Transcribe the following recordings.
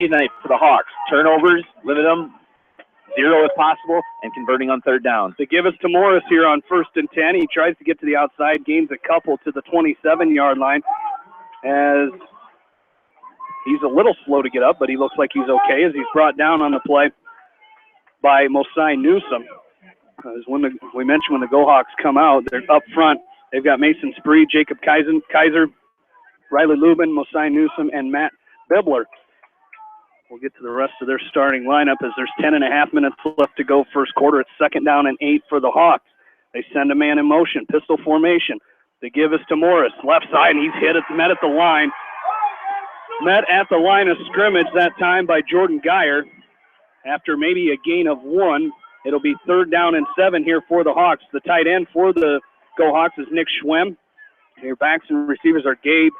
night for the Hawks. Turnovers, limit them, 0 if possible, and converting on third down. They give us to Morris here on 1st and 10. He tries to get to the outside, gains a couple to the 27-yard line as he's a little slow to get up, but he looks like he's okay as he's brought down on the play by Mosai Newsom. As we mentioned when the Go-Hawks come out, they're up front. They've got Mason Spree, Jacob Kaiser, Riley Lubin, Mosai Newsom, and Matt Bibler. We'll get to the rest of their starting lineup as there's 10.5 minutes left to go first quarter. It's 2nd down and 8 for the Hawks. They send a man in motion, pistol formation. They give us to Morris, left side, and he's met at the line. Met at the line of scrimmage that time by Jordan Geyer. After maybe a gain of 1, it'll be 3rd down and 7 here for the Hawks. The tight end for the Go-Hawks is Nick Schwem. Your backs and receivers are Gabe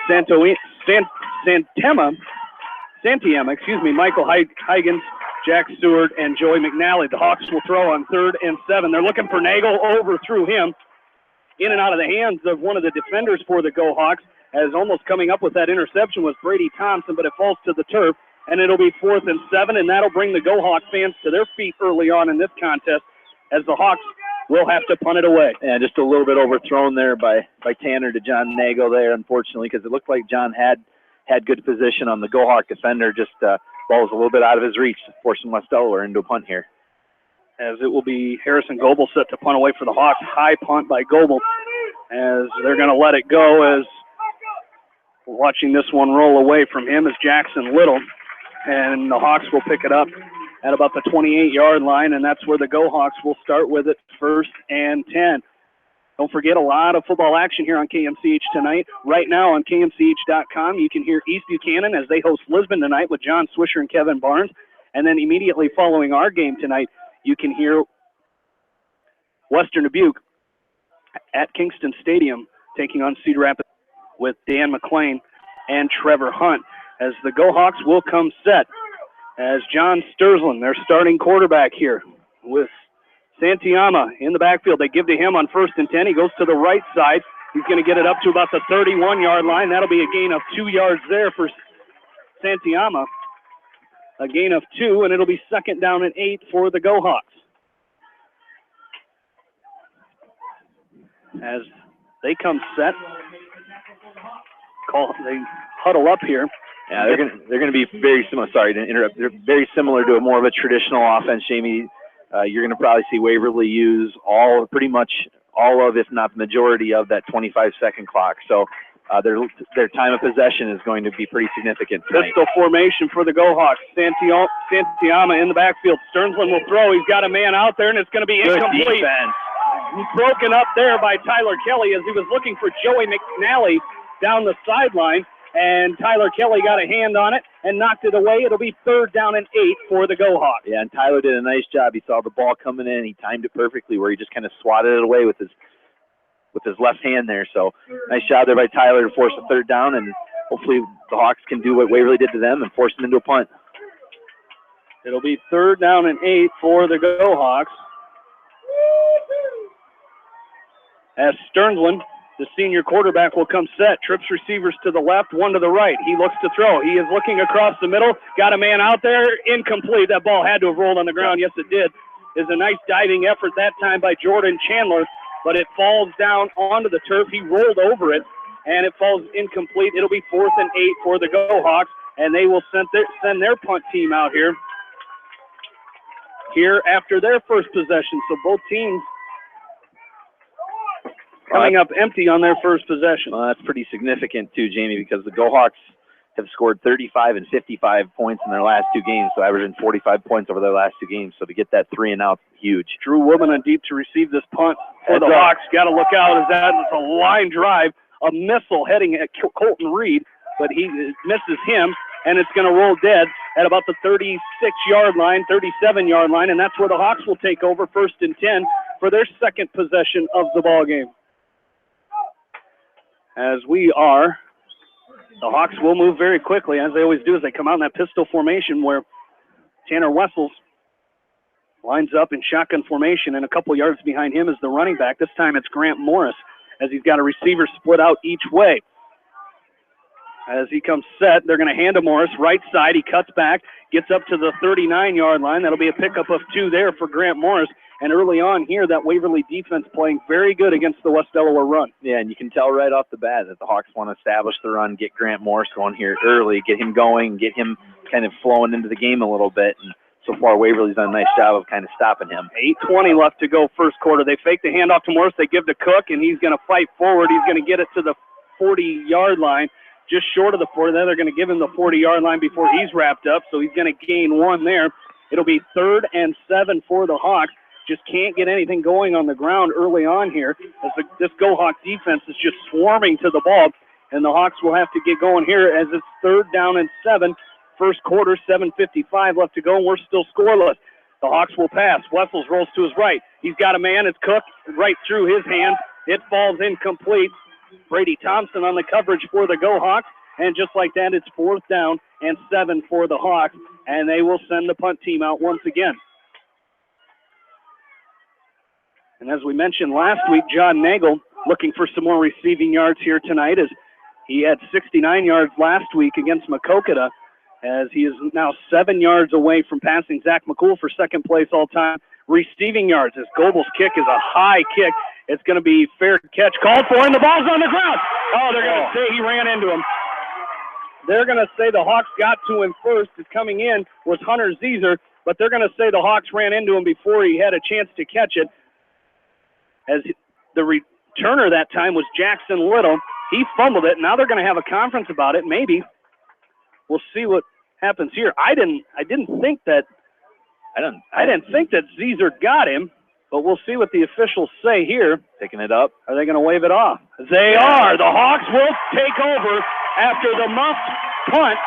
Santiama, Michael Huygens, Jack Stewart, and Joey McNally. The Hawks will throw on 3rd and 7. They're looking for Nagel, overthrew him. In and out of the hands of one of the defenders for the Go-Hawks, as almost coming up with that interception was Brady Thompson, but it falls to the turf, and it'll be 4th and 7, and that'll bring the Go-Hawk fans to their feet early on in this contest as the Hawks will have to punt it away. And just a little bit overthrown there by Tanner to John Nagel there, unfortunately, because it looked like John had good position on the Go-Hawk defender. Just ball was a little bit out of his reach, forcing West Delaware into a punt here. As it will be Harrison Goebel set to punt away for the Hawks. High punt by Goebel as they're going to let it go. As watching this one roll away from him is Jackson Little. And the Hawks will pick it up at about the 28-yard line, and that's where the Go-Hawks will start with it, 1st and 10. Don't forget, a lot of football action here on KMCH tonight. Right now on KMCH.com, you can hear East Buchanan as they host Lisbon tonight with John Swisher and Kevin Barnes. And then immediately following our game tonight, you can hear Western Dubuque at Kingston Stadium taking on Cedar Rapids with Dan McClain and Trevor Hunt. As the Go-Hawks will come set as John Sturslin, their starting quarterback here, with Santiama in the backfield. They give to him on 1st and 10. He goes to the right side. He's going to get it up to about the 31-yard line. That'll be a gain of 2 yards there for Santiama. A gain of 2, and it'll be 2nd down and 8 for the Go-Hawks. As they come set, they huddle up here. Yeah, they're going to be very similar. Sorry to interrupt. They're very similar to a more of a traditional offense, Jamie. You're going to probably see Waverly use pretty much all of, if not the majority of, that 25-second clock. So their time of possession is going to be pretty significant tonight. Pistol formation for the Go-Hawks. Santiama in the backfield. Sternslin will throw. He's got a man out there, and it's going to be incomplete. He's broken up there by Tyler Kelly as he was looking for Joey McNally down the sideline. And Tyler Kelly got a hand on it and knocked it away. It'll be 3rd down and 8 for the Go-Hawks. Yeah, and Tyler did a nice job. He saw the ball coming in. He timed it perfectly where he just kind of swatted it away with his left hand there. So nice job there by Tyler to force a 3rd down, and hopefully the Hawks can do what Waverly did to them and force them into a punt. It'll be 3rd down and 8 for the Go-Hawks. As Sternslin, the senior quarterback, will come set. Trips receivers to the left, one to the right. He looks to throw. He is looking across the middle. Got a man out there. Incomplete. That ball had to have rolled on the ground. Yes, it did. It's a nice diving effort that time by Jordan Chandler, but it falls down onto the turf. He rolled over it, and it falls incomplete. It'll be 4th and 8 for the Go-Hawks, and they will send their punt team out here after their first possession. So both teams coming up empty on their first possession. Well, that's pretty significant too, Jamie, because the Go-Hawks have scored 35 and 55 points in their last 2 games, so averaging 45 points over their last 2 games. So to get that 3 and out, huge. Drew Woodman on deep to receive this punt for the Hawks. Got to look out as that is a line drive, a missile heading at Colton Reed, but he misses him, and it's going to roll dead at about the 36-yard line, 37-yard line, and that's where the Hawks will take over, 1st and 10 for their second possession of the ball game. The Hawks will move very quickly, as they always do, as they come out in that pistol formation where Tanner Wessels lines up in shotgun formation, and a couple yards behind him is the running back. This time it's Grant Morris, as he's got a receiver split out each way. As he comes set, they're going to hand to Morris. Right side, he cuts back, gets up to the 39-yard line. That'll be a pickup of 2 there for Grant Morris. And early on here, that Waverly defense playing very good against the West Delaware run. Yeah, and you can tell right off the bat that the Hawks want to establish the run, get Grant Morris going here early, get him going, get him kind of flowing into the game a little bit. And so far, Waverly's done a nice job of kind of stopping him. 8:20 left to go first quarter. They fake the handoff to Morris. They give to Cook, and he's going to fight forward. He's going to get it to the 40-yard line. Just short of the 40. Then they're going to give him the 40-yard line before he's wrapped up, so he's going to gain 1 there. It'll be 3rd and 7 for the Hawks. Just can't get anything going on the ground early on here as this Go-Hawk defense is just swarming to the ball, and the Hawks will have to get going here as it's 3rd down and 7. First quarter, 7:55 left to go, and we're still scoreless. The Hawks will pass. Wessels rolls to his right. He's got a man. It's Cook right through his hands. It falls incomplete. Brady Thompson on the coverage for the Go-Hawks. And just like that, it's 4th down and 7 for the Hawks. And they will send the punt team out once again. And as we mentioned last week, John Nagel looking for some more receiving yards here tonight as he had 69 yards last week against Makokata, as he is now 7 yards away from passing Zach McCool for second place all-time receiving yards. As Goebel's kick is a high kick. It's going to be fair catch called for, and the ball's on the ground. Oh, they're going to say he ran into him. They're going to say the Hawks got to him first. As coming in was Hunter Zeezer, but they're going to say the Hawks ran into him before he had a chance to catch it. As the returner that time was Jackson Little. He fumbled it. Now they're going to have a conference about it. Maybe. We'll see what happens here. I didn't think that Zeezer got him, but we'll see what the officials say here. Picking it up. Are they going to wave it off? They are. The Hawks will take over after the muffed punt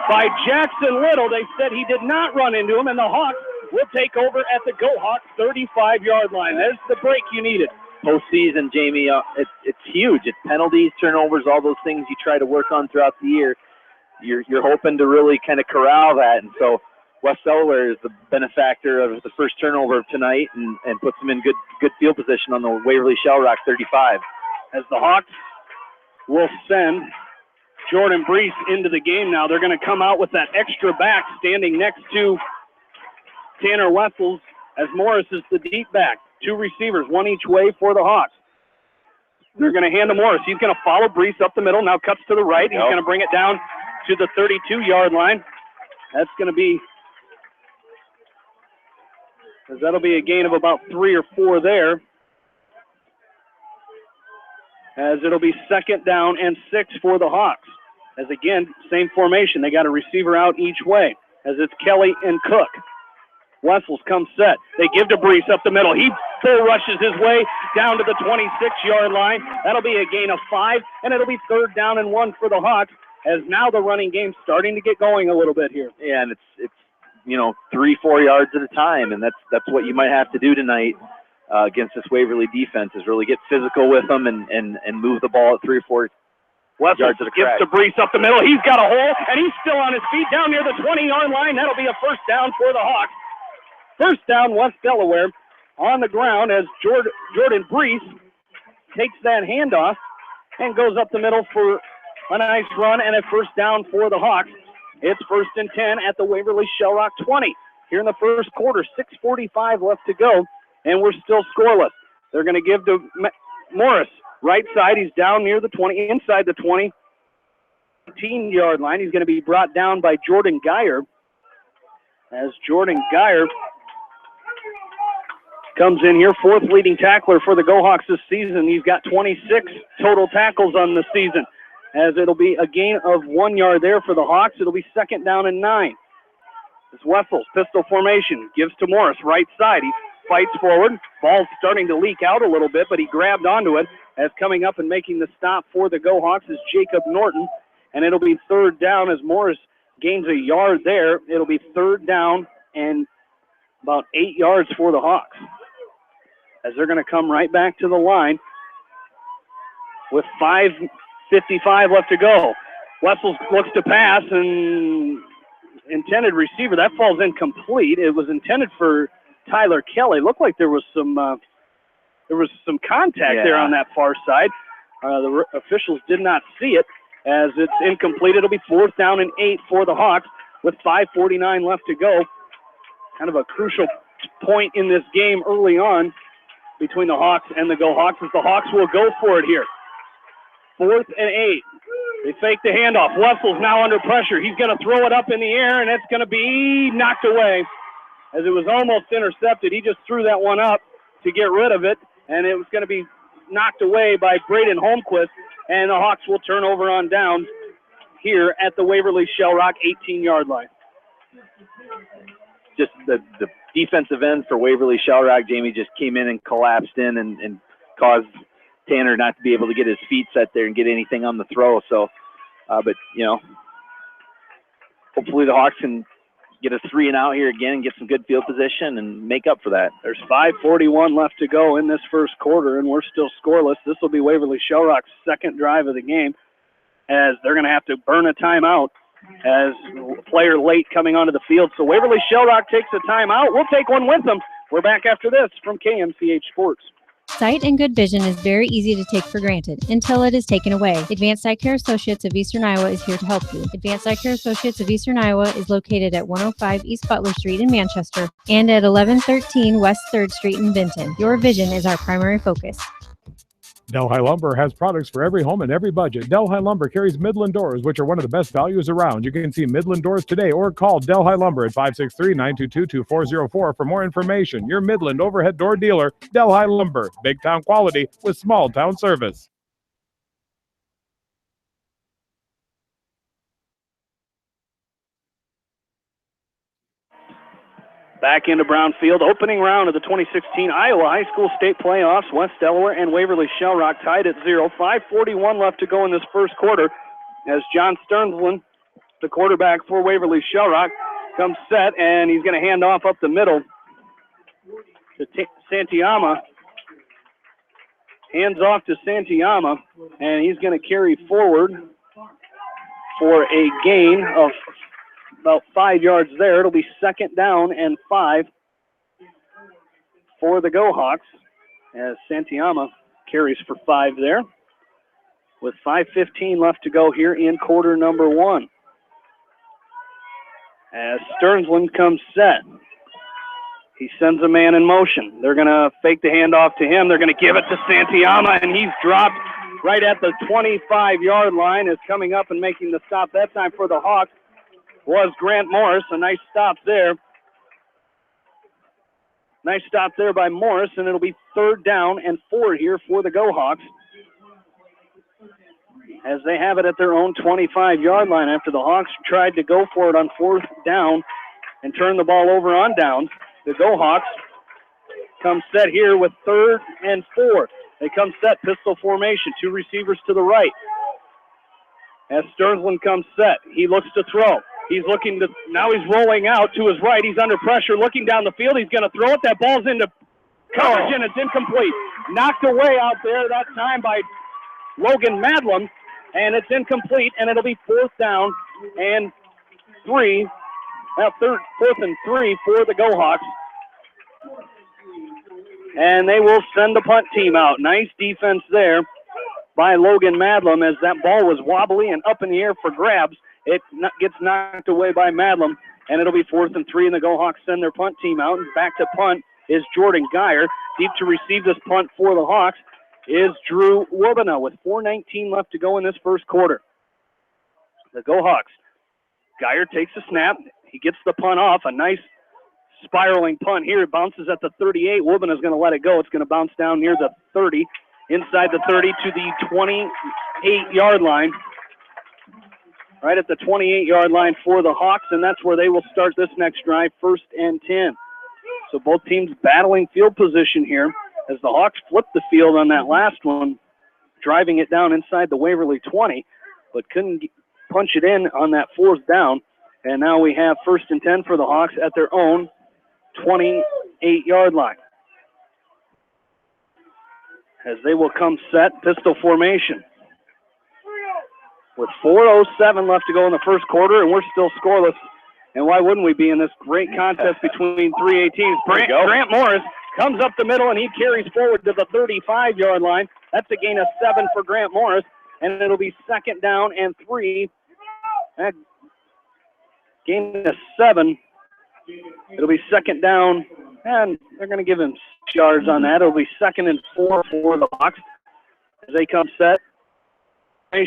by Jackson Little. They said he did not run into him, and the Hawks will take over at the Go-Hawks 35-yard line. There's the break you needed. Postseason, Jamie, it's huge. It's penalties, turnovers, all those things you try to work on throughout the year. You're hoping to really kind of corral that, and so West Delaware is the benefactor of the first turnover of tonight and puts them in good field position on the Waverly-Shell Rock 35. As the Hawks will send Jordan Brees into the game now, they're going to come out with that extra back standing next to Tanner Wessels, as Morris is the deep back. 2 receivers, 1 each way for the Hawks. They're going to hand to Morris. He's going to follow Brees up the middle, now cuts to the right. He's going to bring it down to the 32-yard line. That'll be a gain of about 3 or 4 there. As it'll be 2nd down and 6 for the Hawks. As again, same formation. They got a receiver out each way, as it's Kelly and Cook. Wessels comes set. They give to Brees up the middle. He full rushes his way down to the 26-yard line. That'll be a gain of 5, and it'll be 3rd down and 1 for the Hawks, as now the running game's starting to get going a little bit here. Yeah, and it's 3-4 yards at a time, and that's what you might have to do tonight against this Waverly defense, is really get physical with them and move the ball at 3 or 4 yards at a crack. Gives to Brees up the middle. He's got a hole, and he's still on his feet down near the 20-yard line. That'll be a 1st down for the Hawks. 1st down, West Delaware on the ground as Jordan Brees takes that handoff and goes up the middle for a nice run and a 1st down for the Hawks. It's 1st and 10 at the Waverly-Shell Rock 20. Here in the first quarter, 6:45 left to go, and we're still scoreless. They're going to give to Morris. Right side, he's down near the 20, inside the 18-yard line. He's going to be brought down by Jordan Geyer. As Jordan Geyer comes in here, 4th leading tackler for the Go-Hawks this season. He's got 26 total tackles on the season. As it'll be a gain of 1 yard there for the Hawks. It'll be 2nd down and 9. It's Wessels, pistol formation, gives to Morris, right side. He fights forward. Ball's starting to leak out a little bit, but he grabbed onto it. As coming up and making the stop for the Go-Hawks is Jacob Norton. And it'll be 3rd down as Morris gains a yard there. It'll be 3rd down and about 8 yards for the Hawks, as they're going to come right back to the line with 5:55 left to go. Wessels looks to pass, and intended receiver. That falls incomplete. It was intended for Tyler Kelly. Looked like there was some contact there on that far side. The officials did not see it. as it's incomplete. It'll be 4th down and 8 for the Hawks with 5:49 left to go. Kind of a crucial point in this game early on between the Hawks and the Go Hawks, as the Hawks will go for it here. 4th and 8. They fake the handoff. Wessel's now under pressure. He's going to throw it up in the air, and it's going to be knocked away. As it was almost intercepted, he just threw that one up to get rid of it, and it was going to be knocked away by Braden Holmquist, and the Hawks will turn over on downs here at the Waverly-Shell Rock 18-yard line. Just the defensive end for Waverly-Shell Rock, Jamie, just came in and collapsed in and caused Tanner not to be able to get his feet set there and get anything on the throw. So, but, you know, hopefully the Hawks can get a 3 and out here again and get some good field position and make up for that. There's 5:41 left to go in this first quarter, and we're still scoreless. This will be Waverly-Shell Rock's second drive of the game, as they're going to have to burn a timeout as a player late coming onto the field. So Waverly-Shell Rock takes a timeout. We'll take one with them. We're back after this from KMCH Sports. Sight and good vision is very easy to take for granted until it is taken away. Advanced Eye Care Associates of Eastern Iowa is here to help you. Advanced Eye Care Associates of Eastern Iowa is located at 105 East Butler Street in Manchester and at 1113 West 3rd Street in Vinton. Your vision is our primary focus. Delhi Lumber has products for every home and every budget. Delhi Lumber carries Midland doors, which are one of the best values around. You can see Midland doors today or call Delhi Lumber at 563-922-2404 for more information. Your Midland overhead door dealer, Delhi Lumber. Big town quality with small town service. Back into Brown Field, opening round of the 2016 Iowa High School State Playoffs. West Delaware and Waverly-Shell Rock tied at 0. 5:41 left to go in this first quarter, as John Sternslin, the quarterback for Waverly-Shell Rock, comes set, and he's going to hand off up the middle to Santayama. Hands off to Santayama, and he's going to carry forward for a gain of about 5 yards there. It'll be 2nd down and 5 for the Go Hawks, as Santayama carries for 5 there, with 5:15 left to go here in quarter number 1. As Sternslin comes set, he sends a man in motion. They're going to fake the handoff to him. They're going to give it to Santayama, and he's dropped right at the 25-yard line. Is coming up and making the stop that time for the Hawks was Grant Morris. A nice stop there. Nice stop there by Morris, and it'll be 3rd down and 4 here for the Go Hawks, as they have it at their own 25-yard line after the Hawks tried to go for it on 4th down and turn the ball over on downs. The Go Hawks come set here with 3rd and 4. They come set, pistol formation, 2 receivers to the right. As Sternslin comes set, he looks to throw. He's looking to, now he's rolling out to his right. He's under pressure, looking down the field. He's going to throw it. That ball's into coverage, and it's incomplete. Knocked away out there that time by Logan Madlam, and it's incomplete, and it'll be 4th down and 3. 4th and 3 for the Go Hawks. And they will send the punt team out. Nice defense there by Logan Madlam, as that ball was wobbly and up in the air for grabs. It gets knocked away by Madlam, and it'll be 4th and 3, and the Go Hawks send their punt team out. And back to punt is Jordan Geyer. Deep to receive this punt for the Hawks is Drew Wobina, with 4:19 left to go in this first quarter. The Go Hawks. Geyer takes a snap. He gets the punt off. A nice spiraling punt here. It bounces at the 38. Wobina's going to let it go. It's going to bounce down near the 30, inside the 30 to the 28-yard line. Right at the 28-yard line for the Hawks, and that's where they will start this next drive, 1st and 10. So both teams battling field position here, as the Hawks flipped the field on that last one, driving it down inside the Waverly 20, but couldn't punch it in on that 4th down. And now we have 1st and 10 for the Hawks at their own 28-yard line, as they will come set, pistol formation. With 4:07 left to go in the first quarter, and we're still scoreless. And why wouldn't we be in this great contest between 3A teams? Grant Morris comes up the middle, and he carries forward to the 35-yard line. That's a gain of 7 for Grant Morris. and it'll be 2nd down and 3. That gain of 7. It'll be 2nd down, and they're going to give him 6 yards on that. It'll be 2nd and 4 for the Hawks as they come set.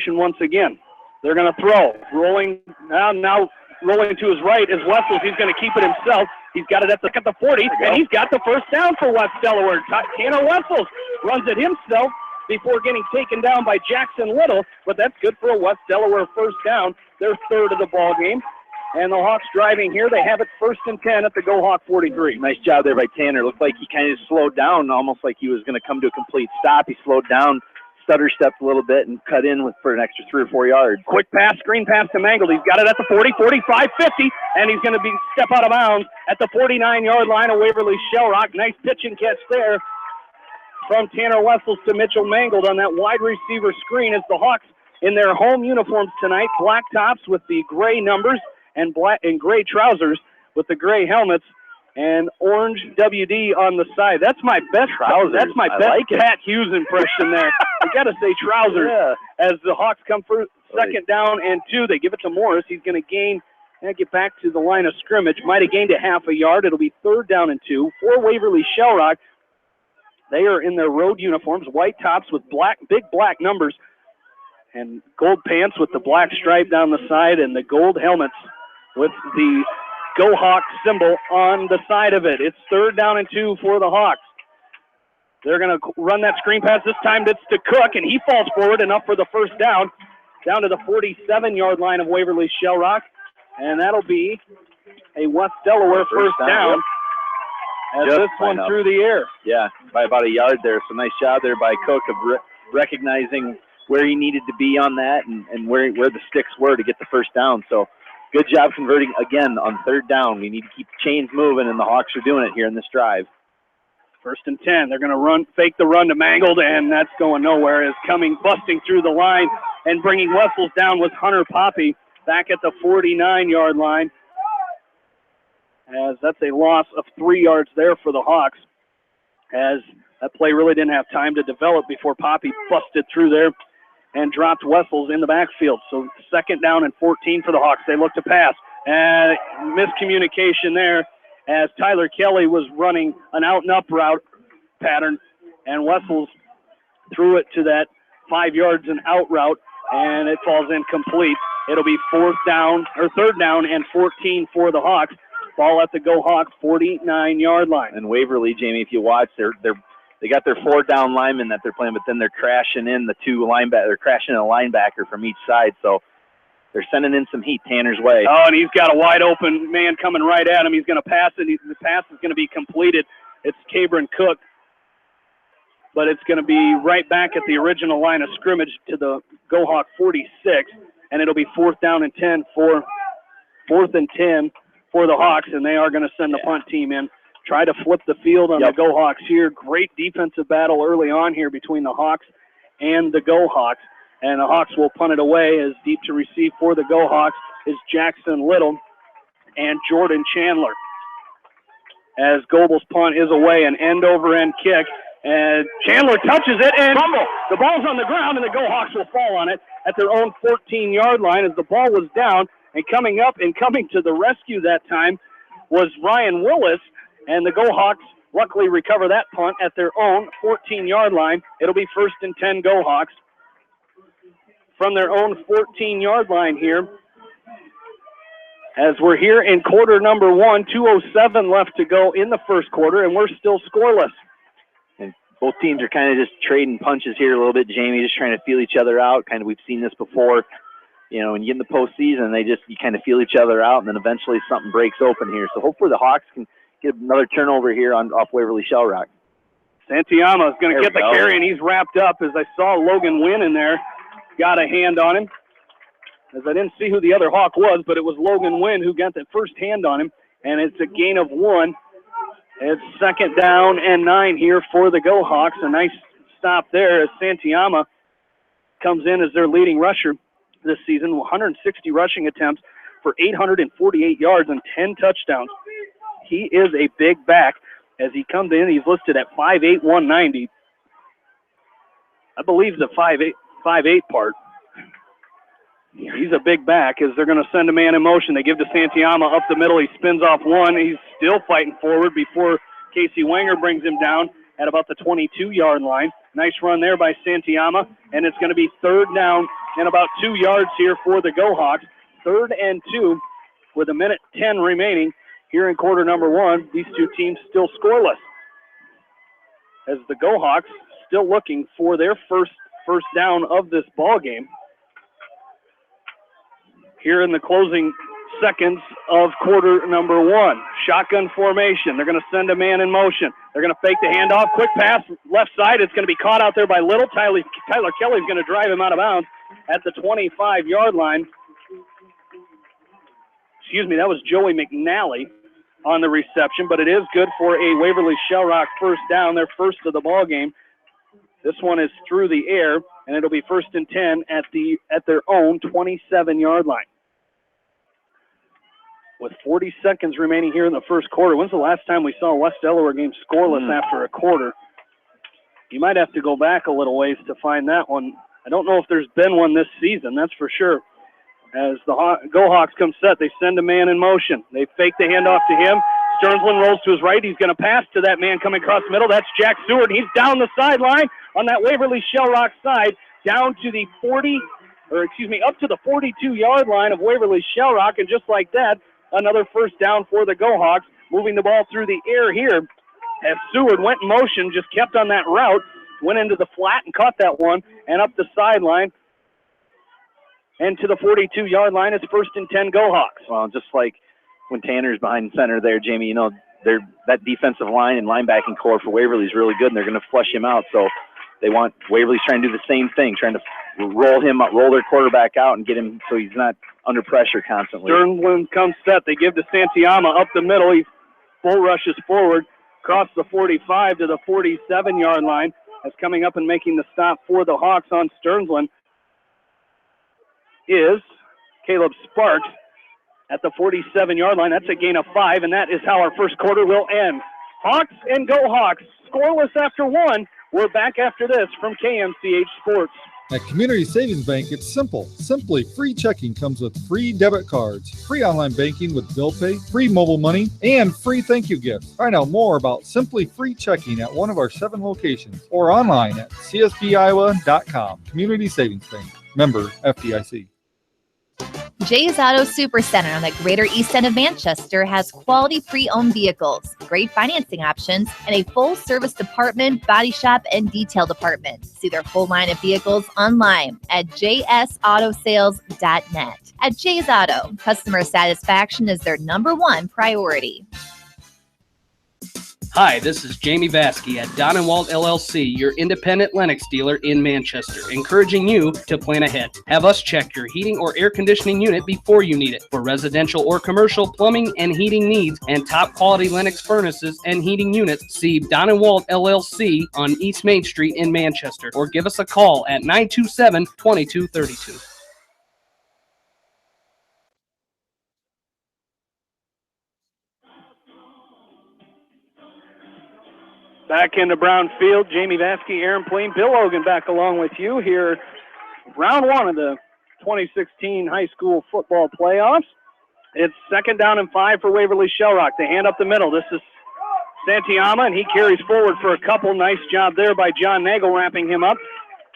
Once again, they're going to throw. Rolling now rolling to his right is Wessels. He's going to keep it himself. He's got it at the 40, and he's got the first down for West Delaware. Tanner Wessels runs it himself before getting taken down by Jackson Little, but that's good for a West Delaware first down, their 3rd of the ball game. And the Hawks driving here. They have it 1st and 10 at the Go Hawk 43. Nice job there by Tanner. Looked like he kind of slowed down, almost like he was going to come to a complete stop. He slowed down, stutter stepped a little bit, and cut in for an extra 3 or 4 yards. Quick pass, screen pass to Mangold. He's got it at the 40, 45, 50, and he's going to step out of bounds at the 49-yard line of Waverly-Shell. Nice pitch and catch there from Tanner Wessels to Mitchell Mangold on that wide receiver screen as the Hawks in their home uniforms tonight, black tops with the gray numbers and black and gray trousers with the gray helmets and orange WD on the side. That's my best trousers. That's my best Pat Hughes impression there. I got to say trousers. Yeah. As the Hawks come for 2nd down and 2, they give it to Morris. He's going to gain and get back to the line of scrimmage. Might have gained a half a yard. It'll be 3rd down and 2 for Waverly-Shell Rock. They are in their road uniforms, white tops with big black numbers and gold pants with the black stripe down the side and the gold helmets with the Go Hawk symbol on the side of it. It's 3rd down and 2 for the Hawks. They're going to run that screen pass. This time it's to Cook, and he falls forward enough for the first down to the 47-yard line of Waverly-Shell Rock. And that'll be a West Delaware first down. As this one through the air. Yeah, by about a yard there. So nice job there by Cook of recognizing where he needed to be on that and where the sticks were to get the first down. So good job converting again on 3rd down. We need to keep chains moving, and the Hawks are doing it here in this drive. 1st and 10. They're going to fake the run to Mangold, and that's going nowhere. Is busting through the line and bringing Wessels down was Hunter Poppy back at the 49-yard line. As that's a loss of 3 yards there for the Hawks, as that play really didn't have time to develop before Poppy busted through there and dropped Wessels in the backfield. So 2nd down and 14 for the Hawks. They look to pass. And miscommunication there as Tyler Kelly was running an out-and-up route pattern, and Wessels threw it to that 5 yards and out route, and it falls incomplete. It'll be 3rd down and 14 for the Hawks. Ball at the Go Hawk 49-yard line. And Waverly, Jamie, if you watch, they got their 4 down linemen that they're playing, but then they're crashing in the 2 linebacker. They're crashing a linebacker from each side, so they're sending in some heat Tanner's way. Oh, and he's got a wide open man coming right at him. He's going to pass it. The pass is going to be completed. It's Cabron Cook, but it's going to be right back at the original line of scrimmage to the Go Hawk 46, and it'll be 4th down and 10 for the Hawks, and they are going to send the punt team in. Try to flip the field on the Go Hawks here. Great defensive battle early on here between the Hawks and the Go Hawks. And the Hawks will punt it away as deep to receive for the Go Hawks is Jackson Little and Jordan Chandler. As Goebel's punt is away, an end-over-end kick. And Chandler touches it and fumble. The ball's on the ground, and the Go Hawks will fall on it at their own 14-yard line as the ball was down. And coming up and coming to the rescue that time was Ryan Willis, and the Go Hawks luckily recover that punt at their own 14-yard line. It'll be 1st and 10 Go Hawks from their own 14-yard line here. As we're here in quarter number 1, 2:07 left to go in the first quarter, and we're still scoreless. And both teams are kind of just trading punches here a little bit, Jamie, just trying to feel each other out. Kind of, we've seen this before. You know, when you get in the postseason, you kind of feel each other out, and then eventually something breaks open here. So hopefully the Hawks can get another turnover here off Waverly-Shell Rock. Santillana is going to get the carry, and he's wrapped up. As I saw Logan Wynn in there, got a hand on him. As I didn't see who the other Hawk was, but it was Logan Wynn who got that first hand on him, and it's a gain of 1. It's 2nd down and 9 here for the Go Hawks. A nice stop there as Santillana comes in as their leading rusher this season, 160 rushing attempts for 848 yards and 10 touchdowns. He is a big back. As he comes in, he's listed at 5'8", 190. I believe the 5'8" part. He's a big back as they're going to send a man in motion. They give to Santiama up the middle. He spins off one. He's still fighting forward before Casey Wenger brings him down at about the 22-yard line. Nice run there by Santiama, and it's going to be third down and about 2 yards here for the Go-Hawks. 3rd and 2 with 1:10 remaining here in quarter number 1. These two teams still scoreless as the Go-Hawks still looking for their first down of this ball game. Here in the closing seconds of quarter number 1. Shotgun formation. They're going to send a man in motion. They're going to fake the handoff. Quick pass left side. It's going to be caught out there by Little. Tyler Kelly's going to drive him out of bounds at the 25-yard line. Excuse me, that was Joey McNally on the reception, but it is good for a Waverly-Shell Rock first down, their first of the ball game. This one is through the air, and it'll be 1st and 10 at their own 27-yard line. With 40 seconds remaining here in the first quarter. When's the last time we saw a West Delaware game scoreless after a quarter? You might have to go back a little ways to find that one. I don't know if there's been one this season, that's for sure. As the Go-Hawks come set, they send a man in motion. They fake the handoff to him. Stearnsland rolls to his right. He's going to pass to that man coming across the middle. That's Jack Stewart. He's down the sideline on that Waverly-Shell Rock side, down to the up to the 42-yard line of Waverly-Shell Rock, and just like that, another first down for the Go-Hawks, moving the ball through the air here as Seward went in motion, just kept on that route, went into the flat and caught that one, and up the sideline and to the 42-yard line. It's 1st and 10 Go-Hawks. Well, just like when Tanner's behind center there, Jamie, that defensive line and linebacking core for Waverly is really good, and they're going to flush him out. So Waverly's trying to do the same thing, trying to roll their quarterback out and get him so he's not under pressure constantly. Sternland comes set. They give to Santiama up the middle. He full rushes forward, across the 45 to the 47-yard line. As coming up and making the stop for the Hawks on Stearnsland is Caleb Sparks at the 47-yard line. That's a gain of 5, and that is how our first quarter will end. Hawks and Go-Hawks scoreless after 1. We're back after this from KMCH Sports. At Community Savings Bank, it's simple. Simply Free Checking comes with free debit cards, free online banking with bill pay, free mobile money, and free thank you gifts. Find out more about Simply Free Checking at one of our 7 locations or online at csbiowa.com. Community Savings Bank. Member FDIC. Jay's Auto Supercenter on the Greater East End of Manchester has quality pre-owned vehicles, great financing options, and a full-service department, body shop, and detail department. See their full line of vehicles online at jsautosales.net. At Jay's Auto, customer satisfaction is their #1 priority. Hi, this is Jamie Vasky at Don & Walt LLC, your independent Lennox dealer in Manchester, encouraging you to plan ahead. Have us check your heating or air conditioning unit before you need it. For residential or commercial plumbing and heating needs and top quality Lennox furnaces and heating units, see Don & Walt LLC on East Main Street in Manchester, or give us a call at 927-2232. Back into Brown Field, Jamie Vasky, Aaron Pleen, Bill Logan back along with you here. Round 1 of the 2016 high school football playoffs. It's 2nd down and 5 for Waverly-Shell Rock. They hand up the middle. This is Santiama, and he carries forward for a couple. Nice job there by John Nagel, wrapping him up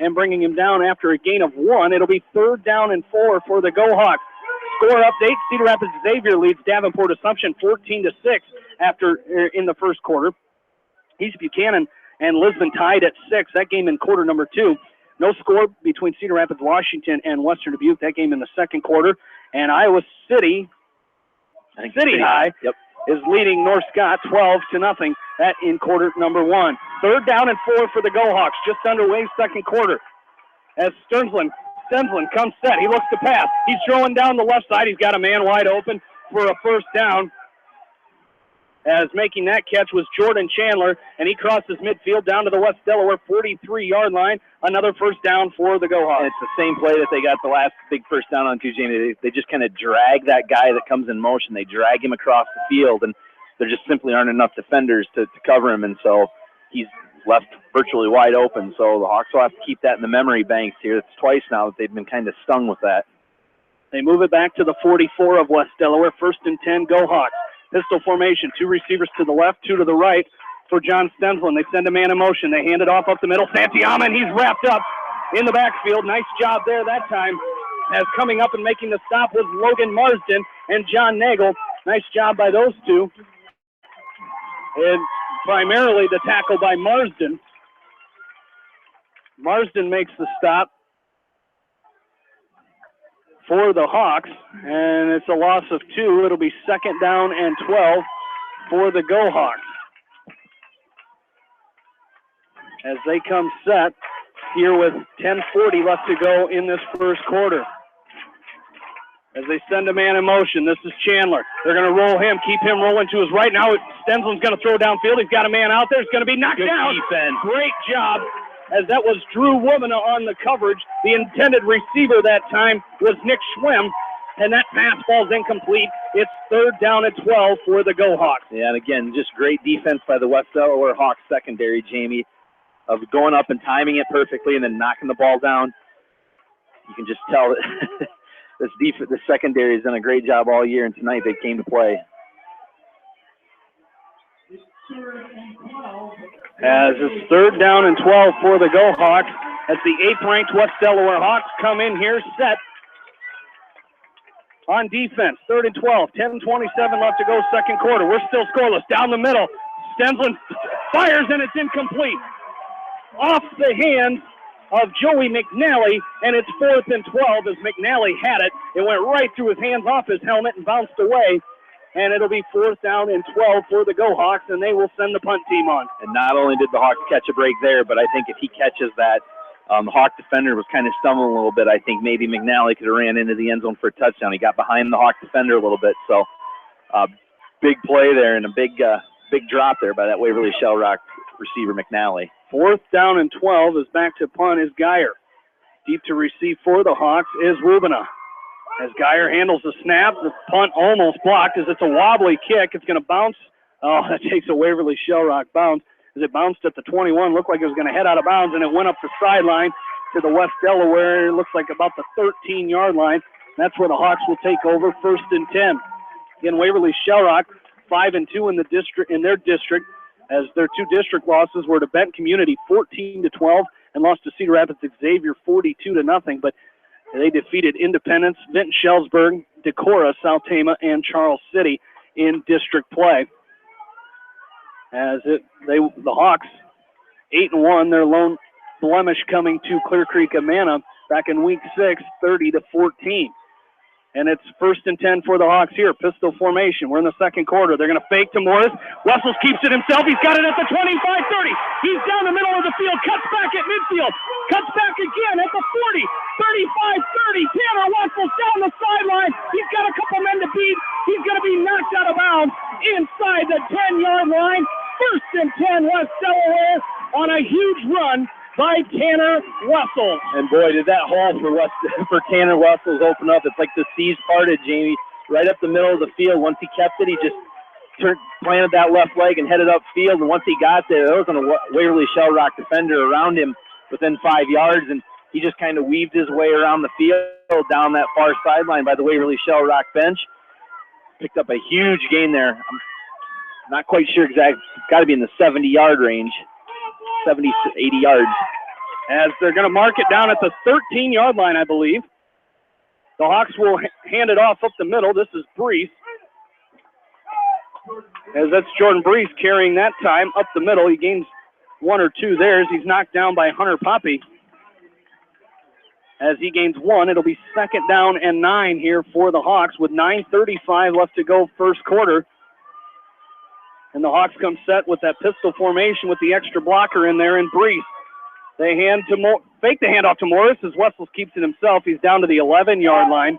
and bringing him down after a gain of 1. It'll be 3rd down and 4 for the Go-Hawks. Score update, Cedar Rapids Xavier leads Davenport Assumption 14-6 in the first quarter. East Buchanan and Lisbon tied at 6. That game in quarter number 2. No score between Cedar Rapids, Washington, and Western Dubuque. That game in the second quarter. And Iowa City High is leading North Scott 12-0. That in quarter number 1. 3rd down and 4 for the Go-Hawks. Just underway, second quarter. As Stensland comes set. He looks to pass. He's throwing down the left side. He's got a man wide open for a first down. As making that catch was Jordan Chandler, and he crosses midfield down to the West Delaware 43-yard line. Another first down for the Go-Hawks. And it's the same play that they got the last big first down on, too, Jamie. They just kind of drag that guy that comes in motion. They drag him across the field, and there just simply aren't enough defenders to cover him, and so he's left virtually wide open. So the Hawks will have to keep that in the memory banks here. It's twice now that they've been kind of stung with that. They move it back to the 44 of West Delaware. 1st and 10, go Hawks. Pistol formation, 2 receivers to the left, 2 to the right for John Stensland. They send a man in motion. They hand it off up the middle. Santiama, and he's wrapped up in the backfield. Nice job there that time. As coming up and making the stop was Logan Marsden and John Nagel. Nice job by those two. And primarily the tackle by Marsden. Marsden makes the stop for the Hawks, and it's a loss of 2. It'll be 2nd down and 12 for the Go Hawks. As they come set here with 10:40 left to go in this first quarter. As they send a man in motion, this is Chandler. They're going to roll him, keep him rolling to his right. Now Stensland's going to throw downfield. He's got a man out there. He's going to be knocked down. Defense. Great job, as that was Drew Womana on the coverage. The intended receiver that time was Nick Schwem, and that pass ball's incomplete. It's 3rd down at 12 for the Go Hawks. Yeah, and again, just great defense by the West Delaware Hawks secondary, Jamie, of going up and timing it perfectly and then knocking the ball down. You can just tell that this secondary has done a great job all year, and tonight they came to play. As it's 3rd down and 12 for the Go Hawks, as the 8th-ranked West Delaware Hawks come in here set on defense. 3rd and 12, 10:27 left to go, second quarter. We're still scoreless. Down the middle, Stensland fires, and it's incomplete. Off the hands of Joey McNally, and it's 4th and 12 as McNally had it. It went right through his hands, off his helmet, and bounced away. And it'll be 4th down and 12 for the Go Hawks, and they will send the punt team on. And not only did the Hawks catch a break there, but I think if he catches that, the Hawk defender was kind of stumbling a little bit. I think maybe McNally could have ran into the end zone for a touchdown. He got behind the Hawk defender a little bit, so big play there and a big drop there by that Waverly-Shell Rock receiver McNally. 4th down and 12 is back to punt is Geyer. Deep to receive for the Hawks is Rubina. As Geyer handles the snap, the punt almost blocked as it's a wobbly kick. It's going to bounce. Oh, that takes a Waverly-Shell Rock bounce. As it bounced at the 21, looked like it was going to head out of bounds, and it went up the sideline to the West Delaware. It looks like about the 13-yard line. That's where the Hawks will take over, 1st and 10. Again, Waverly-Shell Rock 5-2 in their district, as their 2 district losses were to Benton Community 14-12 and lost to Cedar Rapids Xavier 42-0. But they defeated Independence, Vinton Shellsburg, Decorah, South Tama, and Charles City in district play. As the Hawks 8-1, their lone blemish coming to Clear Creek Amana back in week 6, 30-14. And it's 1st and 10 for the Hawks here. Pistol formation. We're in the second quarter. They're going to fake to Morris. Wessels keeps it himself. He's got it at the 25-30. He's down the middle of the field. Cuts back at midfield. Cuts back again at the 40. 35-30. Tanner Wessels down the sideline. He's got a couple men to beat. He's going to be knocked out of bounds inside the 10-yard line. 1st and 10 West Delaware on a huge run by Tanner Wessels. And boy, did that hole for Tanner Wessels open up. It's like the seas parted, Jamie, right up the middle of the field. Once he kept it, he just planted that left leg and headed upfield. And once he got there was a Waverly-Shell Rock defender around him within 5 yards, and he just kind of weaved his way around the field down that far sideline by the Waverly-Shell Rock bench. Picked up a huge gain there. I'm not quite sure exactly. It's got to be in the 70-yard range. 70, 80 yards. As they're going to mark it down at the 13-yard line, I believe. The Hawks will hand it off up the middle. This is Brees. As that's Jordan Brees carrying that time up the middle. He gains 1 or 2 there as he's knocked down by Hunter Poppy. As he gains 1, it'll be 2nd down and 9 here for the Hawks with 9:35 left to go first quarter. And the Hawks come set with that pistol formation with the extra blocker in there in Brees. They fake the handoff to Morris as Wessels keeps it himself. He's down to the 11-yard line.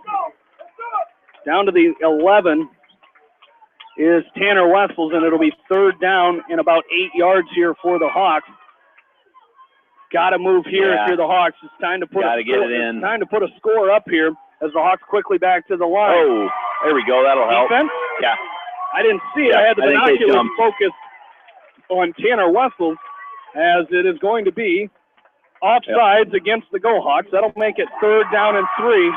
Down to the 11 is Tanner Wessels, and it'll be 3rd down and about 8 yards here for the Hawks. Got to move here if you're the Hawks. It's time to put It's time to put a score up here as the Hawks quickly back to the line. Oh, there we go. That'll help. Defense? Yeah. I didn't see it. I had the binoculars focused on Tanner Wessels, as it is going to be offsides against the Go Hawks. That'll make it 3rd down and 3.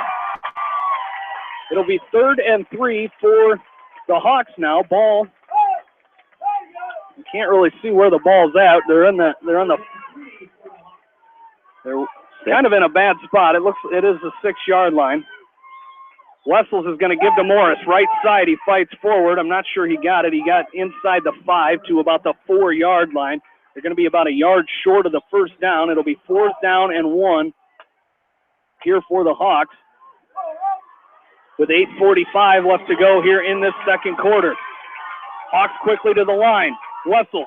It'll be 3rd and 3 for the Hawks now. Ball. You can't really see where the ball's at. They're kind of in a bad spot. It is the 6-yard line. Wessels is going to give to Morris. Right side, he fights forward. I'm not sure he got it. He got inside the 5 to about the 4-yard line. They're going to be about a yard short of the first down. It'll be 4th down and 1 here for the Hawks, with 8:45 left to go here in this second quarter. Hawks quickly to the line. Wessels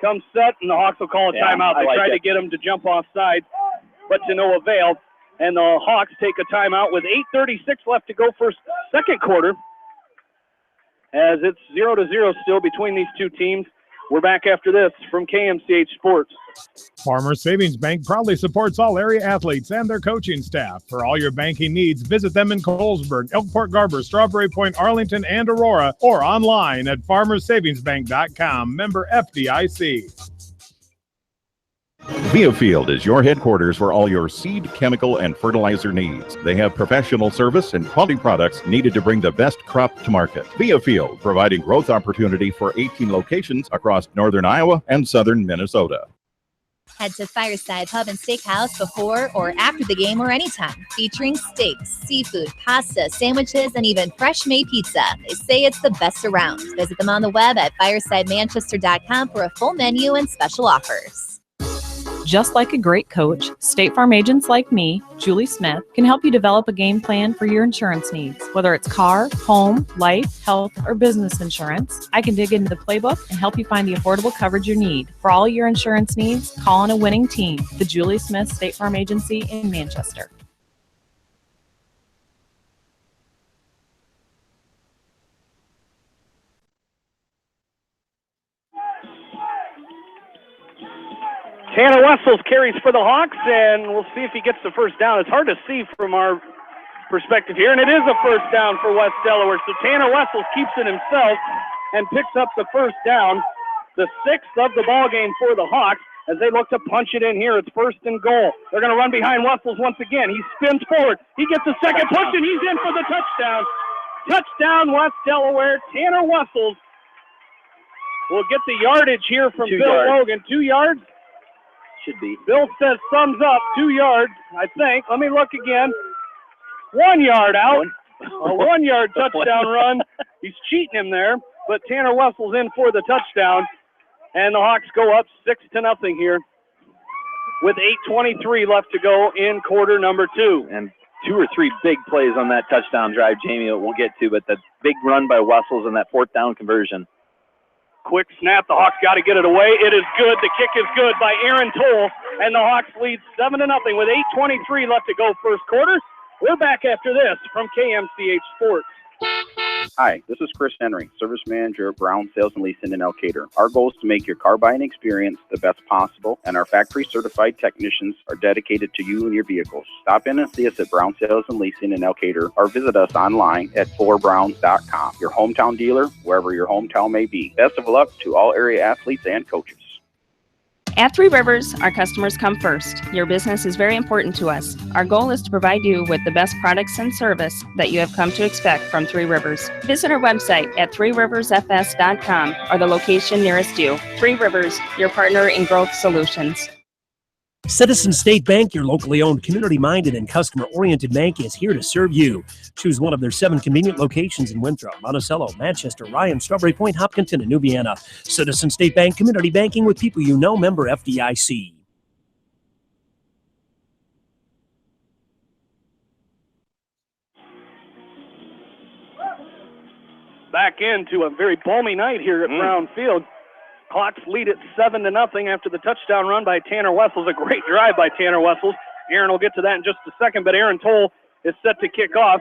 comes set, and the Hawks will call a timeout. They tried to get him to jump offside, but to no avail. And the Hawks take a timeout with 8:36 left to go for second quarter, as it's 0-0 still between these two teams. We're back after this from KMCH Sports. Farmers Savings Bank proudly supports all area athletes and their coaching staff. For all your banking needs, visit them in Colesburg, Elkport Garber, Strawberry Point, Arlington, and Aurora, or online at farmersavingsbank.com. Member FDIC. Viafield is your headquarters for all your seed, chemical, and fertilizer needs. They have professional service and quality products needed to bring the best crop to market. Viafield, providing growth opportunity for 18 locations across northern Iowa and southern Minnesota. Head to Fireside Pub and Steakhouse before or after the game or anytime, featuring steaks, seafood, pasta, sandwiches, and even fresh-made pizza. They say it's the best around. Visit them on the web at firesidemanchester.com for a full menu and special offers. Just like a great coach, State Farm agents like me, Julie Smith, can help you develop a game plan for your insurance needs. Whether it's car, home, life, health, or business insurance, I can dig into the playbook and help you find the affordable coverage you need. For all your insurance needs, call on a winning team. The Julie Smith State Farm Agency in Manchester. Tanner Wessels carries for the Hawks, and we'll see if he gets the first down. It's hard to see from our perspective here, and it is a first down for West Delaware. So Tanner Wessels keeps it himself and picks up the first down, the 6th of the ball game for the Hawks, as they look to punch it in here. It's 1st and goal. They're going to run behind Wessels once again. He spins forward. He gets a second push, and he's in for the touchdown. Touchdown, West Delaware. Tanner Wessels will get the yardage here from Bill Logan. 2 yards? Should be. Bill says thumbs up, 2 yards, I think. Let me look again. 1 yard out. A 1 yard touchdown run. He's cheating him there, but Tanner Wessels in for the touchdown. And the Hawks go up 6-0 here with 8:23 left to go in quarter number 2. And 2 or 3 big plays on that touchdown drive, Jamie, that we'll get to, but the big run by Wessels and that 4th down conversion. Quick snap. The Hawks got to get it away. It is good. The kick is good by Aaron Toll, and the Hawks lead 7-0 with 8:23 left to go first quarter. We're back after this from KMCH Sports. Hi, this is Chris Henry, Service Manager of Brown Sales and Leasing in Elkader. Our goal is to make your car buying experience the best possible, and our factory-certified technicians are dedicated to you and your vehicles. Stop in and see us at Brown Sales and Leasing in Elkader, or visit us online at FullerBrowns.com. Your hometown dealer, wherever your hometown may be. Best of luck to all area athletes and coaches. At Three Rivers, our customers come first. Your business is very important to us. Our goal is to provide you with the best products and service that you have come to expect from Three Rivers. Visit our website at threeriversfs.com or the location nearest you. Three Rivers, your partner in growth solutions. Citizen State Bank, your locally owned, community-minded, and customer-oriented bank, is here to serve you. Choose one of their 7 convenient locations in Winthrop, Monticello, Manchester, Ryan, Strawberry Point, Hopkinton, and New Vienna. Citizen State Bank, community banking with people you know, member FDIC. Back into a very balmy night here at Brown Field. Hawks lead at 7-0 after the touchdown run by Tanner Wessels. A great drive by Tanner Wessels. Aaron will get to that in just a second, but Aaron Toll is set to kick off,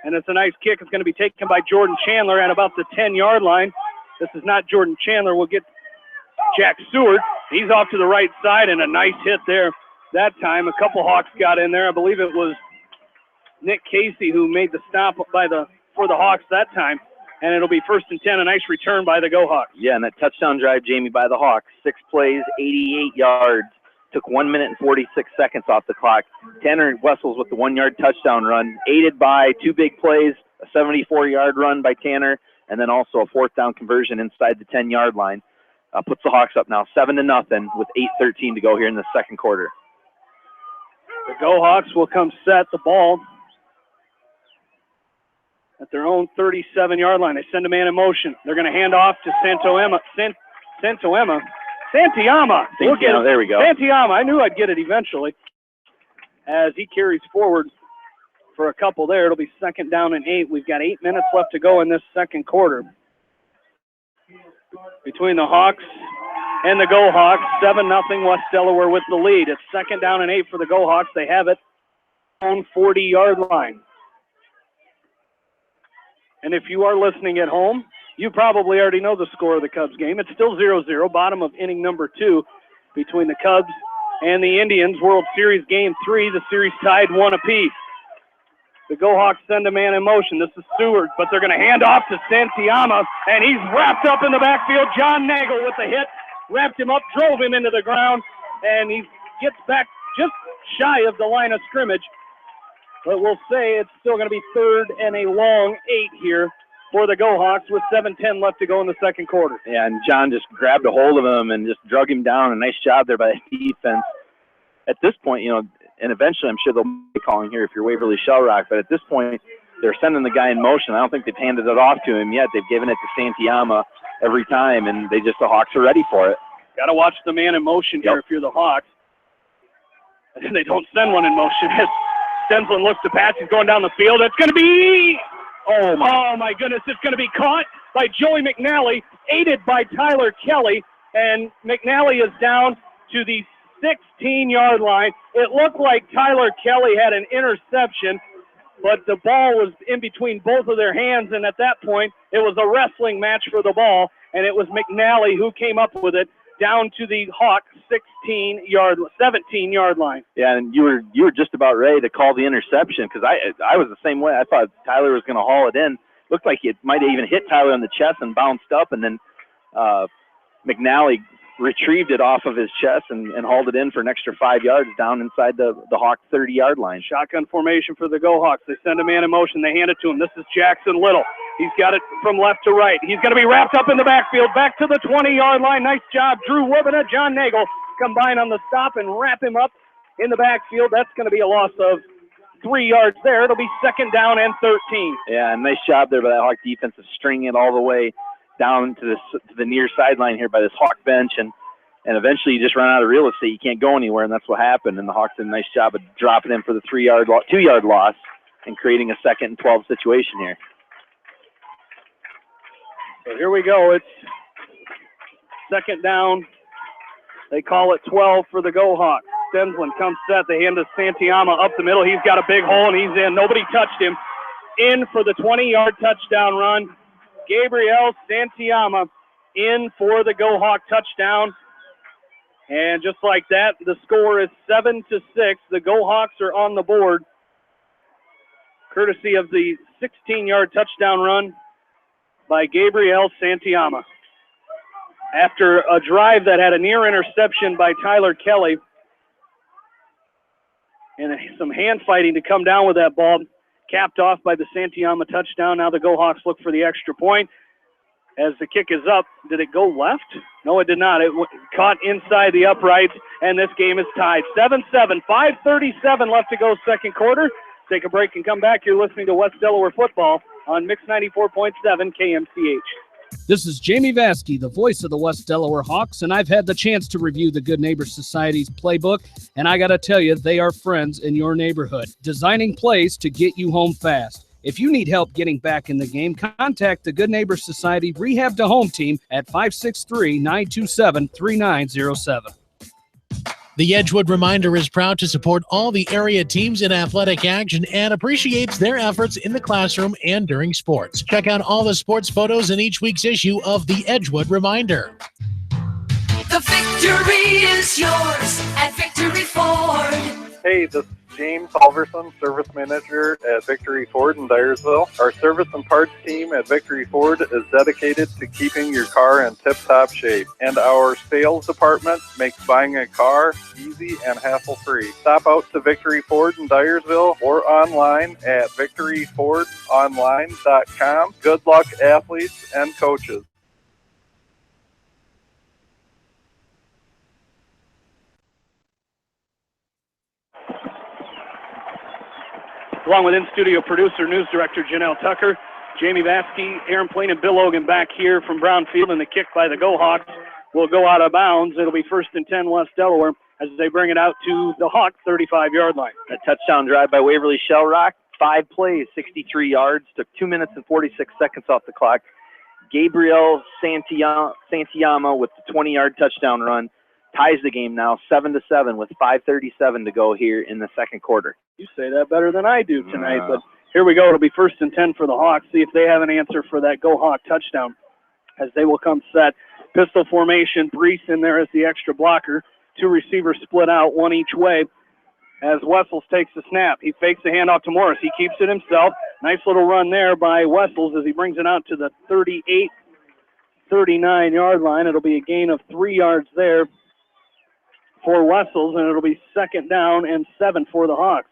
and it's a nice kick. It's going to be taken by Jordan Chandler at about the 10-yard line. This is not Jordan Chandler. We'll get Jack Seward. He's off to the right side, and a nice hit there that time. A couple Hawks got in there. I believe it was Nick Casey who made the stop for the Hawks that time. And it'll be 1st and 10, a nice return by the Go Hawks. Yeah, and that touchdown drive, Jamie, by the Hawks, 6 plays, 88 yards, took 1 minute and 46 seconds off the clock. Tanner Wessels with the 1 yard touchdown run, aided by 2 big plays, a 74-yard run by Tanner, and then also a 4th down conversion inside the 10-yard line. Puts the Hawks up now 7-0 with 8:13 to go here in the second quarter. The Go Hawks will come set the ball at their own 37-yard line. They send a man in motion. They're going to hand off to Santiama. We'll get it. There we go. Santiama. I knew I'd get it eventually. As he carries forward for a couple there, it'll be 2nd down and 8. We've got 8 minutes left to go in this second quarter. Between the Hawks and the Go Hawks, 7-0 West Delaware with the lead. It's 2nd down and 8 for the Go Hawks. They have it on 40-yard line. And if you are listening at home, you probably already know the score of the Cubs game. It's still 0-0, bottom of inning number 2 between the Cubs and the Indians. World Series Game 3, the series tied 1 apiece. The Go Hawks send a man in motion. This is Stewart, but they're going to hand off to Santiama, and he's wrapped up in the backfield. John Nagel with the hit, wrapped him up, drove him into the ground, and he gets back just shy of the line of scrimmage. But we'll say it's still going to be 3rd and a long 8 here for the Go Hawks with 7:10 left to go in the second quarter. Yeah, and John just grabbed a hold of him and just drug him down. A nice job there by the defense. At this point, and eventually I'm sure they'll be calling here if you're Waverly-Shell Rock, but at this point they're sending the guy in motion. I don't think they've handed it off to him yet. They've given it to Santiama every time, and the Hawks are ready for it. Got to watch the man in motion here if you're the Hawks. And they don't send one in motion. As Stenslin looks to pass, he's going down the field. It's going to be, oh my goodness, it's going to be caught by Joey McNally, aided by Tyler Kelly, and McNally is down to the 16-yard line. It looked like Tyler Kelly had an interception, but the ball was in between both of their hands, and at that point, it was a wrestling match for the ball, and it was McNally who came up with it down to the Hawk 17-yard line. Yeah, and you were just about ready to call the interception because I was the same way. I thought Tyler was going to haul it in. Looked like it might have even hit Tyler in the chest and bounced up, and then McNally retrieved it off of his chest and hauled it in for an extra 5 yards down inside the Hawk 30-yard line. Shotgun formation for the Go Hawks. They send a man in motion. They hand it to him. This is Jackson Little. He's got it from left to right. He's going to be wrapped up in the backfield, back to the 20-yard line. Nice job. Drew Wibena, John Nagel combine on the stop and wrap him up in the backfield. That's going to be a loss of 3 yards there. It'll be 2nd down and 13. Yeah, nice job there by that Hawk defense of stringing it all the way down to the near sideline here by this Hawk bench, and eventually you just run out of real estate. You can't go anywhere, and that's what happened. And the Hawks did a nice job of dropping in for the 2-yard loss and creating a 2nd and 12 situation here. So here we go. It's 2nd down. They call it 12 for the Go Hawks. Stenslin comes set. They hand to Santiama up the middle. He's got a big hole, and he's in. Nobody touched him. In for the 20-yard touchdown run. Gabriel Santiama in for the Go Hawk touchdown. And just like that, the score is 7-6. The Go Hawks are on the board, courtesy of the 16-yard touchdown run by Gabriel Santiama. After a drive that had a near interception by Tyler Kelly and some hand fighting to come down with that ball, capped off by the Santiama touchdown. Now the Go Hawks look for the extra point. As the kick is up, did it go left? No, it did not. It caught inside the uprights, and this game is tied. 7-7, 5:37 left to go second quarter. Take a break and come back. You're listening to West Delaware football on Mix 94.7 KMCH. This is Jamie Vaskey, the voice of the West Delaware Hawks, and I've had the chance to review the Good Neighbor Society's playbook, and I got to tell you, they are friends in your neighborhood, designing plays to get you home fast. If you need help getting back in the game, contact the Good Neighbor Society Rehab to Home team at 563-927-3907. The Edgewood Reminder is proud to support all the area teams in athletic action and appreciates their efforts in the classroom and during sports. Check out all the sports photos in each week's issue of the Edgewood Reminder. The victory is yours at Victory Ford. Hey, this is James Halverson, Service Manager at Victory Ford in Dyersville. Our service and parts team at Victory Ford is dedicated to keeping your car in tip-top shape. And our sales department makes buying a car easy and hassle-free. Stop out to Victory Ford in Dyersville or online at victoryfordonline.com. Good luck, athletes and coaches. Along with in-studio producer, news director Janelle Tucker, Jamie Vasky, Aaron Plain, and Bill Logan back here from Brownfield, and the kick by the Go Hawks will go out of bounds. It'll be 1st and 10 West Delaware as they bring it out to the Hawks 35-yard line. A touchdown drive by Waverly-Shell Rock. 5 plays, 63 yards, took 2 minutes and 46 seconds off the clock. Gabriel Santillama with the 20-yard touchdown run ties the game now 7-7 with 5:37 to go here in the second quarter. You say that better than I do tonight, but here we go. It'll be 1st and 10 for the Hawks. See if they have an answer for that Go Hawk touchdown as they will come set. Pistol formation, Brees in there as the extra blocker. 2 receivers split out, 1 each way. As Wessels takes the snap, he fakes the handoff to Morris. He keeps it himself. Nice little run there by Wessels as he brings it out to the 39-yard line. It'll be a gain of 3 yards there for Wessels, and it'll be 2nd down and 7 for the Hawks.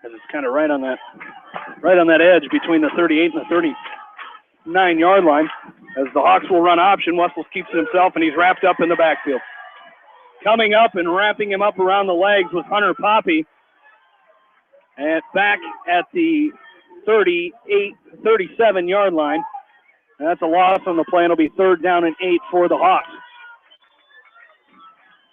As it's kind of right on that edge between the 38 and the 39-yard line. As the Hawks will run option, Wessels keeps it himself, and he's wrapped up in the backfield. Coming up and wrapping him up around the legs was Hunter Poppy. And back at the 37-yard line. And that's a loss on the play. It'll be 3rd down and 8 for the Hawks.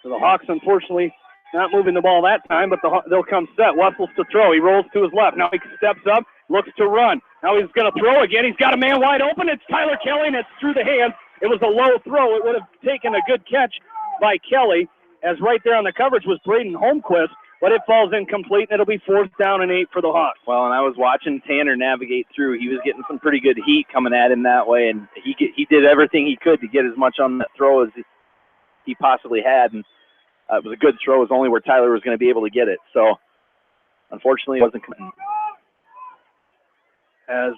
So the Hawks, unfortunately, not moving the ball that time, but they'll come set. Wessels to throw. He rolls to his left. Now he steps up, looks to run. Now he's going to throw again. He's got a man wide open. It's Tyler Kelly, and it's through the hands. It was a low throw. It would have taken a good catch by Kelly, as right there on the coverage was Braden Holmquist, but it falls incomplete, and it'll be 4th down and 8 for the Hawks. Well, and I was watching Tanner navigate through. He was getting some pretty good heat coming at him that way, and he did everything he could to get as much on that throw as he possibly had, and it was a good throw. It was only where Tyler was going to be able to get it. So, unfortunately, it wasn't coming. As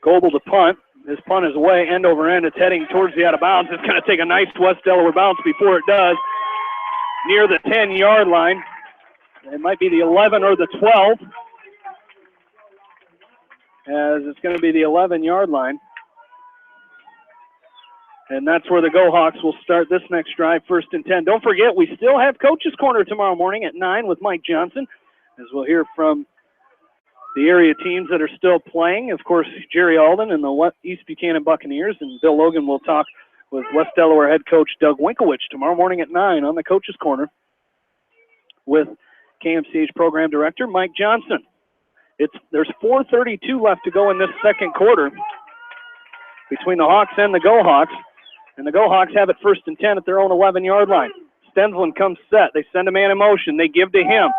Goebel to punt. His punt is away, end over end. It's heading towards the out of bounds. It's going to take a nice West Delaware bounce before it does. Near the 10-yard line. It might be the 11 or the 12. As it's going to be the 11-yard line. And that's where the Go Hawks will start this next drive, 1st and 10. Don't forget, we still have Coach's Corner tomorrow morning at 9 with Mike Johnson, as we'll hear from the area teams that are still playing. Of course, Jerry Alden and the East Buchanan Buccaneers, and Bill Logan will talk with West Delaware head coach Doug Winkowich tomorrow morning at 9 on the Coach's Corner with KMCH program director Mike Johnson. There's 4:32 left to go in this second quarter between the Hawks and the Go Hawks, and the Go Hawks have it 1st and 10 at their own 11-yard line. Stensland comes set. They send a man in motion. They give to him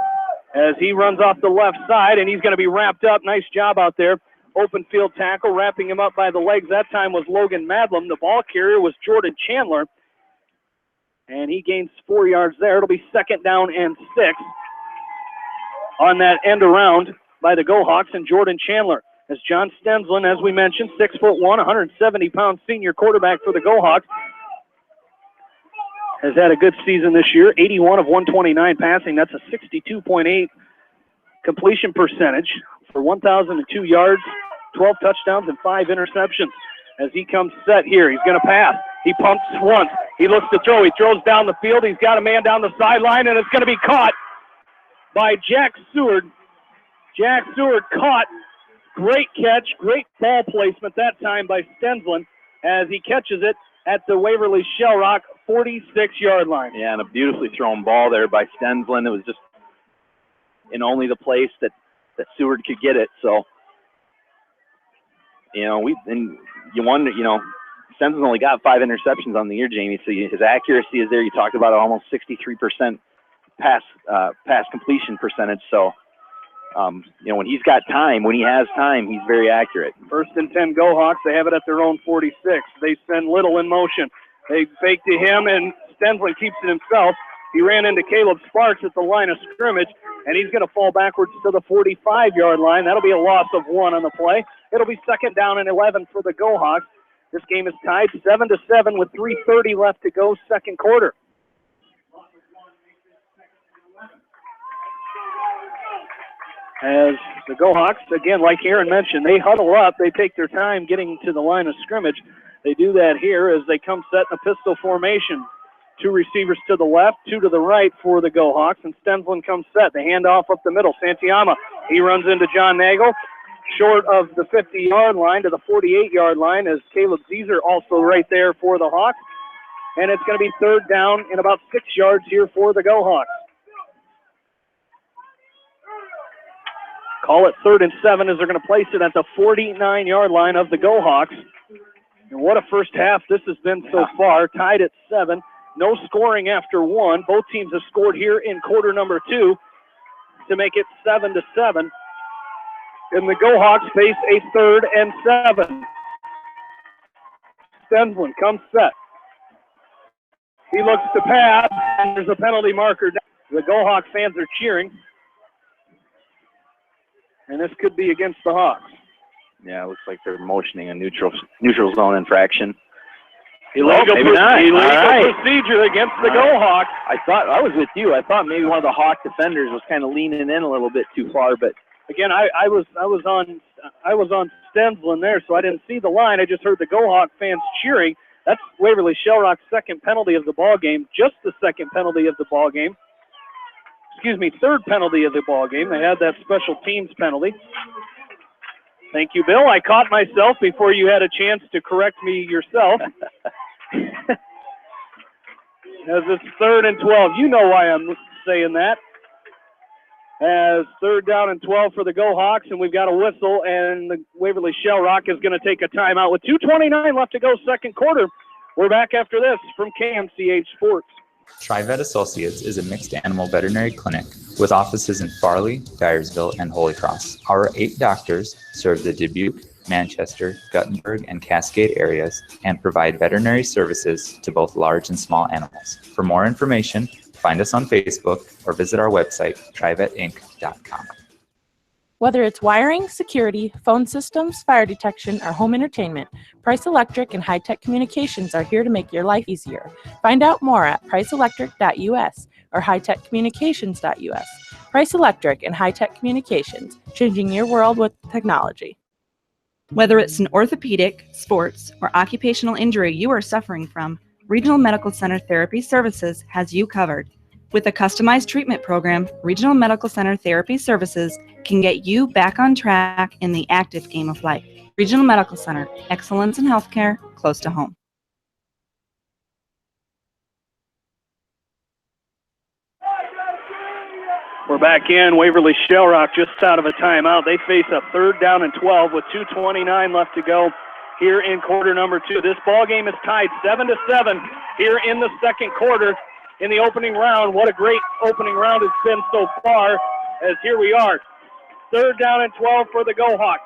as he runs off the left side, and he's going to be wrapped up. Nice job out there. Open field tackle, wrapping him up by the legs. That time was Logan Madlam. The ball carrier was Jordan Chandler, and he gains 4 yards there. It'll be 2nd down and 6 on that end around by the Go Hawks and Jordan Chandler. As John Stensland, as we mentioned, 6'1", 170-pound senior quarterback for the Go Hawks, has had a good season this year, 81 of 129 passing. That's a 62.8 completion percentage for 1,002 yards, 12 touchdowns, and 5 interceptions. As he comes set here, he's going to pass. He pumps once. He looks to throw. He throws down the field. He's got a man down the sideline, and it's going to be caught by Jack Seward. Jack Seward caught. Great catch, great ball placement that time by Stensland as he catches it at the Waverly-Shell Rock 46-yard line. Yeah, and a beautifully thrown ball there by Stensland. It was just in only the place that Seward could get it. So, you wonder, Stensland only got 5 interceptions on the year, Jamie, so his accuracy is there. You talked about almost 63% pass completion percentage. So, when he's got time, when he has time, he's very accurate. 1st and 10 Go Hawks. They have it at their own 46. They send Little in motion. They fake to him, and Stensland keeps it himself. He ran into Caleb Sparks at the line of scrimmage, and he's going to fall backwards to the 45-yard line. That'll be a loss of 1 on the play. It'll be 2nd down and 11 for the Go Hawks. This game is tied 7-7 with 3:30 left to go, second quarter. As the Go Hawks, again, like Aaron mentioned, they huddle up. They take their time getting to the line of scrimmage. They do that here as they come set in a pistol formation. 2 receivers to the left, 2 to the right for the Go Hawks, and Stensland comes set. The handoff up the middle. Santiama, he runs into John Nagel, short of the 50-yard line to the 48-yard line, as Caleb Zeeser also right there for the Hawks. And it's going to be 3rd down and about 6 yards here for the Go Hawks. Call it 3rd and 7 as they're going to place it at the 49-yard line of the Go Hawks. And what a first half this has been so far, tied at 7. No scoring after 1. Both teams have scored here in quarter number 2 to make it 7-7. And the Go Hawks face a 3rd and 7. Stensland comes set. He looks to pass, and there's a penalty marker. The Go Hawk fans are cheering. And this could be against the Hawks. Yeah, it looks like they're motioning a neutral zone infraction. Illegal Right. procedure against the Go Hawks. I was with you. I thought maybe one of the Hawk defenders was kind of leaning in a little bit too far, but Again, I was on Stensland there, so I didn't see the line. I just heard the Go Hawk fans cheering. That's Waverly-Shell Rock's 2nd penalty of the ball game, just the 2nd penalty of the ball game. Excuse me, 3rd penalty of the ball game. They had that special teams penalty. Thank you, Bill. I caught myself before you had a chance to correct me yourself. As it's 3rd and 12. You know why I'm saying that. As 3rd down and 12 for the Go Hawks, and we've got a whistle, and the Waverly-Shell Rock is going to take a timeout with 2:29 left to go, second quarter. We're back after this from KMCH Sports. TriVet Associates is a mixed animal veterinary clinic with offices in Farley, Dyersville, and Holy Cross. Our 8 doctors serve the Dubuque, Manchester, Guttenberg, and Cascade areas and provide veterinary services to both large and small animals. For more information, find us on Facebook or visit our website, trivetinc.com. Whether it's wiring, security, phone systems, fire detection, or home entertainment, Price Electric and High Tech Communications are here to make your life easier. Find out more at priceelectric.us or hightechcommunications.us. Price Electric and High Tech Communications, changing your world with technology. Whether it's an orthopedic, sports, or occupational injury you are suffering from, Regional Medical Center Therapy Services has you covered. With a customized treatment program, Regional Medical Center Therapy Services can get you back on track in the active game of life. Regional Medical Center, excellence in healthcare, close to home. We're back in. Waverly-Shell Rock just out of a timeout. They face a 3rd down and 12 with 2:29 left to go here in quarter number 2. This ball game is tied 7-7 here in the second quarter. In the opening round, what a great opening round it's been so far, as here we are. 3rd down and 12 for the Go Hawks.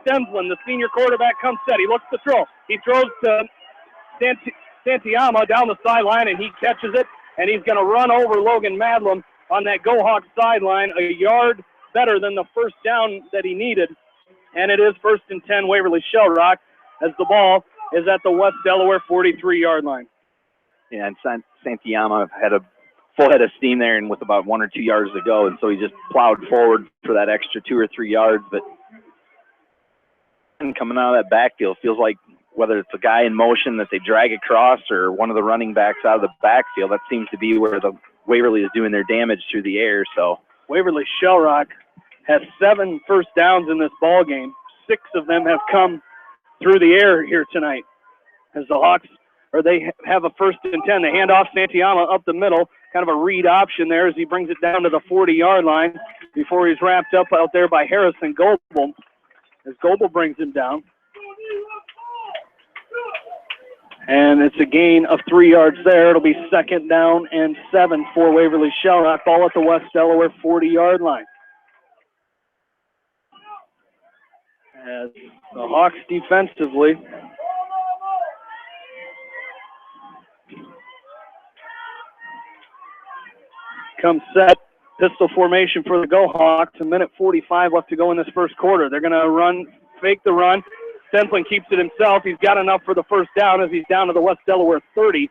Stensland, the senior quarterback, comes set. He looks to throw. He throws to Santiama down the sideline, and he catches it, and he's going to run over Logan Madlam on that Go Hawks sideline, a yard better than the first down that he needed. And it is 1st and 10 Waverly-Shell Rock as the ball is at the West Delaware 43-yard line. Yeah, and Santiama had a full head of steam there, and with about 1 or 2 yards to go, and so he just plowed forward for that extra 2 or 3 yards. But coming out of that backfield, feels like whether it's a guy in motion that they drag across or one of the running backs out of the backfield, that seems to be where the Waverly is doing their damage through the air. So Waverly-Shell Rock has 7 first downs in this ball game. 6 of them have come through the air here tonight. As the Hawks, or they have a 1st and 10. They hand off Santiama up the middle, kind of a read option there as he brings it down to the 40-yard line before he's wrapped up out there by Harrison Goebel. As Goebel brings him down. And it's a gain of 3 yards there. It'll be 2nd down and 7 for Waverly-Shell Rock. Ball at the West Delaware 40-yard line. As the Hawks defensively comes set. Pistol formation for the Go Hawks. A minute 45 left to go in this first quarter. They're going to fake the run. Stensland keeps it himself. He's got enough for the first down as he's down to the West Delaware 30.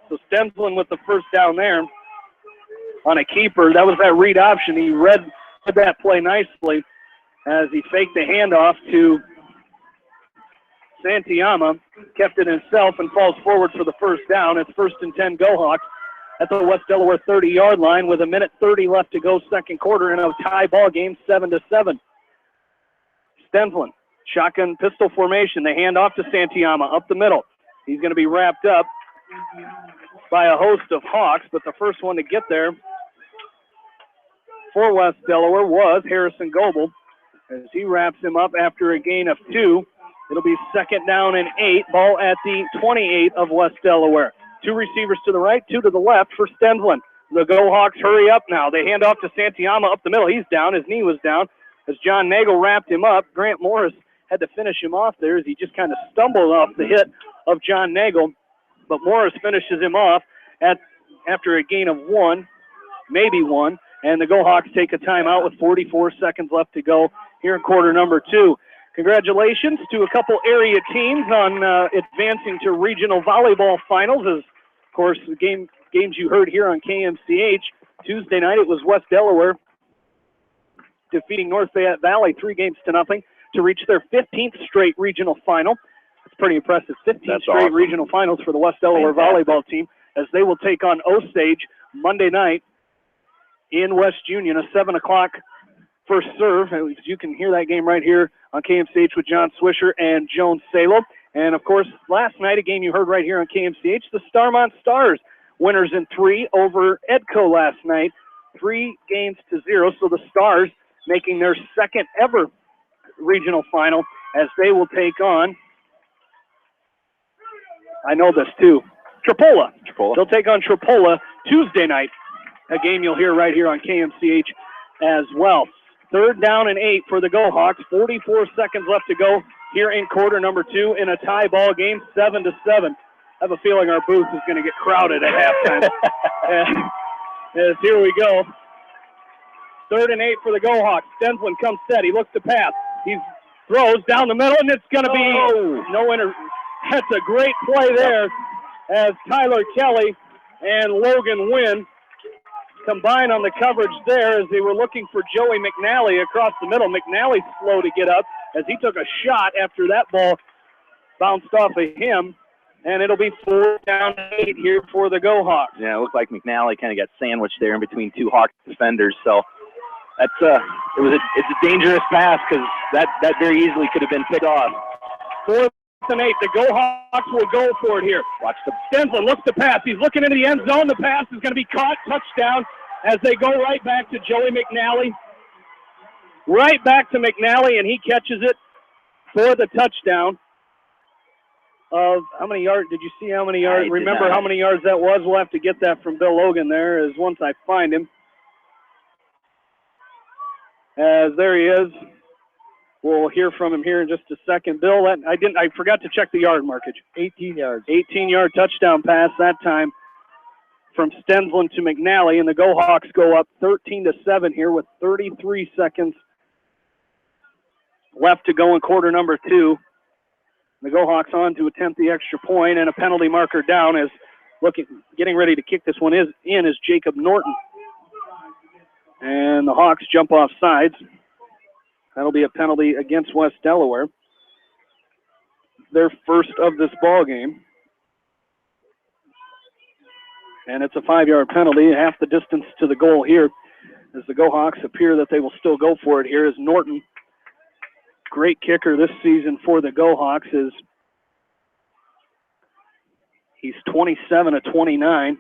So Stensland with the first down there on a keeper. That was that read option. He read that play nicely as he faked the handoff to Santiama, kept it himself, and falls forward for the first down. It's 1st and 10 Go Hawks at the West Delaware 30-yard line with a minute 30 left to go second quarter in a tie ball game, 7-7. Stensland, shotgun pistol formation. They hand off to Santiama up the middle. He's going to be wrapped up by a host of Hawks, but the first one to get there for West Delaware was Harrison Goebel as he wraps him up after a gain of 2. It'll be 2nd down and 8, ball at the 28 of West Delaware. 2 receivers to the right, 2 to the left for Stensland. The Go Hawks hurry up now. They hand off to Santiama up the middle. He's down. His knee was down as John Nagel wrapped him up. Grant Morris had to finish him off there as he just kind of stumbled off the hit of John Nagel. But Morris finishes him off after a gain of 1, maybe 1. And the Go Hawks take a timeout with 44 seconds left to go here in quarter number 2. Congratulations to a couple area teams on advancing to regional volleyball finals. As, of course, the games you heard here on KMCH. Tuesday night it was West Delaware defeating North Fayette Valley 3-0 to reach their 15th straight regional final. It's pretty impressive. 15 straight awesome. Regional finals for the West Delaware volleyball team as they will take on Osage Monday night in West Union, a 7 o'clock first serve. And you can hear that game right here on KMCH with John Swisher and Joan Salo. And, of course, last night, a game you heard right here on KMCH, the Starmont Stars, winners in 3 over Edco last night, 3-0. So the Stars making their 2nd ever regional final as they will take on, I know this too, Tripola. They'll take on Tripola Tuesday night, a game you'll hear right here on KMCH as well. 3rd down and 8 for the Go Hawks. 44 seconds left to go here in quarter number 2 in a tie ball game, 7-7. I have a feeling our booth is going to get crowded at halftime. As here we go. 3rd and 8 for the Go Hawks. Stensland comes set. He looks to pass. He throws down the middle, and it's going to be That's a great play there as Tyler Kelly and Logan Wynn combine on the coverage there as they were looking for Joey McNally across the middle. McNally's slow to get up as he took a shot after that ball bounced off of him, and it'll be 4th down and 8 here for the Go Hawks. Yeah, it looked like McNally kind of got sandwiched there in between 2 Hawks defenders. So that's it's a dangerous pass because that very easily could have been picked off. 4th and 8. The Go Hawks will go for it here. Watch the Stensland looks to pass. He's looking into the end zone. The pass is going to be caught. Touchdown as they go right back to Joey McNally. Right back to McNally, and he catches it for the touchdown. Of how many yards? Did you see how many yards? Remember how many yards that was? We'll have to get that from Bill Logan there as once I find him. As there he is. We'll hear from him here in just a second. Bill, I forgot to check the yard markage. 18 yards. 18-yard touchdown pass that time from Stensland to McNally, and the Go Hawks go up 13-7 here with 33 seconds left to go in quarter number 2. The Go Hawks on to attempt the extra point, and a penalty marker down as getting ready to kick this one is Jacob Norton. And the Hawks jump off sides. That'll be a penalty against West Delaware. Their first of this ball game. And it's a 5-yard penalty, half the distance to the goal here. As the Go Hawks appear that they will still go for it here is Norton. Great kicker this season for the Go Hawks is he's 27 of 29,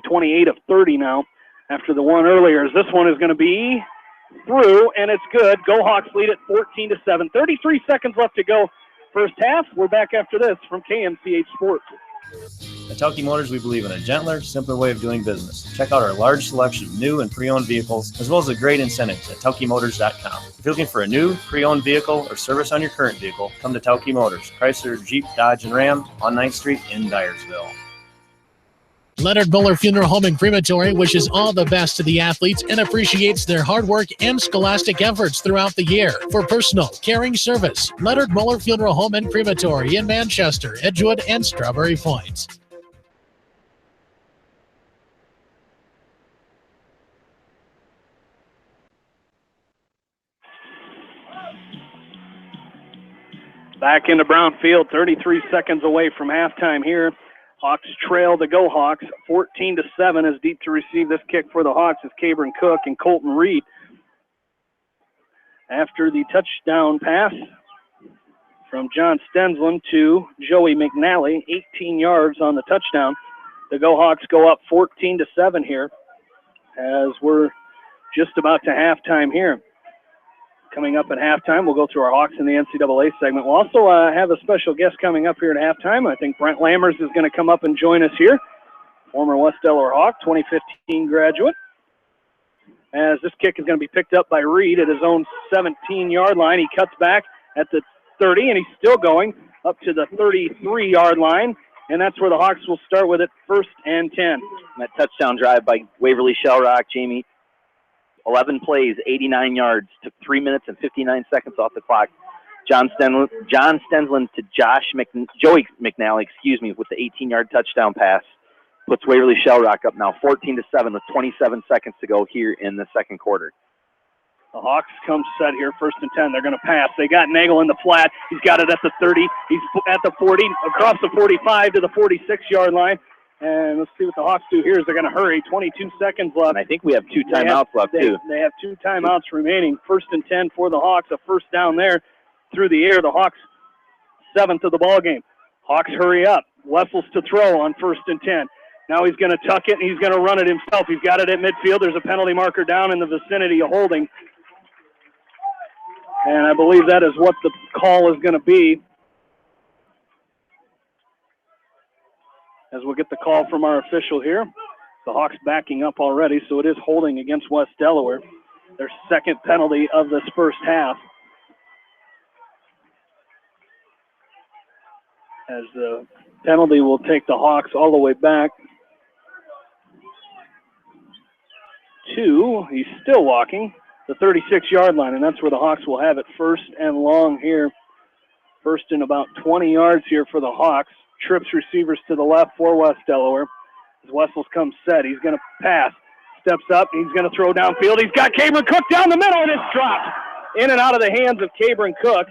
28 of 30 now after the one earlier. As this one is going to be through, and it's good. Go Hawks lead it 14-7. 33 seconds left to go first half. We're back after this from KMCH Sports. At Telke Motors, we believe in a gentler, simpler way of doing business. Check out our large selection of new and pre-owned vehicles, as well as the great incentives at TelkeMotors.com. If you're looking for a new, pre-owned vehicle or service on your current vehicle, come to Telke Motors, Chrysler, Jeep, Dodge, and Ram on 9th Street in Dyersville. Leonard Muller Funeral Home and Crematory wishes all the best to the athletes and appreciates their hard work and scholastic efforts throughout the year. For personal, caring service, Leonard Muller Funeral Home and Crematory in Manchester, Edgewood, and Strawberry Point. Back into Brown Field, 33 seconds away from halftime here. Hawks trail the Go Hawks 14-7. As deep to receive this kick for the Hawks is Cabron Cook and Colton Reed. After the touchdown pass from John Stensland to Joey McNally, 18 yards on the touchdown. The Go Hawks go up 14-7 here as we're just about to halftime here. Coming up at halftime, we'll go through our Hawks in the NCAA segment. We'll also have a special guest coming up here at halftime. I think Brent Lammers is going to come up and join us here. Former West Delaware Hawk, 2015 graduate. As this kick is going to be picked up by Reed at his own 17-yard line. He cuts back at the 30, and he's still going up to the 33-yard line. And that's where the Hawks will start with it, 1st and 10. And that touchdown drive by Waverly-Shell, Jamie. 11 plays, 89 yards, took 3 minutes and 59 seconds off the clock. John Stensland to Joey McNally, with the 18-yard touchdown pass. Puts Waverly-Shell up now 14-7 with 27 seconds to go here in the second quarter. The Hawks come set here, 1st and 10. They're going to pass. They got Nagel in the flat. He's got it at the 30. He's at the 40, across the 45 to the 46-yard line. And let's see what the Hawks do here is they're going to hurry. 22 seconds left. And I think we have 2 timeouts left, too. They have 2 timeouts remaining. 1st and 10 for the Hawks. A first down there through the air. The Hawks 7th of the ball game. Hawks hurry up. Wessels to throw on 1st and 10. Now he's going to tuck it, and he's going to run it himself. He's got it at midfield. There's a penalty marker down in the vicinity of holding. And I believe that is what the call is going to be. As we'll get the call from our official here. The Hawks backing up already, so it is holding against West Delaware. Their second penalty of this first half. As the penalty will take the Hawks all the way back to, he's still walking, the 36-yard line, and that's where the Hawks will have it 1st and long here. 1st and about 20 yards here for the Hawks. Trips receivers to the left for West Delaware. As Wessels comes set, he's going to pass. Steps up, and he's going to throw downfield. He's got Cabron Cook down the middle, and it's dropped. In and out of the hands of Cabron Cook.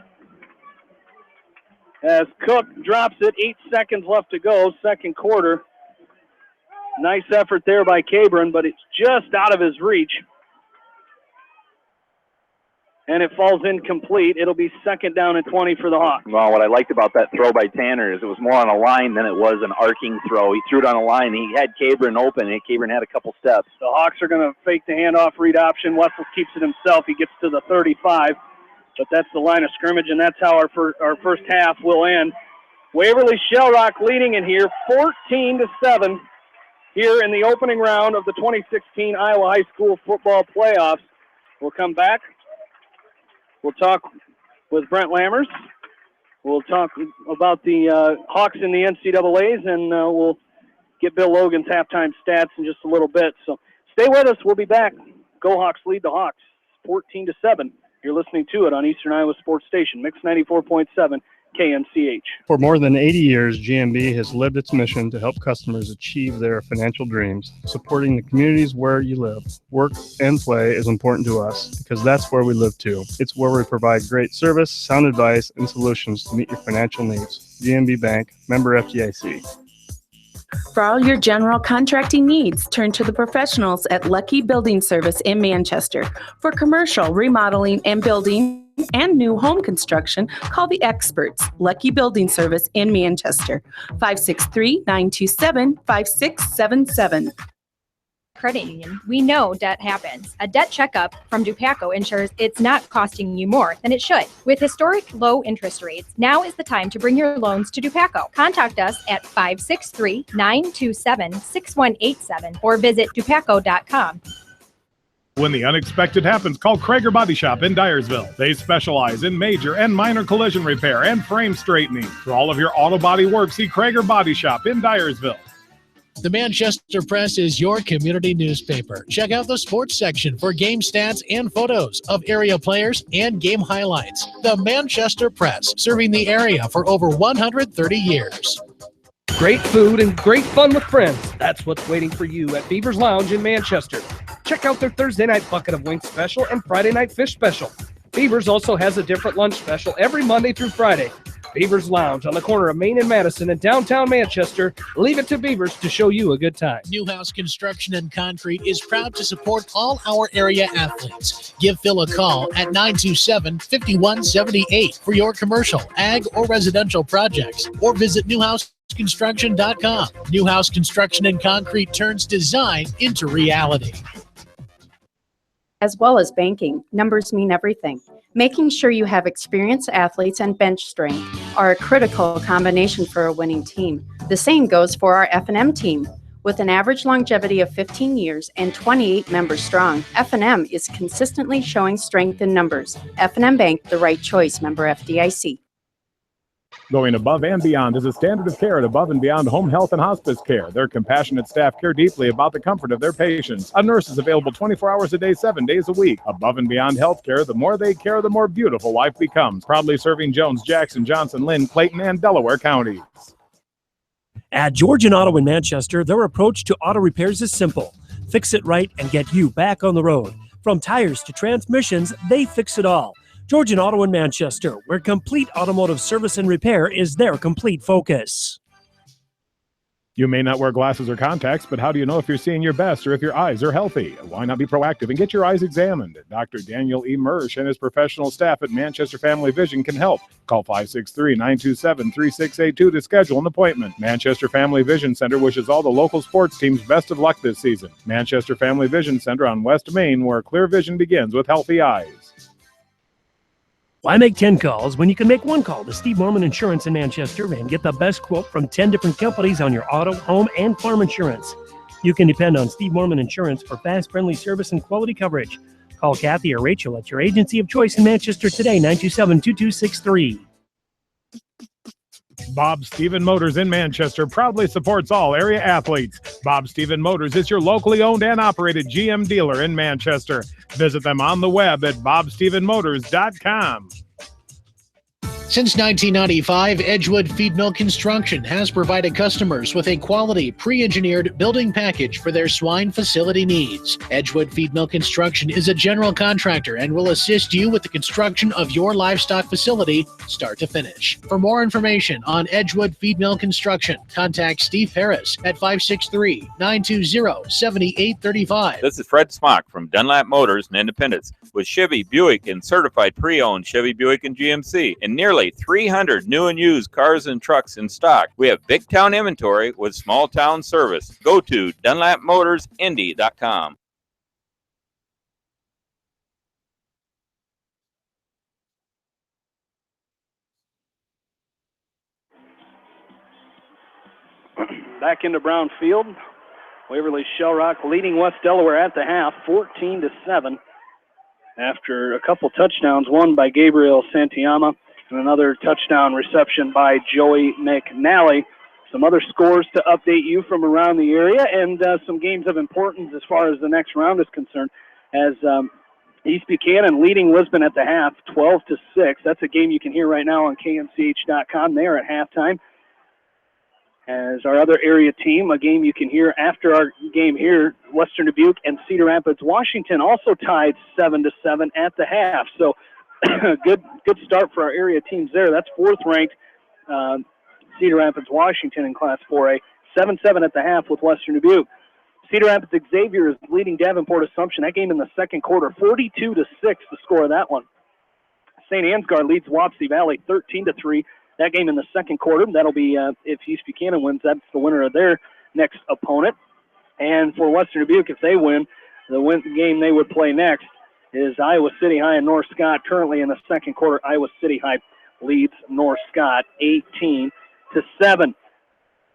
As Cook drops it, 8 seconds left to go, second quarter. Nice effort there by Cabron, but it's just out of his reach. And it falls incomplete. It'll be 2nd down and 20 for the Hawks. Well, what I liked about that throw by Tanner is it was more on a line than it was an arcing throw. He threw it on a line. He had Cabron open, and Cabron had a couple steps. The Hawks are going to fake the handoff read option. Wessels keeps it himself. He gets to the 35, but that's the line of scrimmage, and that's how our first half will end. Waverly-Shell leading in here 14-7 here in the opening round of the 2016 Iowa High School football playoffs. We'll come back. We'll talk with Brent Lammers. We'll talk about the Hawks in the NCAAs, and we'll get Bill Logan's halftime stats in just a little bit. So stay with us. We'll be back. Go Hawks lead the Hawks 14-7. You're listening to it on Eastern Iowa Sports Station, Mix 94.7 KNCH. For more than 80 years, GMB has lived its mission to help customers achieve their financial dreams. Supporting the communities where you live, work, and play is important to us because that's where we live too. It's where we provide great service, sound advice, and solutions to meet your financial needs. GMB Bank, member FDIC. For all your general contracting needs, turn to the professionals at Lucky Building Service in Manchester. For commercial, remodeling, and building, and new home construction, call the experts, Lucky Building Service in Manchester, 563-927-5677. Credit union, we know debt happens. A debt checkup from Dupaco ensures it's not costing you more than it should. With historic low interest rates, now is the time to bring your loans to Dupaco. Contact us at 563-927-6187 or visit dupaco.com. When the unexpected happens, call Krager Body Shop in Dyersville. They specialize in major and minor collision repair and frame straightening. For all of your auto body work, see Krager Body Shop in Dyersville. The Manchester Press is your community newspaper. Check out the sports section for game stats and photos of area players and game highlights. The Manchester Press, serving the area for over 130 years. Great food and great fun with friends. That's what's waiting for you at Beaver's Lounge in Manchester. Check out their Thursday night bucket of wings special and Friday night fish special. Beaver's also has a different lunch special every Monday through Friday. Beaver's Lounge on the corner of Main and Madison in downtown Manchester. Leave it to Beaver's to show you a good time. Newhouse Construction and Concrete is proud to support all our area athletes. Give Phil a call at 927-5178 for your commercial, ag, or residential projects, or visit newhouseconstruction.com. Newhouse Construction and Concrete turns design into reality. As well as banking, numbers mean everything. Making sure you have experienced athletes and bench strength are a critical combination for a winning team. The same goes for our F&M team. With an average longevity of 15 years and 28 members strong, F&M is consistently showing strength in numbers. F&M Bank, the right choice, member FDIC. Going above and beyond is a standard of care at Above and Beyond Home Health and Hospice Care. Their compassionate staff care deeply about the comfort of their patients. A nurse is available 24 hours a day, 7 days a week. Above and Beyond Healthcare, the more they care, the more beautiful life becomes. Proudly serving Jones, Jackson, Johnson, Lynn, Clayton, and Delaware counties. At Georgian Auto in Manchester, their approach to auto repairs is simple. Fix it right and get you back on the road. From tires to transmissions, they fix it all. Georgian Auto in Manchester, where complete automotive service and repair is their complete focus. You may not wear glasses or contacts, but how do you know if you're seeing your best or if your eyes are healthy? Why not be proactive and get your eyes examined? Dr. Daniel E. Mersch and his professional staff at Manchester Family Vision can help. Call 563-927-3682 to schedule an appointment. Manchester Family Vision Center wishes all the local sports teams best of luck this season. Manchester Family Vision Center on West Main, where clear vision begins with healthy eyes. Why make 10 calls when you can make one call to Steve Morman Insurance in Manchester and get the best quote from 10 different companies on your auto, home, and farm insurance? You can depend on Steve Morman Insurance for fast, friendly service and quality coverage. Call Kathy or Rachel at your agency of choice in Manchester today, 927-2263. Bob Stephen Motors in Manchester proudly supports all area athletes. Bob Stephen Motors is your locally owned and operated GM dealer in Manchester. Visit them on the web at bobstephenmotors.com. Since 1995, Edgewood Feed Mill Construction has provided customers with a quality, pre-engineered building package for their swine facility needs. Edgewood Feed Mill Construction is a general contractor and will assist you with the construction of your livestock facility, start to finish. For more information on Edgewood Feed Mill Construction, contact Steve Harris at 563-920-7835. This is Fred Smock from Dunlap Motors and Independence with Chevy, Buick, and certified pre-owned Chevy, Buick, and GMC, and nearly 300 new and used cars and trucks in stock. We have big town inventory with small town service. Go to DunlapMotorsIndy.com. Back into Brown Field. Waverly-Shell leading West Delaware at the half, 14-7. After a couple touchdowns, one by Gabriel Santayama and another touchdown reception by Joey McNally. Some other scores to update you from around the area and some games of importance as far as the next round is concerned. As East Buchanan leading Lisbon at the half, 12-6. That's a game you can hear right now on KNCH.com. They are at halftime. As our other area team, a game you can hear after our game here, Western Dubuque and Cedar Rapids, Washington, also tied 7-7 at the half. So good start for our area teams there. That's fourth-ranked Cedar Rapids, Washington in Class 4A, 7-7 at the half with Western Dubuque. Cedar Rapids Xavier is leading Davenport Assumption. That game in the second quarter, 42-6, the score of that one. St. Ansgar leads Wapsie Valley 13-3. That game in the second quarter, that'll be, if East Buchanan wins, that's the winner of their next opponent. And for Western Dubuque, if they win, the game they would play next is Iowa City High and North Scott. Currently in the second quarter, Iowa City High leads North Scott 18-7.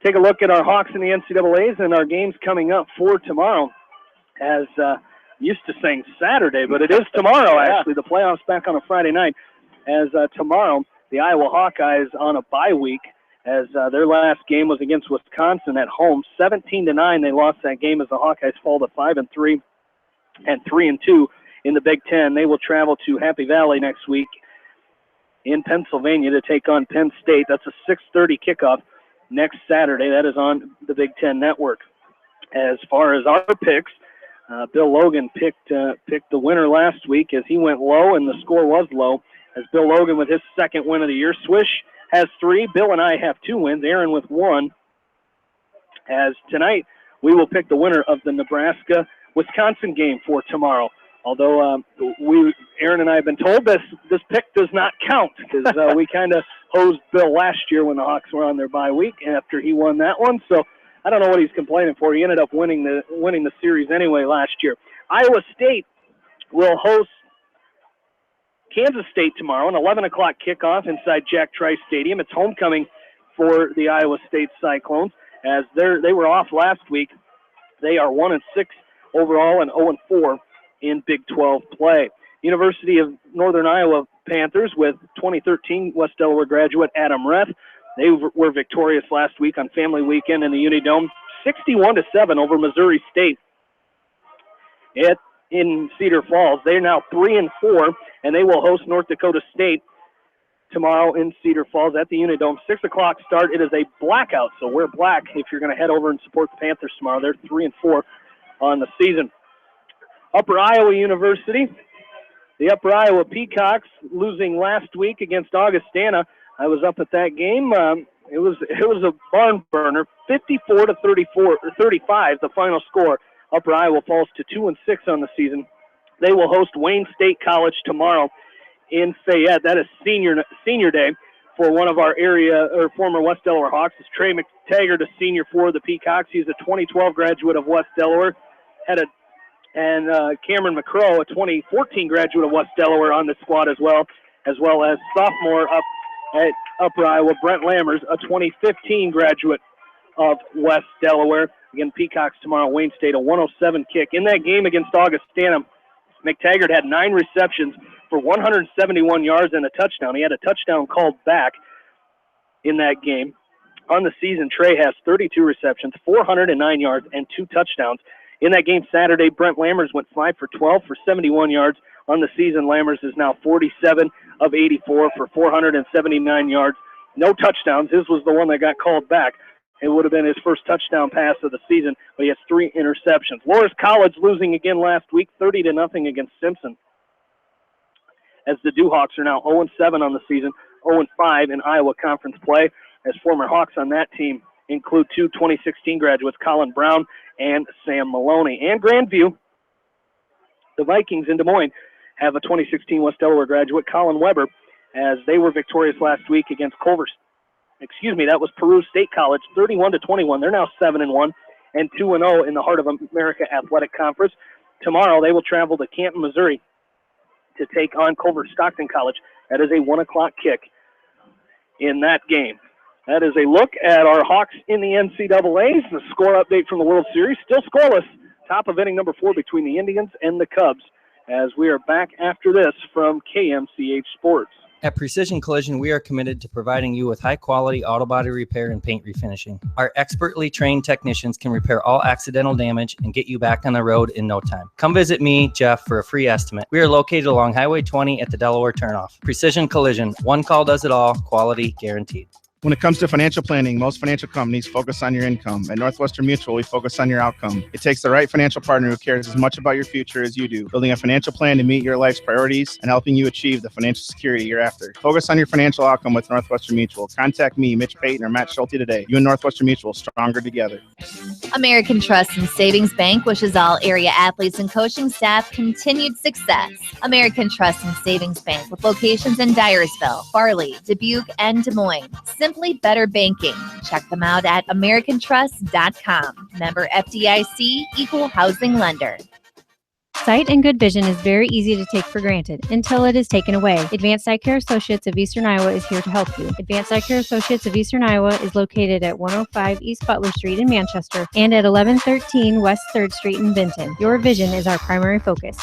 Take a look at our Hawks in the NCAAs and our games coming up for tomorrow. As used to saying Saturday, but it is tomorrow, actually. The playoffs back on a Friday night. As tomorrow, the Iowa Hawkeyes on a bye week as their last game was against Wisconsin at home. 17-9, they lost that game as the Hawkeyes fall to 5-3 and 3-2 in the Big Ten. They will travel to Happy Valley next week in Pennsylvania to take on Penn State. That's a 6:30 kickoff next Saturday. That is on the Big Ten Network. As far as our picks, Bill Logan picked the winner last week as he went low, and the score was low. As Bill Logan with his second win of the year. Swish has 3. Bill and I have 2 wins. Aaron with 1. As tonight, we will pick the winner of the Nebraska-Wisconsin game for tomorrow. Although Aaron and I have been told this pick does not count because we kind of hosed Bill last year when the Hawks were on their bye week after he won that one. So I don't know what he's complaining for. He ended up winning the series anyway last year. Iowa State will host Kansas State tomorrow, an 11 o'clock kickoff inside Jack Trice Stadium. It's homecoming for the Iowa State Cyclones as they were off last week. They are 1-6 overall and 0-4 in Big 12 play. University of Northern Iowa Panthers with 2013 West Delaware graduate Adam Reth. They were victorious last week on Family Weekend in the Unidome, 61-7 over Missouri State in Cedar Falls. They're now 3-4, and they will host North Dakota State tomorrow in Cedar Falls at the Unidome. 6 o'clock start. It is a blackout, so wear black if you're going to head over and support the Panthers tomorrow. They're 3-4 on the season. Upper Iowa University, the Upper Iowa Peacocks losing last week against Augustana. I was up at that game. It was a barn burner, 54-35, the final score. Upper Iowa falls to 2-6 on the season. They will host Wayne State College tomorrow in Fayette. That is senior day for one of our former West Delaware Hawks. It's Trey McTaggart, a senior for the Peacocks. He's a 2012 graduate of West Delaware. And Cameron McCrow, a 2014 graduate of West Delaware, on the squad as well as sophomore up at Upper Iowa, Brent Lammers, a 2015 graduate of West Delaware. Again, Peacocks tomorrow, Wayne State, a 107 kick. In that game against Augustana, McTaggart had 9 receptions for 171 yards and a touchdown. He had a touchdown called back in that game. On the season, Trey has 32 receptions, 409 yards, and 2 touchdowns. In that game Saturday, Brent Lammers went 5 for 12 for 71 yards. On the season, Lammers is now 47 of 84 for 479 yards. No touchdowns. His was the one that got called back. It would have been his first touchdown pass of the season, but he has 3 interceptions. Loras College losing again last week, 30-0 against Simpson. As the Dewhawks are now 0-7 on the season, 0-5 in Iowa Conference play. As former Hawks on that team include 2 2016 graduates, Colin Brown and Sam Maloney. And Grandview, the Vikings in Des Moines, have a 2016 West Delaware graduate, Colin Weber, as they were victorious last week against that was Peru State College, 31-21. They're now 7-1 and 2-0 in the Heart of America Athletic Conference. Tomorrow they will travel to Canton, Missouri to take on Culver Stockton College. That is a 1 o'clock kick in that game. That is a look at our Hawks in the NCAAs. The score update from the World Series, still scoreless. Top of inning number 4 between the Indians and the Cubs, as we are back after this from KMCH Sports. At Precision Collision, we are committed to providing you with high-quality auto body repair and paint refinishing. Our expertly trained technicians can repair all accidental damage and get you back on the road in no time. Come visit me, Jeff, for a free estimate. We are located along Highway 20 at the Delaware turnoff. Precision Collision, one call does it all, quality guaranteed. When it comes to financial planning, most financial companies focus on your income. At Northwestern Mutual, we focus on your outcome. It takes the right financial partner who cares as much about your future as you do, building a financial plan to meet your life's priorities and helping you achieve the financial security you're after. Focus on your financial outcome with Northwestern Mutual. Contact me, Mitch Payton, or Matt Schulte today. You and Northwestern Mutual, stronger together. American Trust and Savings Bank wishes all area athletes and coaching staff continued success. American Trust and Savings Bank, with locations in Dyersville, Farley, Dubuque, and Des Moines. Simply better banking. Check them out at americantrust.com. Member FDIC, equal housing lender. Sight and good vision is very easy to take for granted until it is taken away. Advanced Eye Care Associates of Eastern Iowa is here to help you. Advanced Eye Care Associates of Eastern Iowa is located at 105 East Butler Street in Manchester and at 1113 West 3rd Street in Benton. Your vision is our primary focus.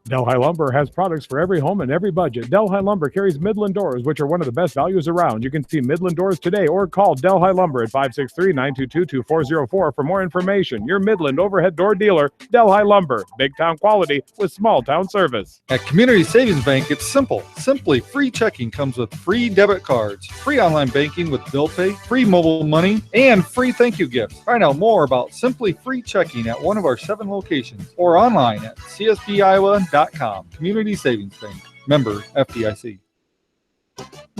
Delhi Lumber has products for every home and every budget. Delhi Lumber carries Midland doors, which are one of the best values around. You can see Midland doors today or call Delhi Lumber at 563-922-2404 for more information. Your Midland overhead door dealer, Delhi Lumber. Big town quality with small town service. At Community Savings Bank, it's simple. Simply free checking comes with free debit cards, free online banking with bill pay, free mobile money, and free thank you gifts. Find out more about Simply Free Checking at one of our 7 locations or online at csbiowa.com. Community Savings Bank. Member FDIC.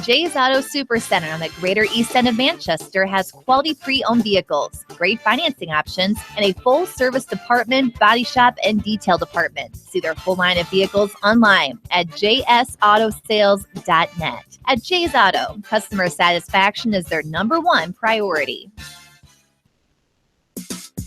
Jay's Auto Supercenter on the Greater East End of Manchester has quality pre-owned vehicles, great financing options, and a full-service department, body shop, and detail department. See their full line of vehicles online at jsautosales.net. At Jay's Auto, customer satisfaction is their #1 priority.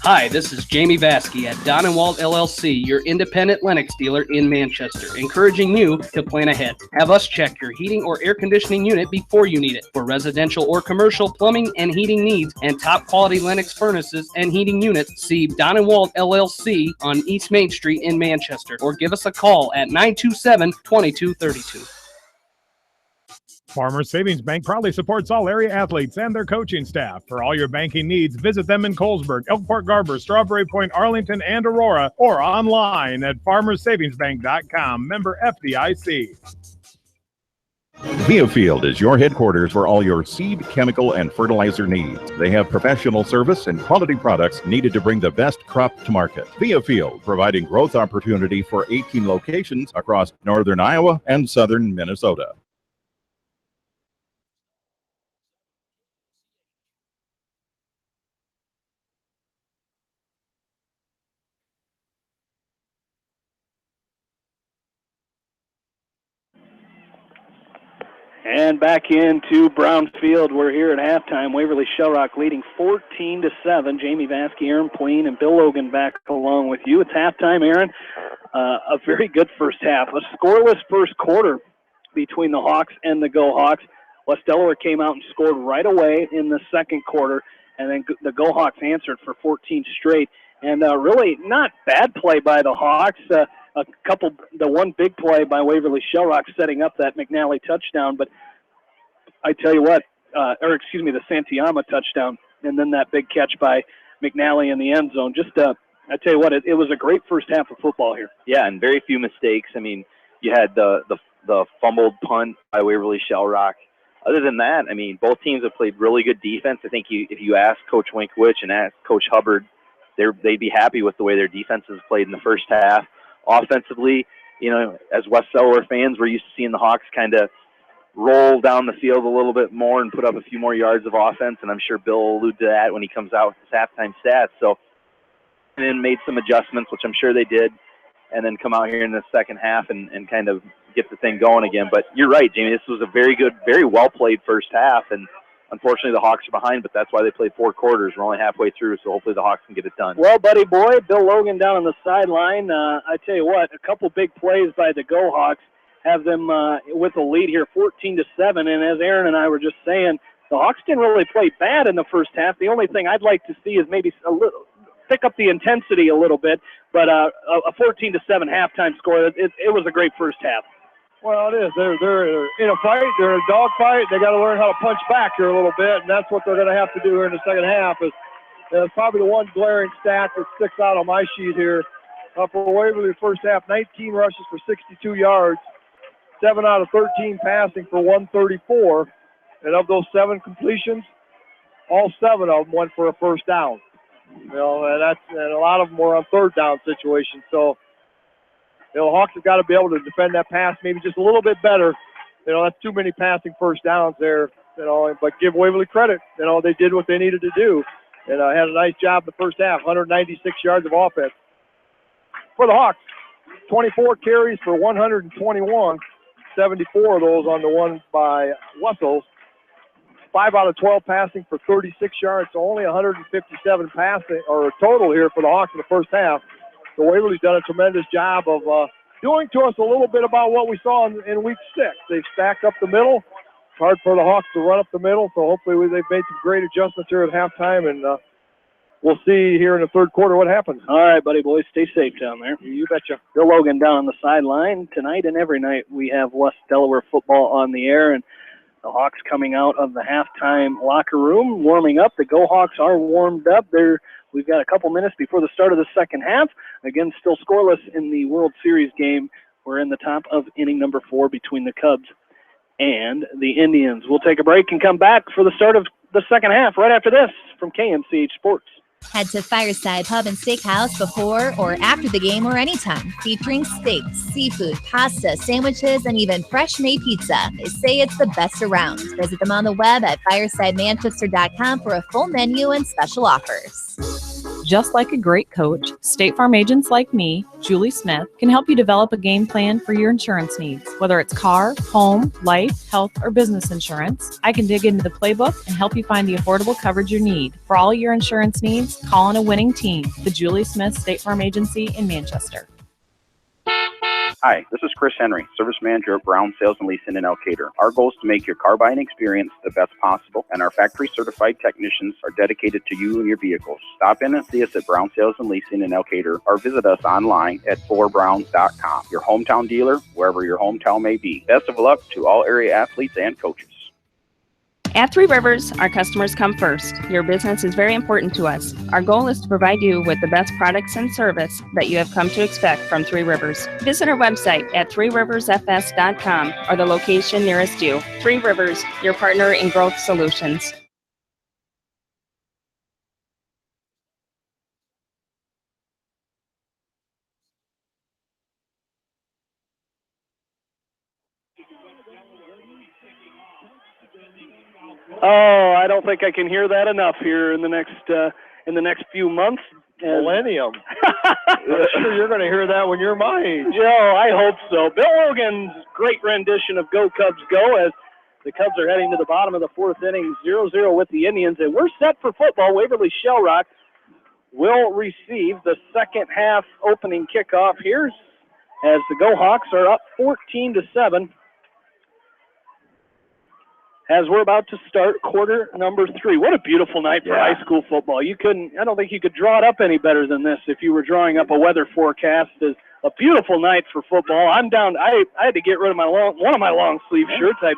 Hi, this is Jamie Vaskey at Don & Walt LLC, your independent Lennox dealer in Manchester, encouraging you to plan ahead. Have us check your heating or air conditioning unit before you need it. For residential or commercial plumbing and heating needs and top quality Lennox furnaces and heating units, see Don & Walt LLC on East Main Street in Manchester, or give us a call at 927-2232. Farmers Savings Bank proudly supports all area athletes and their coaching staff. For all your banking needs, visit them in Colesburg, Elkport Garber, Strawberry Point, Arlington, and Aurora, or online at farmersavingsbank.com. Member FDIC. Viafield is your headquarters for all your seed, chemical, and fertilizer needs. They have professional service and quality products needed to bring the best crop to market. Viafield, providing growth opportunity for 18 locations across northern Iowa and southern Minnesota. And back into Brownfield. We're here at halftime. Waverly-Shell leading 14-7. Jamie Vaskey, Aaron Pleen, and Bill Logan back along with you. It's halftime, Aaron. A very good first half. A scoreless first quarter between the Hawks and the Go Hawks. West Delaware came out and scored right away in the second quarter, and then the Go Hawks answered for 14 straight. And really not bad play by the Hawks. The one big play by Waverly-Shell setting up that McNally touchdown, but I tell you what, the Santayama touchdown, and then that big catch by McNally in the end zone. Just, I tell you what, it was a great first half of football here. Yeah, and very few mistakes. I mean, you had the fumbled punt by Waverly-Shell. Other than that, I mean, both teams have played really good defense. I think if you ask Coach Winkowicz and ask Coach Hubbard, they'd be happy with the way their defenses played in the first half. Offensively, as West Delaware fans, we're used to seeing the Hawks kind of roll down the field a little bit more and put up a few more yards of offense, and I'm sure Bill will allude to that when he comes out with his halftime stats. So, and then made some adjustments, which I'm sure they did, and then come out here in the second half and kind of get the thing going again. But you're right, Jamie, this was a very good, very well-played first half, and unfortunately, the Hawks are behind, but that's why they played 4 quarters. We're only halfway through, so hopefully the Hawks can get it done. Well, buddy boy, Bill Logan down on the sideline. I tell you what, a couple big plays by the Go Hawks have them with a lead here, 14-7. And as Aaron and I were just saying, the Hawks didn't really play bad in the first half. The only thing I'd like to see is maybe a little pick up the intensity a little bit. But a 14-7 halftime score, it was a great first half. Well, it is. They're in a fight. They're in a dog fight. They got to learn how to punch back here a little bit, and that's what they're going to have to do here in the second half. Is probably the one glaring stat that sticks out on my sheet here. For Waverly, first half, 19 rushes for 62 yards, 7 out of 13 passing for 134, and of those 7 completions, all 7 of them went for a first down. And a lot of them were on third down situations. So. The Hawks have got to be able to defend that pass maybe just a little bit better. That's too many passing first downs there. But give Waverly credit. They did what they needed to do, and had a nice job in the first half. 196 yards of offense for the Hawks. 24 carries for 121. 74 of those on the one by Wessels. 5 out of 12 passing for 36 yards. So only 157 passing or total here for the Hawks in the first half. So Waverly's done a tremendous job of doing to us a little bit about what we saw in week 6. They've stacked up the middle. It's hard for the Hawks to run up the middle, so hopefully they've made some great adjustments here at halftime and we'll see here in the third quarter what happens. All right, buddy boys, stay safe down there. You betcha. Bill Logan down on the sideline. Tonight and every night we have West Delaware football on the air, and the Hawks coming out of the halftime locker room, warming up. The Go Hawks are warmed up. We've got a couple minutes before the start of the second half. Again, still scoreless in the World Series game. We're in the top of inning number 4 between the Cubs and the Indians. We'll take a break and come back for the start of the second half right after this from KMCH Sports. Head to Fireside Pub and Steakhouse before or after the game or anytime, featuring steaks, seafood, pasta, sandwiches, and even fresh-made pizza. They say it's the best around. Visit them on the web at firesidemanchester.com for a full menu and special offers. Just like a great coach, State Farm agents like me, Julie Smith, can help you develop a game plan for your insurance needs. Whether it's car, home, life, health, or business insurance, I can dig into the playbook and help you find the affordable coverage you need. For all your insurance needs, call on a winning team. The Julie Smith State Farm Agency in Manchester. Hi, this is Chris Henry, Service Manager of Brown Sales and Leasing in Elkader. Our goal is to make your car buying experience the best possible, and our factory-certified technicians are dedicated to you and your vehicles. Stop in and see us at Brown Sales and Leasing in Elkader, or visit us online at forbrowns.com. Your hometown dealer, wherever your hometown may be. Best of luck to all area athletes and coaches. At Three Rivers, our customers come first. Your business is very important to us. Our goal is to provide you with the best products and service that you have come to expect from Three Rivers. Visit our website at threeriversfs.com or the location nearest you. Three Rivers, your partner in growth solutions. Oh, I don't think I can hear that enough here in the next few months. Millennium. I'm sure you're going to hear that when you're my age. Joe, I hope so. Bill Logan's great rendition of Go Cubs Go as the Cubs are heading to the bottom of the fourth inning, 0-0 with the Indians. And we're set for football. Waverly-Shell will receive the second half opening kickoff here as the Go Hawks are up 14-7. As we're about to start quarter number 3. What a beautiful night for high school football. I don't think you could draw it up any better than this if you were drawing up a weather forecast. It's a beautiful night for football. I'm down. I had to get rid of one of my long sleeve shirts. I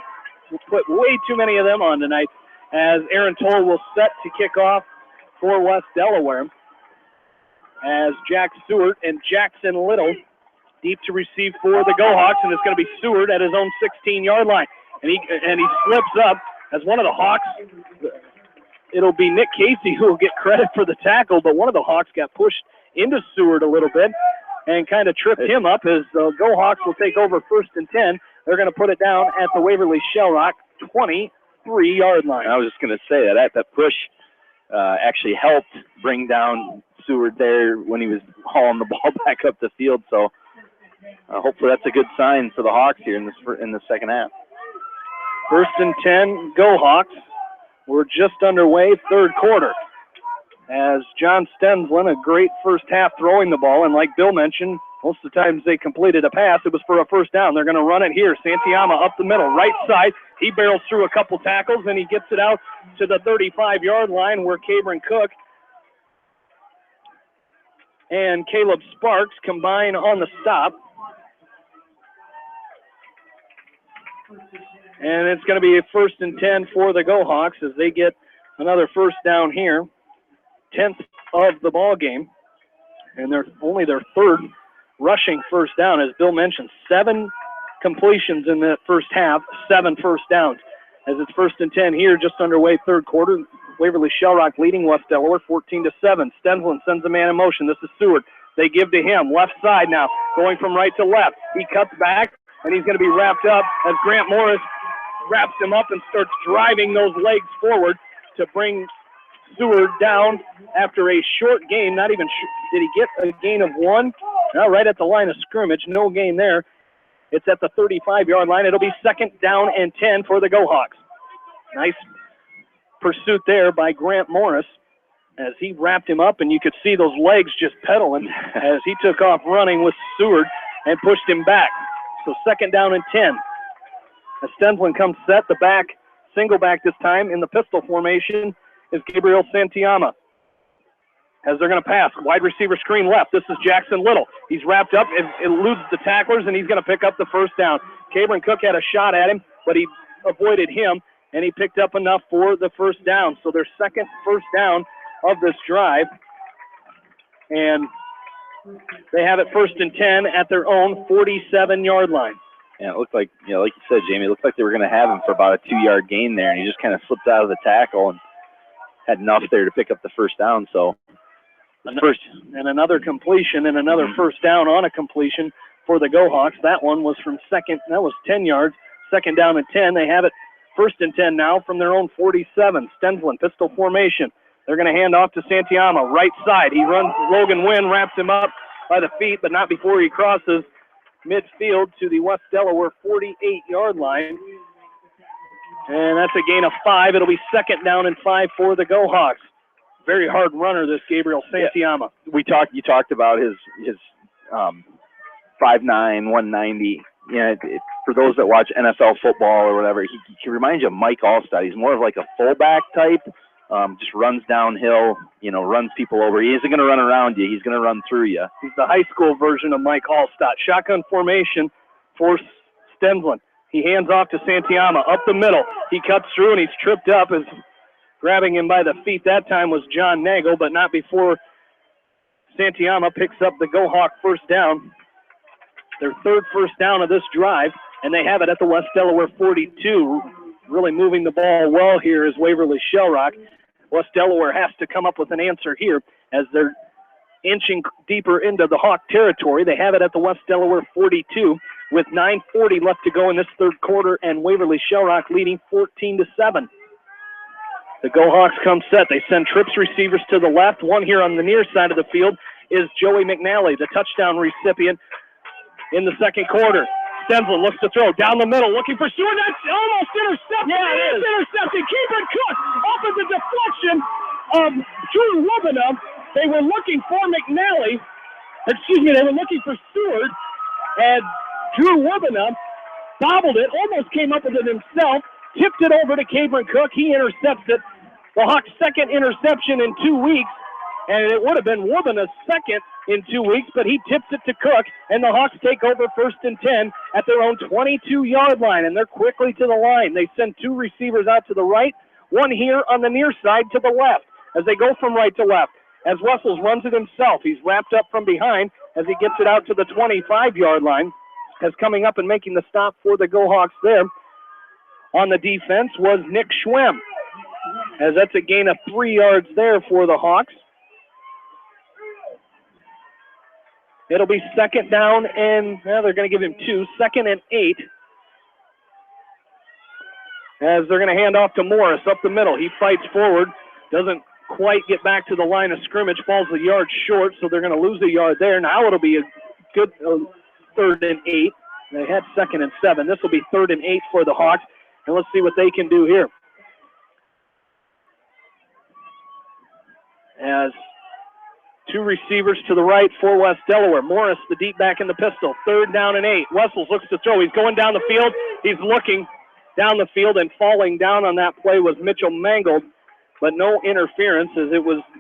put way too many of them on tonight as Aaron Toll will set to kick off for West Delaware as Jack Seward and Jackson Little deep to receive for the Go Hawks, and it's going to be Seward at his own 16-yard line. And he slips up as one of the Hawks. It'll be Nick Casey who will get credit for the tackle, but one of the Hawks got pushed into Seward a little bit and kind of tripped him up as the Go Hawks will take over 1st and 10. They're going to put it down at the Waverly-Shell 23-yard line. I was just going to say that push actually helped bring down Seward there when he was hauling the ball back up the field. So hopefully that's a good sign for the Hawks here in the second half. 1st and 10, Go Hawks. We're just underway, third quarter. As John Stenslin, a great first half throwing the ball, and like Bill mentioned, most of the times they completed a pass, it was for a first down. They're going to run it here. Santiama up the middle, right side. He barrels through a couple tackles, and he gets it out to the 35-yard line where Cabron Cook and Caleb Sparks combine on the stop. And it's going to be a 1st and 10 for the Go Hawks as they get another first down here. 10th of the ball game. And they're only their third rushing first down. As Bill mentioned, 7 completions in the first half, 7 first downs. As it's 1st and 10 here, just underway, third quarter. Waverly-Shell leading West Delaware 14-7. Stenslin sends a man in motion. This is Seward. They give to him. Left side now, going from right to left. He cuts back, and he's going to be wrapped up as Grant Morris wraps him up and starts driving those legs forward to bring Seward down after a short gain. Not even did he get a gain of 1? No, right at the line of scrimmage. No gain there. It's at the 35-yard line. It'll be 2nd down and 10 for the Go Hawks. Nice pursuit there by Grant Morris as he wrapped him up, and you could see those legs just pedaling as he took off running with Seward and pushed him back. So 2nd down and 10. As Stenslin comes set, the back, single back this time in the pistol formation is Gabriel Santiama. as they're going to pass. Wide receiver screen left. This is Jackson Little. He's wrapped up. It eludes the tacklers, and he's going to pick up the first down. Cabron Cook had a shot at him, but he avoided him, and he picked up enough for the first down. So their second first down of this drive, and they have it 1st and 10 at their own 47-yard line. Yeah, it looked like, like you said, Jamie, it looked like they were going to have him for about a 2-yard gain there, and he just kind of slipped out of the tackle and had enough there to pick up the first down. So and another completion and another first down on a completion for the Go-Hawks. That one was from second. That was 10 yards. Second down and 10. They have it 1st and 10 now from their own 47. Stensland, pistol formation. They're going to hand off to Santiama, right side. He runs Logan Wynn, wraps him up by the feet, but not before he crosses midfield to the West Delaware 48-yard line. And that's a gain of 5. It'll be 2nd down and 5 for the Go-Hawks. Very hard runner, this Gabriel Santiama. Yeah. You talked about his 5'9", 190. For those that watch NFL football or whatever, he reminds you of Mike Allstott. He's more of like a fullback type. Just runs downhill, runs people over. He isn't going to run around you. He's going to run through you. He's the high school version of Mike Allstott. Shotgun formation for Stensland. He hands off to Santiama up the middle. He cuts through and he's tripped up. As grabbing him by the feet that time was John Nagel, but not before Santiama picks up the Go-Hawk first down. Their 3rd first down of this drive, and they have it at the West Delaware 42. Really moving the ball well here is Waverly-Shell. West Delaware has to come up with an answer here as they're inching deeper into the Hawk territory. They have it at the West Delaware 42 with 9:40 left to go in this 3rd quarter, and Waverly-Shell leading 14-7. The Go-Hawks come set. They send trips receivers to the left. One here on the near side of the field is Joey McNally, the touchdown recipient in the 2nd quarter. Stensland looks to throw down the middle, looking for Stewart. That's almost intercepted. Yeah, it is intercepted. Cabron Cook off of the deflection of Drew Rubina. They were looking for McNally. They were looking for Stewart, and Drew Rubina bobbled it, almost came up with it himself, tipped it over to Cabron Cook. He intercepts it. The Hawks' 2nd interception in 2 weeks, and it would have been Rubina's 2nd in 2 weeks, but he tips it to Cook, and the Hawks take over 1st and 10 at their own 22-yard line, and they're quickly to the line. They send 2 receivers out to the right, one here on the near side to the left, as they go from right to left. As Wessels runs it himself, he's wrapped up from behind as he gets it out to the 25-yard line, as coming up and making the stop for the Go-Hawks there on the defense was Nick Schwem, as that's a gain of 3 yards there for the Hawks. It'll be 2nd down, and they're going to give him 2. 2nd and 8. As they're going to hand off to Morris up the middle. He fights forward, doesn't quite get back to the line of scrimmage, falls a yard short, so they're going to lose a yard there. Now it'll be a good 3rd and 8. They had 2nd and 7. This will be 3rd and 8 for the Hawks, and let's see what they can do here. As 2 receivers to the right for West Delaware. Morris, the deep back in the pistol. 3rd down and 8. Wessels looks to throw. He's going down the field. He's looking down the field, and falling down on that play was Mitchell Mangold, but no interference as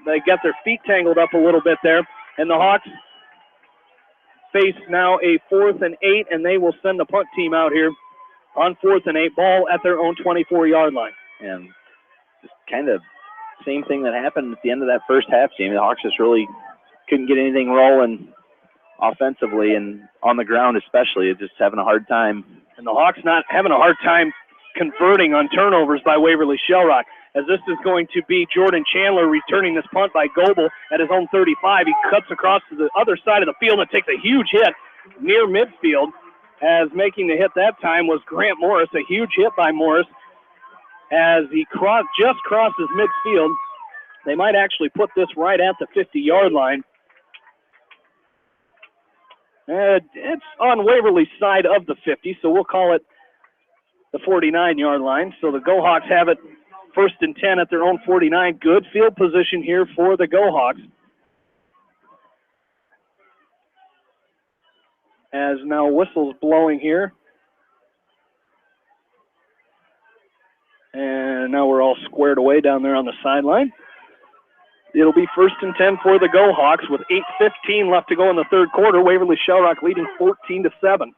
they got their feet tangled up a little bit there, and the Hawks face now a 4th and 8, and they will send the punt team out here on 4th and 8, ball at their own 24-yard line. And just kind of same thing that happened at the end of that first half, Jamie. The Hawks just really couldn't get anything rolling offensively, and on the ground especially, just having a hard time. And the Hawks not having a hard time converting on turnovers by Waverly-Shell, as this is going to be Jordan Chandler returning this punt by Goebel at his own 35. He cuts across to the other side of the field and takes a huge hit near midfield, as making the hit that time was Grant Morris. A huge hit by Morris as he just crosses midfield. They might actually put this right at the 50-yard line. It's on Waverly's side of the 50, so we'll call it the 49-yard line. So the Go-Hawks have it 1st and 10 at their own 49. Good field position here for the Go-Hawks. As now whistle's blowing here. And now we're all squared away down there on the sideline. It'll be 1st and 10 for the Go Hawks with 8:15 left to go in the third quarter. Waverly-Shell leading 14-7.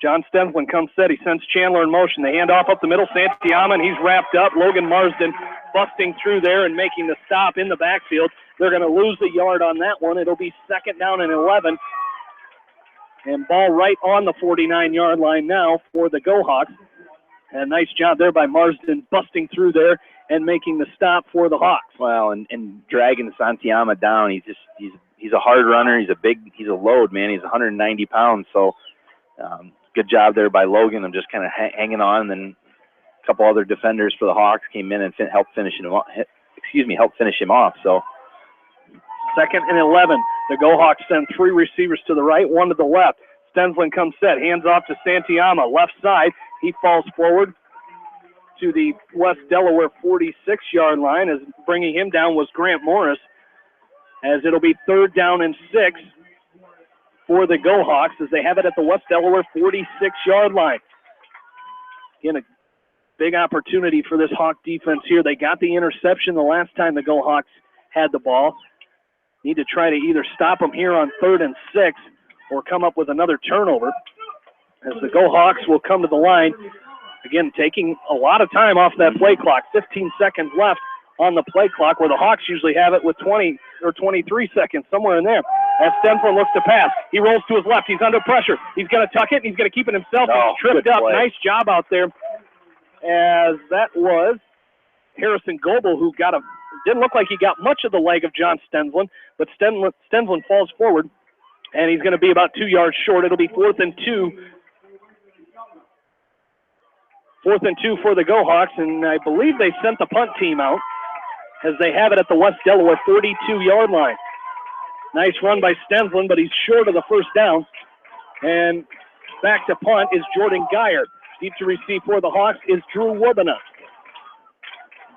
John Stenslin comes set. He sends Chandler in motion. They hand off up the middle. Santiama, and he's wrapped up. Logan Marsden busting through there and making the stop in the backfield. They're going to lose the yard on that one. It'll be 2nd down and 11. And ball right on the 49-yard line now for the Go Hawks. And nice job there by Marsden busting through there and making the stop for the Hawks. Well, and dragging Santiama down. He's a hard runner. He's a load, man. He's 190 pounds. So good job there by Logan. I'm just kind of hanging on. And then a couple other defenders for the Hawks came in and helped finish him off. So 2nd and 11. The Go Hawks send 3 receivers to the right, 1 to the left. Stenslin comes set, hands off to Santiama, left side. He falls forward to the West Delaware 46-yard line. As bringing him down was Grant Morris, as it'll be 3rd down and 6 for the Go Hawks as they have it at the West Delaware 46-yard line. Again, a big opportunity for this Hawk defense here. They got the interception the last time the Go Hawks had the ball. Need to try to either stop them here on 3rd and 6 or come up with another turnover, as the Go Hawks will come to the line. Again, taking a lot of time off that play clock. 15 seconds left on the play clock, where the Hawks usually have it with 20 or 23 seconds, somewhere in there. As Stenslin looks to pass, he rolls to his left. He's under pressure. He's going to tuck it, and he's going to keep it himself. He's tripped up. Nice job out there, as that was Harrison Goebel, who didn't look like he got much of the leg of John Stenslin, but Stenslin falls forward, and he's going to be about 2 yards short. It'll be 4th and 2. 4th and 2 for the Go Hawks, and I believe they sent the punt team out as they have it at the West Delaware 42-yard line. Nice run by Stenslin, but he's short of the 1st down. And back to punt is Jordan Geyer. Deep to receive for the Hawks is Drew Wobena,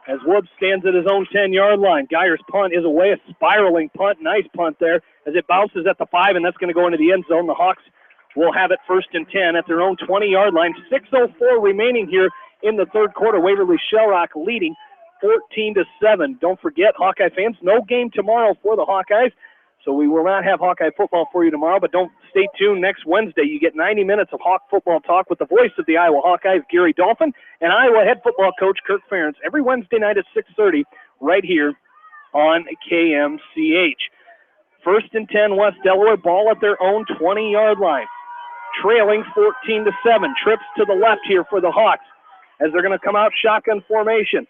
as Woods stands at his own 10-yard line. Geyer's punt is away, a spiraling punt. Nice punt there as it bounces at the 5, and that's going to go into the end zone. The Hawks will have it 1st and 10 at their own 20-yard line. 6:04 remaining here in the third quarter. Waverly-Shell leading 14-7. Don't forget, Hawkeye fans, no game tomorrow for the Hawkeyes, so we will not have Hawkeye football for you tomorrow, but don't stay tuned. Next Wednesday, you get 90 minutes of Hawk football talk with the voice of the Iowa Hawkeyes, Gary Dolphin, and Iowa head football coach Kirk Ferentz every Wednesday night at 6:30 right here on KMCH. 1st and 10, West Delaware, ball at their own 20-yard line. Trailing 14-7. Trips to the left here for the Hawks as they're going to come out shotgun formation.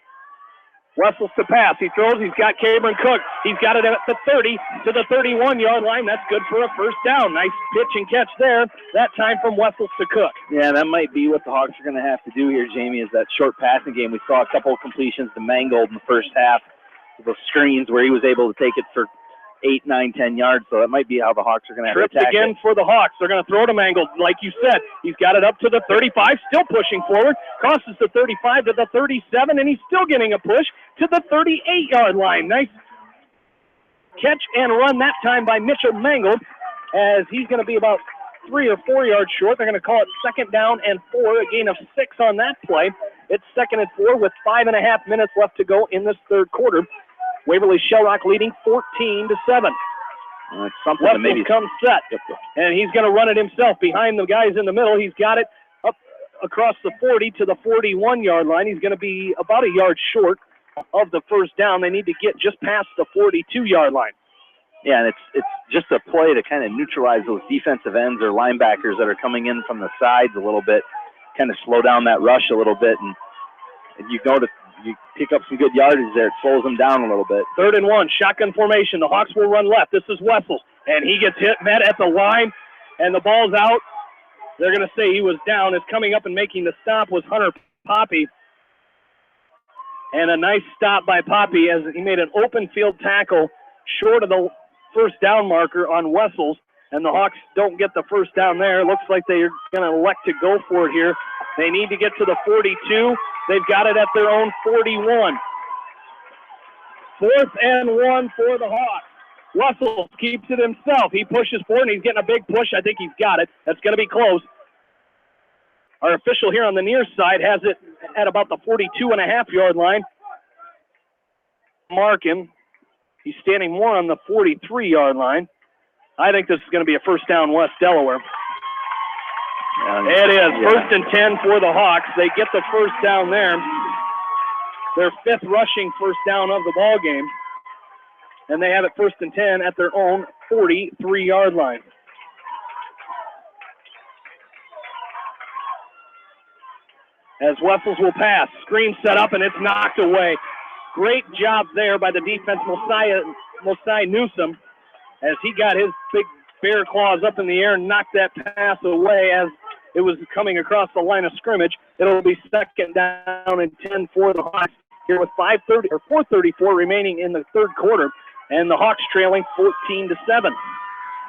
Wessels to pass. He throws. He's got Cameron Cook. He's got it at the 30 to the 31-yard line. That's good for a 1st down. Nice pitch and catch there. That time from Wessels to Cook. Yeah, that might be what the Hawks are going to have to do here, Jamie, is that short passing game. We saw a couple of completions to Mangold in the first half. Those screens where he was able to take it for 8, 9, 10 yards, so that might be how the Hawks are going to have to attack again it. For the Hawks. They're going to throw to Mangold. Like you said, he's got it up to the 35, still pushing forward. Crosses the 35 to the 37, and he's still getting a push to the 38-yard line. Nice catch and run that time by Mitchell Mangold, as he's going to be about 3 or 4 yards short. They're going to call it 2nd down and 4, a gain of 6 on that play. It's 2nd and 4 with 5.5 minutes left to go in this third quarter. Waverly-Shell leading 14-7. Wessels comes set, and he's going to run it himself behind the guys in the middle. He's got it up across the 40 to the 41-yard line. He's going to be about a yard short of the 1st down. They need to get just past the 42-yard line. Yeah, and it's just a play to kind of neutralize those defensive ends or linebackers that are coming in from the sides a little bit, kind of slow down that rush a little bit, and you pick up some good yardage there. It slows them down a little bit. 3rd and 1, shotgun formation. The Hawks will run left. This is Wessels, and he gets met at the line, and the ball's out. They're going to say he was down. As coming up and making the stop was Hunter Poppy. And a nice stop by Poppy as he made an open field tackle short of the 1st down marker on Wessels, and the Hawks don't get the 1st down there. Looks like they're going to elect to go for it here. They need to get to the 42. They've got it at their own 41. 4th and 1 for the Hawks. Wessels keeps it himself. He pushes forward, and he's getting a big push. I think he's got it. That's going to be close. Our official here on the near side has it at about the 42.5-yard line. Mark him. He's standing more on the 43-yard line. I think this is going to be a first down, West Delaware. It is first and 10 for the Hawks. They get the first down there. Their 5th rushing first down of the ball game. And they have it first and 10 at their own 43-yard line. As Wessels will pass. Screen set up, and it's knocked away. Great job there by the defense, Mosai Newsom, as he got his big bear claws up in the air and knocked that pass away as it was coming across the line of scrimmage. It'll be second down and 10 for the Hawks here with 4:34 remaining in the third quarter, and the Hawks trailing 14-7.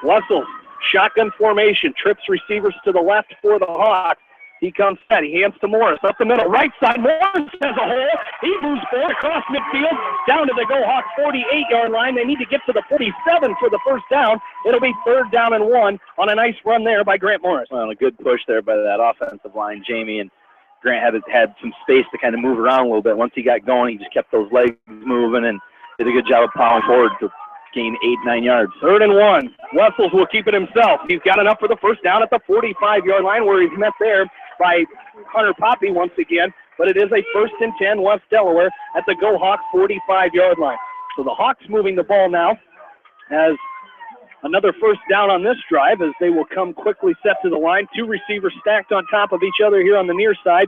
Wessels, shotgun formation, trips receivers to the left for the Hawks. He comes set. He hands to Morris up the middle, right side. Morris has a hole. He moves forward across midfield down to the Go Hawks 48-yard line. They need to get to the 47 for the first down. It'll be third down and 1 on a nice run there by Grant Morris. Well, a good push there by that offensive line, Jamie, and Grant had some space to kind of move around a little bit. Once he got going, he just kept those legs moving and did a good job of plowing forward to gain 8-9 yards. Third and 1. Wessels will keep it himself. He's got enough for the first down at the 45-yard line where he's met there by Hunter Poppy once again, but it is a first and 10 West Delaware at the Go Hawks 45-yard line. So the Hawks moving the ball now as another first down on this drive as they will come quickly set to the line. 2 receivers stacked on top of each other here on the near side.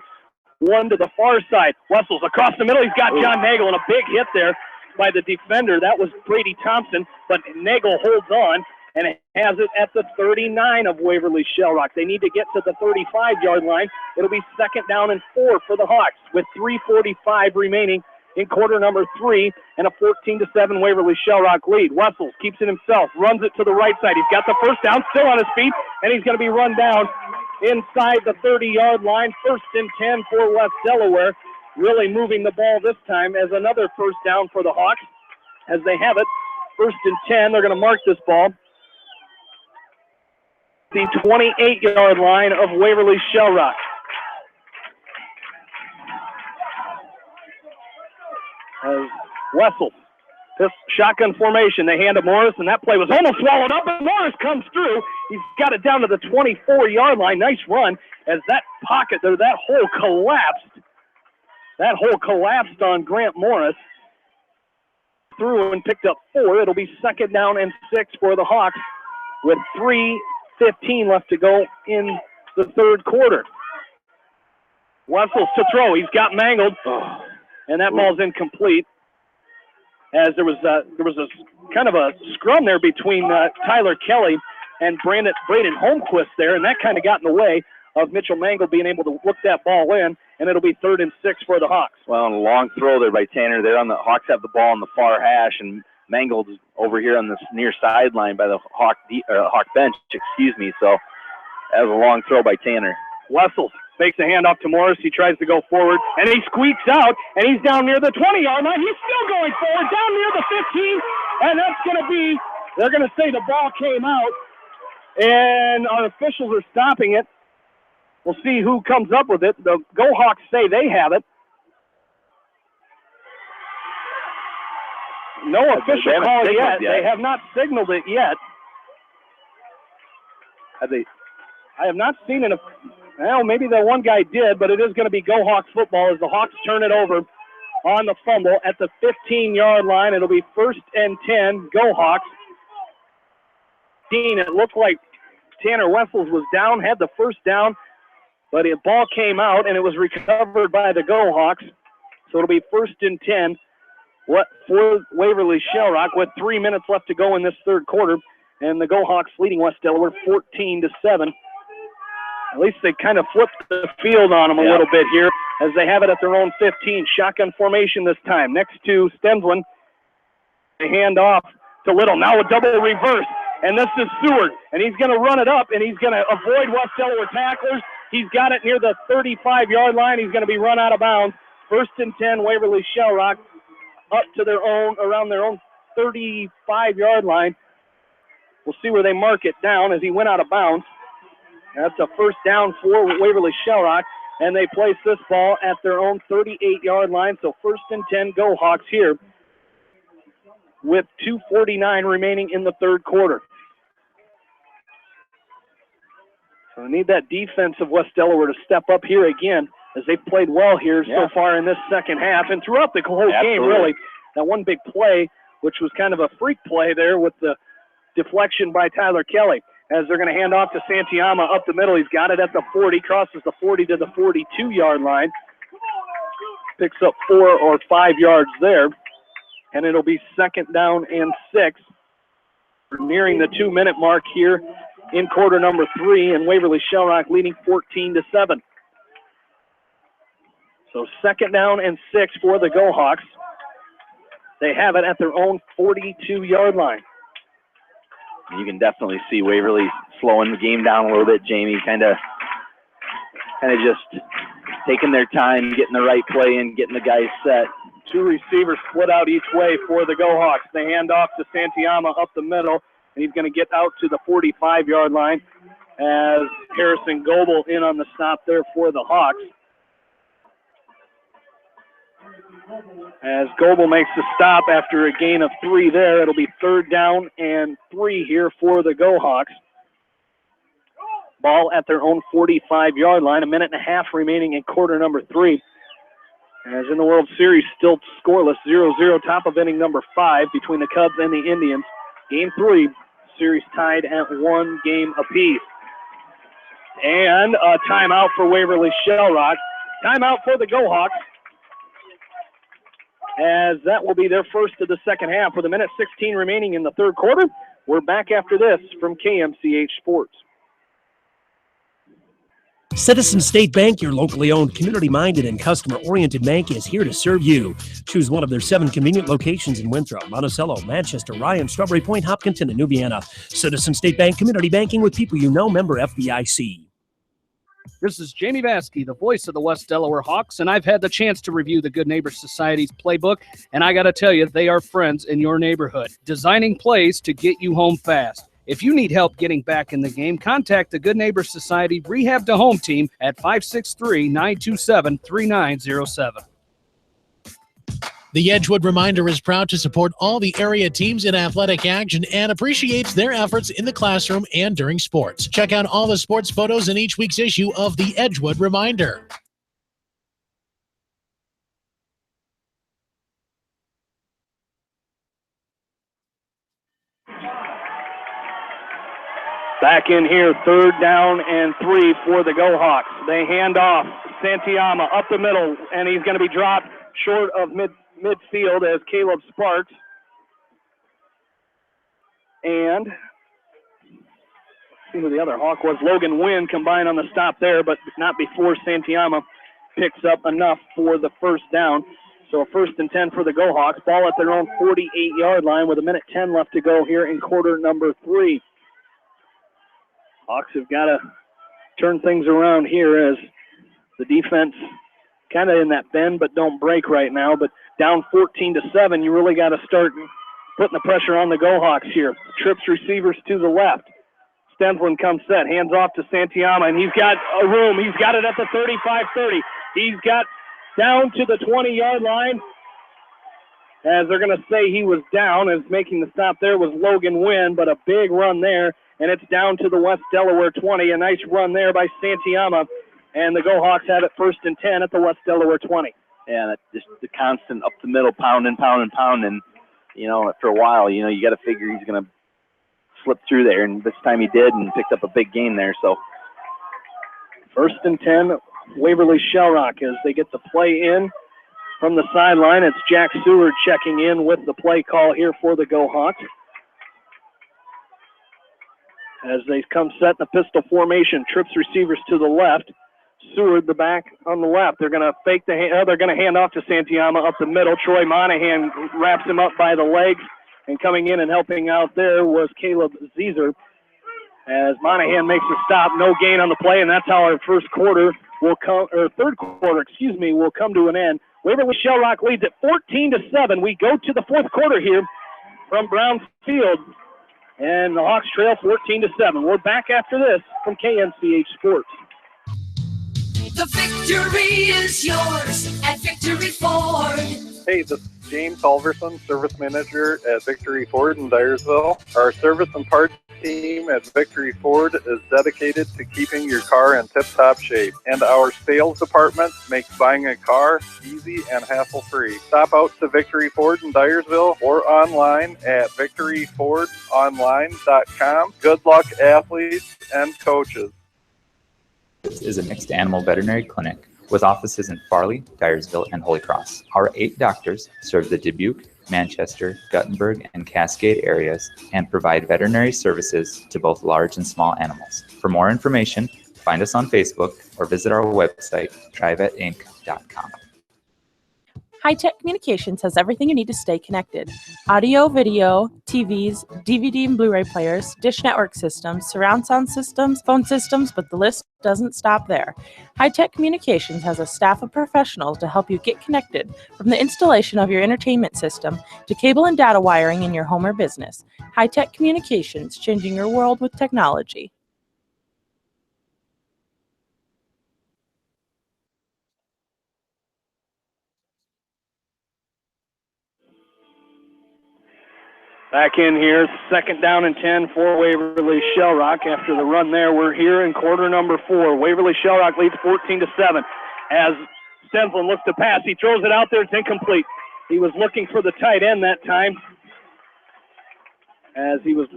1 to the far side. Wessels across the middle. He's got John Nagel and a big hit there by the defender. That was Brady Thompson, but Nagel holds on and has it at the 39 of Waverly-Shell Rock. They need to get to the 35-yard line. It'll be second down and 4 for the Hawks with 3:45 remaining in quarter number 3 and a 14-7 Waverly-Shell Rock lead. Wessels keeps it himself, runs it to the right side. He's got the first down, still on his feet, and he's going to be run down inside the 30-yard line. First and 10 for West Delaware. Really moving the ball this time as another first down for the Hawks as they have it. First and 10, they're going to mark this ball. The 28-yard line of Waverly-Shell Rock. As Wessels, this shotgun formation, they hand to Morris, and that play was almost swallowed up, and Morris comes through. He's got it down to the 24-yard line. Nice run as that pocket there, that hole collapsed. That hole collapsed on Grant Morris. Through and picked up 4. It'll be second down and 6 for the Hawks with 3:15 left to go in the third quarter. Wessels to throw. He's got mangled, and that ball's incomplete. As there was a kind of a scrum there between Tyler Kelly and Braden Holmquist there, and that kind of got in the way of Mitchell Mangle being able to look that ball in, and it'll be third and 6 for the Hawks. Well, and a long throw there by Tanner. They're on the Hawks have the ball on the far hash, and Mangled over here on this near sideline by the Hawk bench, So that was a long throw by Tanner. Wessels makes a handoff to Morris. He tries to go forward, and he squeaks out, and he's down near the 20-yard line. He's still going forward, down near the 15, and that's going to be, they're going to say the ball came out, and our officials are stopping it. We'll see who comes up with it. The Go Hawks say they have it. No official call yet. They have not signaled it yet. Have they? I have not seen it. Well, maybe that one guy did, but it is going to be Go Hawks football as the Hawks turn it over on the fumble at the 15-yard line. It'll be first and 10, Go Hawks. It looked like Tanner Wessels was down, had the first down, but the ball came out, and it was recovered by the Go Hawks. So it'll be first and 10 for Waverly-Shell Rock with 3 minutes left to go in this third quarter. And the Go Hawks leading West Delaware 14-7. At least they kind of flipped the field on them a little bit here as they have it at their own 15. Shotgun formation this time. Next to Stensland. They hand off to Little. Now a double reverse. And this is Seward. And he's going to run it up, and he's going to avoid West Delaware tacklers. He's got it near the 35-yard line. He's going to be run out of bounds. First and 10, Waverly-Shell Rock up to their own, around their own 35-yard line. We'll see where they mark it down as he went out of bounds. That's a first down for Waverly-Shell Rock, and they place this ball at their own 38-yard line. So first and 10, Go Hawks here. with 2:49 remaining in the third quarter. So we need that defense of West Delaware to step up here again, as they've played well here so far in this second half and throughout the whole game, really. That one big play, which was kind of a freak play there with the deflection by Tyler Kelly, as they're going to hand off to Santiama up the middle. He's got it at the 40, crosses the 40 to the 42-yard line, picks up 4 or 5 yards there, and it'll be second down and 6. We're nearing the 2-minute mark here in quarter number 3, and Waverly-Shell leading 14-7. So second down and 6 for the Go Hawks. They have it at their own 42-yard line. You can definitely see Waverly slowing the game down a little bit, Jamie, kind of just taking their time, getting the right play in, getting the guys set. 2 receivers split out each way for the Go Hawks. They hand off to Santiama up the middle, and he's going to get out to the 45-yard line as Harrison Goebel in on the stop there for the Hawks. As Goebel makes the stop after a gain of 3 there, it'll be third down and 3 here for the Go Hawks. Ball at their own 45-yard line, 1.5 minutes remaining in quarter number 3. As in the World Series, still scoreless, 0-0, top of inning number 5 between the Cubs and the Indians. Game 3, series tied at 1 game apiece. And a timeout for Waverly-Shell. Timeout for the Go Hawks, as that will be their first of the second half with 1:16 remaining in the third quarter. We're back after this from KMCH Sports. Citizen State Bank, your locally owned, community-minded, and customer-oriented bank, is here to serve you. Choose one of their 7 convenient locations in Winthrop, Monticello, Manchester, Ryan, Strawberry Point, Hopkinton, and New Vienna. Citizen State Bank, community banking with people you know, member FDIC. This is Jamie Baskey, the voice of the West Delaware Hawks, and I've had the chance to review the Good Neighbor Society's playbook, and I got to tell you, they are friends in your neighborhood, designing plays to get you home fast. If you need help getting back in the game, contact the Good Neighbor Society Rehab to Home team at 563-927-3907. The Edgewood Reminder is proud to support all the area teams in athletic action and appreciates their efforts in the classroom and during sports. Check out all the sports photos in each week's issue of the Edgewood Reminder. Back in here, third down and 3 for the Go Hawks. They hand off Santiama up the middle, and he's going to be dropped short of midfield as Caleb Sparks. And see who the other Hawk was. Logan Wynn combined on the stop there, but not before Santiama picks up enough for the first down. So a 1st and 10 for the Go Hawks. Ball at their own 48-yard line with 1:10 left to go here in quarter number 3. Hawks have got to turn things around here as the defense kind of in that bend but don't break right now. But down 14-7, you really got to start putting the pressure on the Go Hawks here. Trips receivers to the left. Stensland comes set, hands off to Santiama, and he's got a room. He's got it at the 35-30. He's got down to the 20-yard line, as they're going to say he was down, as making the stop there was Logan Wynn, but a big run there, and it's down to the West Delaware 20. A nice run there by Santiama, and the Go Hawks have it 1st and 10 at the West Delaware 20. Yeah, just the constant up the middle, pounding. You know, after a while, you know, you got to figure he's going to slip through there, and this time he did and picked up a big gain there. So 1st and 10, Waverly-Shell as they get the play in from the sideline. It's Jack Seward checking in with the play call here for the Go Hawks, as they come set in the pistol formation. Trips receivers to the left. Seward, the back on the left. They're going to fake they're going to hand off to Santiama up the middle. Troy Monahan wraps him up by the legs, and coming in and helping out there was Caleb Zeezer, as Monahan makes a stop. No gain on the play, and that's how our third quarter will come to an end. Waverly-Shell leads at 14-7. We go to the fourth quarter here from Brown Field, and the Hawks trail 14-7. We're back after this from KMCH Sports. The victory is yours at Victory Ford. Hey, the James Halverson, Service Manager at Victory Ford in Dyersville. Our service and parts team at Victory Ford is dedicated to keeping your car in tip-top shape, and our sales department makes buying a car easy and hassle-free. Stop out to Victory Ford in Dyersville or online at victoryfordonline.com. Good luck, athletes and coaches. This is a mixed animal veterinary clinic with offices in Farley, Dyersville, and Holy Cross. Our 8 doctors serve the Dubuque, Manchester, Guttenberg, and Cascade areas and provide veterinary services to both large and small animals. For more information, find us on Facebook or visit our website, trivetinc.com. High-Tech Communications has everything you need to stay connected. Audio, video, TVs, DVD and Blu-ray players, dish network systems, surround sound systems, phone systems, but the list doesn't stop there. High-Tech Communications has a staff of professionals to help you get connected, from the installation of your entertainment system to cable and data wiring in your home or business. High-Tech Communications, changing your world with technology. Back in here, 2nd down and 10 for Waverly-Shell Rock. After the run there, we're here in quarter number 4. Waverly-Shell Rock leads 14-7. As Stenslin looks to pass, he throws it out there. It's incomplete. He was looking for the tight end that time. It was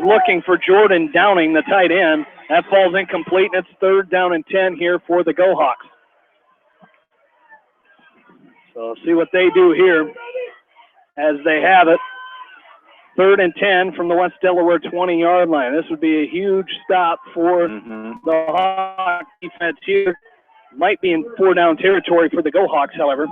looking for Jordan Downing, the tight end. That falls incomplete, and it's 3rd down and 10 here for the Go Hawks. So see what they do here as they have it. 3rd and 10 from the West Delaware 20-yard line. This would be a huge stop for the Hawks defense here. Might be in 4-down territory for the Go Hawks, however.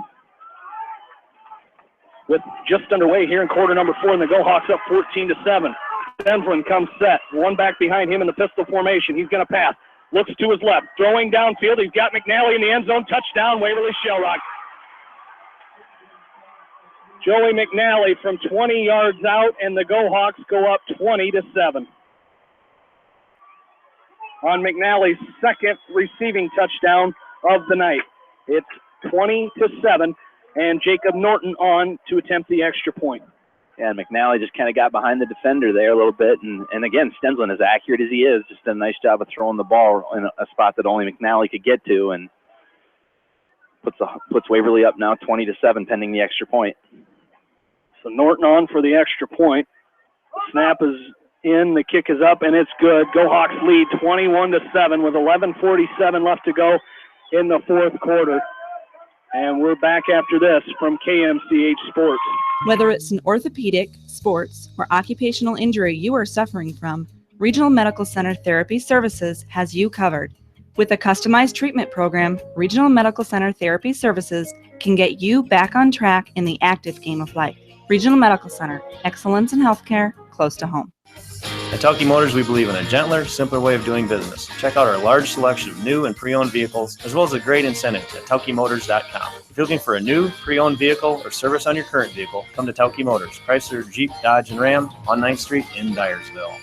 With just underway here in quarter number 4, and the Go Hawks up 14-7. Stenslin comes set. One back behind him in the pistol formation. He's going to pass. Looks to his left. Throwing downfield. He's got McNally in the end zone. Touchdown, Waverly-Shell Rock. Joey McNally from 20 yards out, and the Go Hawks go up 20-7. On McNally's 2nd receiving touchdown of the night. It's 20-7, and Jacob Norton on to attempt the extra point. Yeah, McNally just kind of got behind the defender there a little bit, and again, Stenslin, as accurate as he is, just did a nice job of throwing the ball in a spot that only McNally could get to, and puts Waverly up now 20-7, pending the extra point. So Norton on for the extra point. Snap is in, the kick is up, and it's good. Go Hawks lead 21-7 with 11:47 left to go in the 4th quarter. And we're back after this from KMCH Sports. Whether it's an orthopedic, sports, or occupational injury you are suffering from, Regional Medical Center Therapy Services has you covered. With a customized treatment program, Regional Medical Center Therapy Services can get you back on track in the active game of life. Regional Medical Center, excellence in healthcare, close to home. At Tauke Motors, we believe in a gentler, simpler way of doing business. Check out our large selection of new and pre-owned vehicles, as well as a great incentive at TaukeMotors.com. If you're looking for a new, pre-owned vehicle or service on your current vehicle, come to Tauke Motors, Chrysler, Jeep, Dodge, and Ram on 9th Street in Dyersville.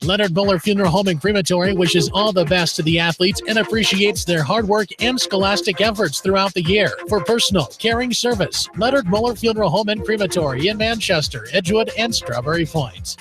Leonard Muller Funeral Home and Crematory wishes all the best to the athletes and appreciates their hard work and scholastic efforts throughout the year. For personal, caring service, Leonard Muller Funeral Home and Crematory in Manchester, Edgewood, and Strawberry Point.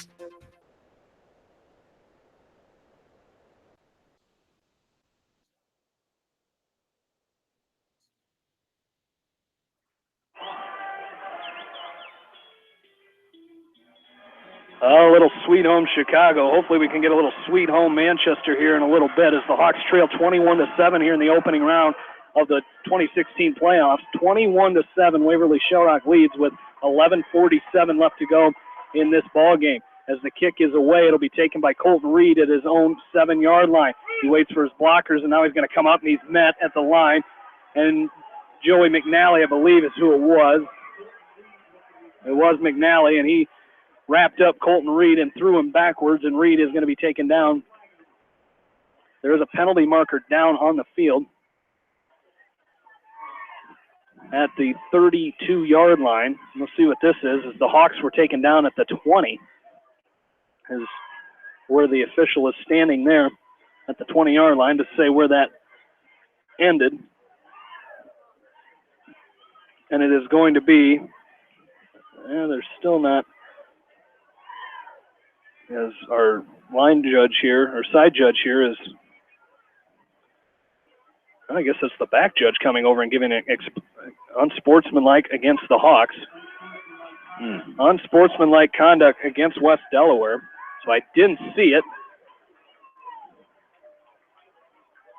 A little Sweet Home Chicago. Hopefully we can get a little Sweet Home Manchester here in a little bit as the Hawks trail 21-7 here in the opening round of the 2016 playoffs. 21-7, Waverly-Shell Rock leads with 11:47 left to go in this ball game. As the kick is away, it'll be taken by Colton Reed at his own 7-yard line. He waits for his blockers, and now he's going to come up, and he's met at the line. And Joey McNally, I believe, is who it was. It was McNally, and he wrapped up Colton Reed and threw him backwards, and Reed is going to be taken down. There is a penalty marker down on the field at the 32-yard line. We'll see what this is. The Hawks were taken down at the 20, is where the official is standing there at the 20-yard line to say where that ended. And it is going to be, they're still not, as our line judge here, or side judge here is, I guess it's the back judge coming over and giving it unsportsmanlike against the Hawks. Unsportsmanlike conduct against West Delaware. So I didn't see it.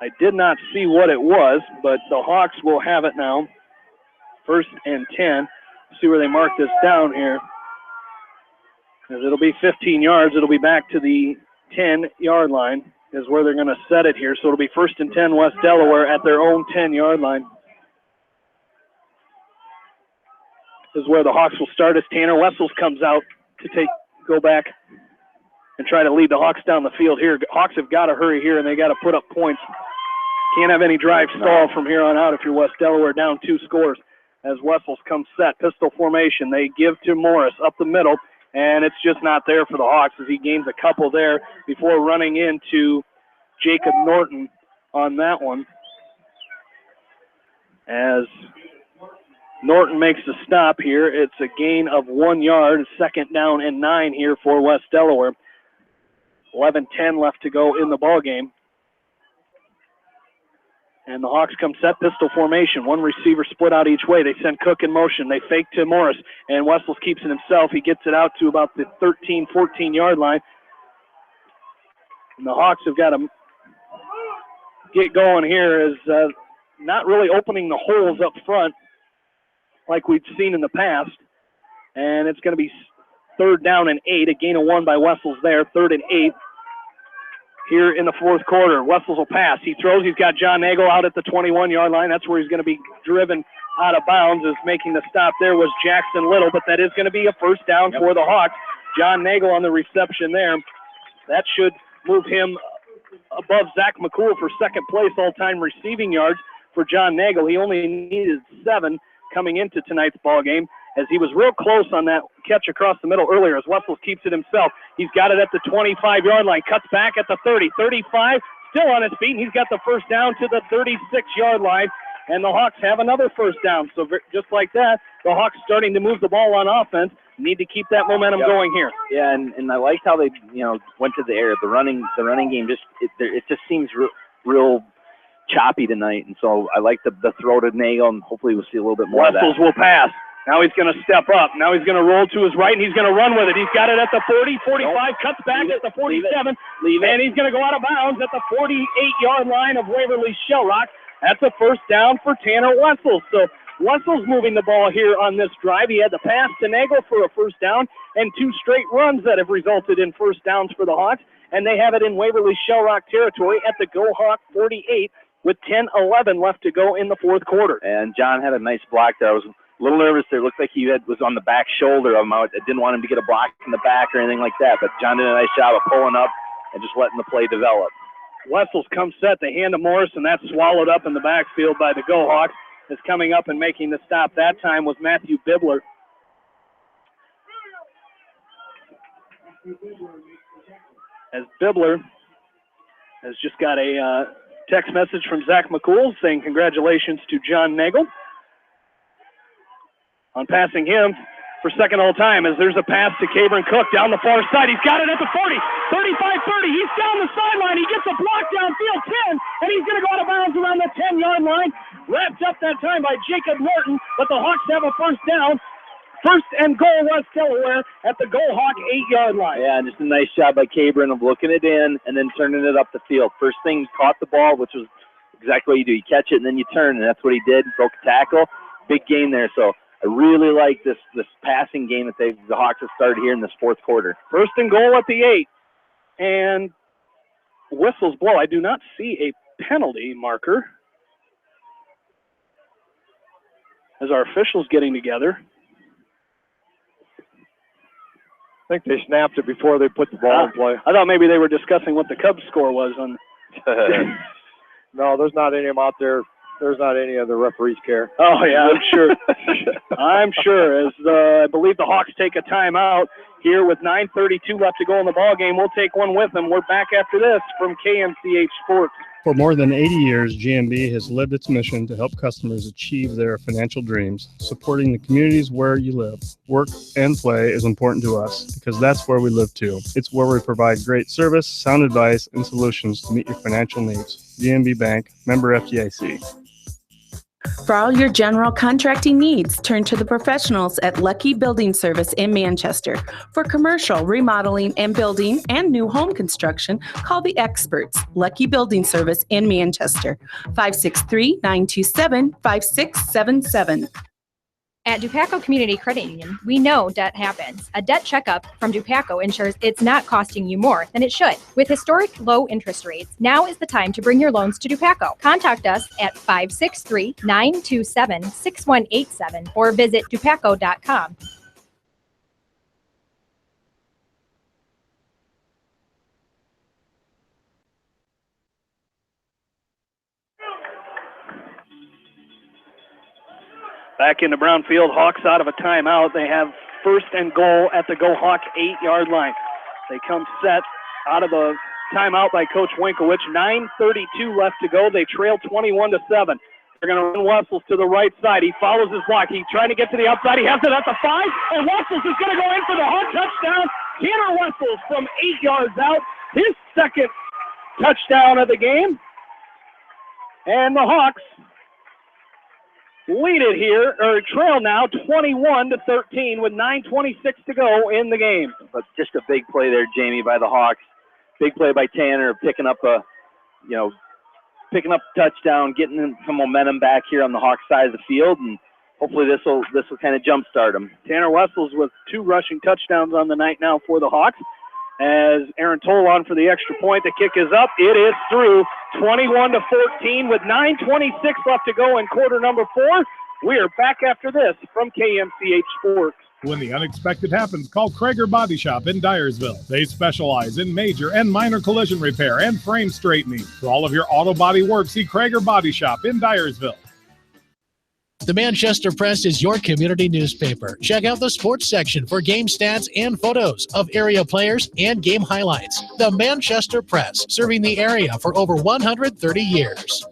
I did not see what it was, but the Hawks will have it now. 1st and 10. See where they mark this down here. Because it'll be 15 yards. It'll be back to the 10-yard line is where they're going to set it here. So it'll be 1st and 10 West Delaware at their own 10-yard line. This is where the Hawks will start as Tanner Wessels comes out to go back and try to lead the Hawks down the field here. Hawks have got to hurry here, and they got to put up points. Can't have any drive stall from here on out if you're West Delaware, down 2 scores. As Wessels comes set, pistol formation. They give to Morris up the middle, and it's just not there for the Hawks as he gains a couple there before running into Jacob Norton on that one. As Norton makes the stop here, it's a gain of 1 yard, 2nd down and 9 here for West Delaware. 11-10 left to go in the ball game. And the Hawks come set, pistol formation. 1 receiver split out each way. They send Cook in motion. They fake to Morris, and Wessels keeps it himself. He gets it out to about the 13, 14-yard line. And the Hawks have got to get going here as not really opening the holes up front like we've seen in the past. And it's going to be 3rd down and 8, a gain of 1 by Wessels there, 3rd and 8. Here in the 4th quarter, Wessels will pass. He throws. He's got John Nagel out at the 21-yard line. That's where he's going to be driven out of bounds. As making the stop there was Jackson Little, but that is going to be a 1st down for the Hawks. John Nagel on the reception there. That should move him above Zach McCool for 2nd place all-time receiving yards for John Nagel. He only needed 7 coming into tonight's ball game, as he was real close on that catch across the middle earlier, as Wessels keeps it himself. He's got it at the 25-yard line, cuts back at the 30, 35, still on his feet, and he's got the 1st down to the 36-yard line, and the Hawks have another 1st down. So just like that, the Hawks starting to move the ball on offense, need to keep that momentum going here. Yeah, and I liked how they went to the air. The running game it just seems real choppy tonight, and so I like the throw to Nagel, and hopefully we'll see a little bit more of that. Wessels will pass. Now he's going to step up. Now he's going to roll to his right, and he's going to run with it. He's got it at the 40, 45, cuts back at the 47, and he's going to go out of bounds at the 48-yard line of Waverly-Shell. That's a 1st down for Tanner Wessels. So Wessels moving the ball here on this drive. He had the pass to Nagel for a 1st down and 2 straight runs that have resulted in 1st downs for the Hawks, and they have it in Waverly-Shell territory at the Go Hawk 48 with 10-11 left to go in the 4th quarter. And John had a nice block there. I was a little nervous there. It looked like he was on the back shoulder of him. I didn't want him to get a block in the back or anything like that, but John did a nice job of pulling up and just letting the play develop. Wessels comes set. They hand to Morris, and that's swallowed up in the backfield by the Go Hawks. Is coming up and making the stop that time was Matthew Bibler. As Bibler has just got a text message from Zach McCool saying congratulations to John Nagel on passing him for 2nd all time, as there's a pass to Cabron Cook down the far side. He's got it at the 40, 35-30. He's down the sideline. He gets a block downfield 10, and he's going to go out of bounds around the 10-yard line. Wrapped up that time by Jacob Norton, but the Hawks have a 1st down. 1st and goal West Delaware at the Go Hawk 8-yard line. Yeah, and just a nice job by Cabron of looking it in and then turning it up the field. First thing, he caught the ball, which was exactly what you do. You catch it and then you turn, and that's what he did. Broke a tackle. Big game there. So I really like this passing game that the Hawks have started here in this 4th quarter. 1st and goal at the 8. And whistles blow. I do not see a penalty marker as our officials getting together. I think they snapped it before they put the ball in play. I thought maybe they were discussing what the Cubs score was on. No, there's not any of them out there. There's not any of the referees care. Oh, yeah, I'm sure. I'm sure. As I believe the Hawks take a timeout here with 9:32 left to go in the ball game. We'll take one with them. We're back after this from KMCH Sports. For more than 80 years, GMB has lived its mission to help customers achieve their financial dreams. Supporting the communities where you live, work, and play is important to us because that's where we live too. It's where we provide great service, sound advice, and solutions to meet your financial needs. GMB Bank, member FDIC. For all your general contracting needs, turn to the professionals at Lucky Building Service in Manchester. For commercial, remodeling, and building and new home construction, call the experts, Lucky Building Service in Manchester, 563-927-5677. At Dupaco Community Credit Union, we know debt happens. A debt checkup from Dupaco ensures it's not costing you more than it should. With historic low interest rates, now is the time to bring your loans to Dupaco. Contact us at 563-927-6187 or visit dupaco.com. Back into Brownfield, Hawks out of a timeout. They have first and goal at the Go Hawk 8-yard line. They come set out of a timeout by Coach Winkowicz. 9:32 left to go. They trail 21-7. They're going to run Wessels to the right side. He follows his block. He's trying to get to the outside. He has it at the 5, and Wessels is going to go in for the Hawk touchdown. Tanner Wessels from 8 yards out. His second touchdown of the game. And the Hawks lead it here, or trail now 21-13 with 9:26 to go in the game. But just a big play there, Jamie, by the Hawks. Big play by Tanner, picking up touchdown, getting some momentum back here on the Hawks side of the field, and hopefully this will kind of jumpstart them. Tanner Wessels with 2 rushing touchdowns on the night now for the Hawks. As Aaron Toll on for the extra point, the kick is up. It is through. 21-14 with 9:26 left to go in quarter number 4. We are back after this from KMCH Sports. When the unexpected happens, call Krager Body Shop in Dyersville. They specialize in major and minor collision repair and frame straightening. For all of your auto body work, see Krager Body Shop in Dyersville. The Manchester Press is your community newspaper. Check out the sports section for game stats and photos of area players and game highlights. The Manchester Press, serving the area for over 130 years.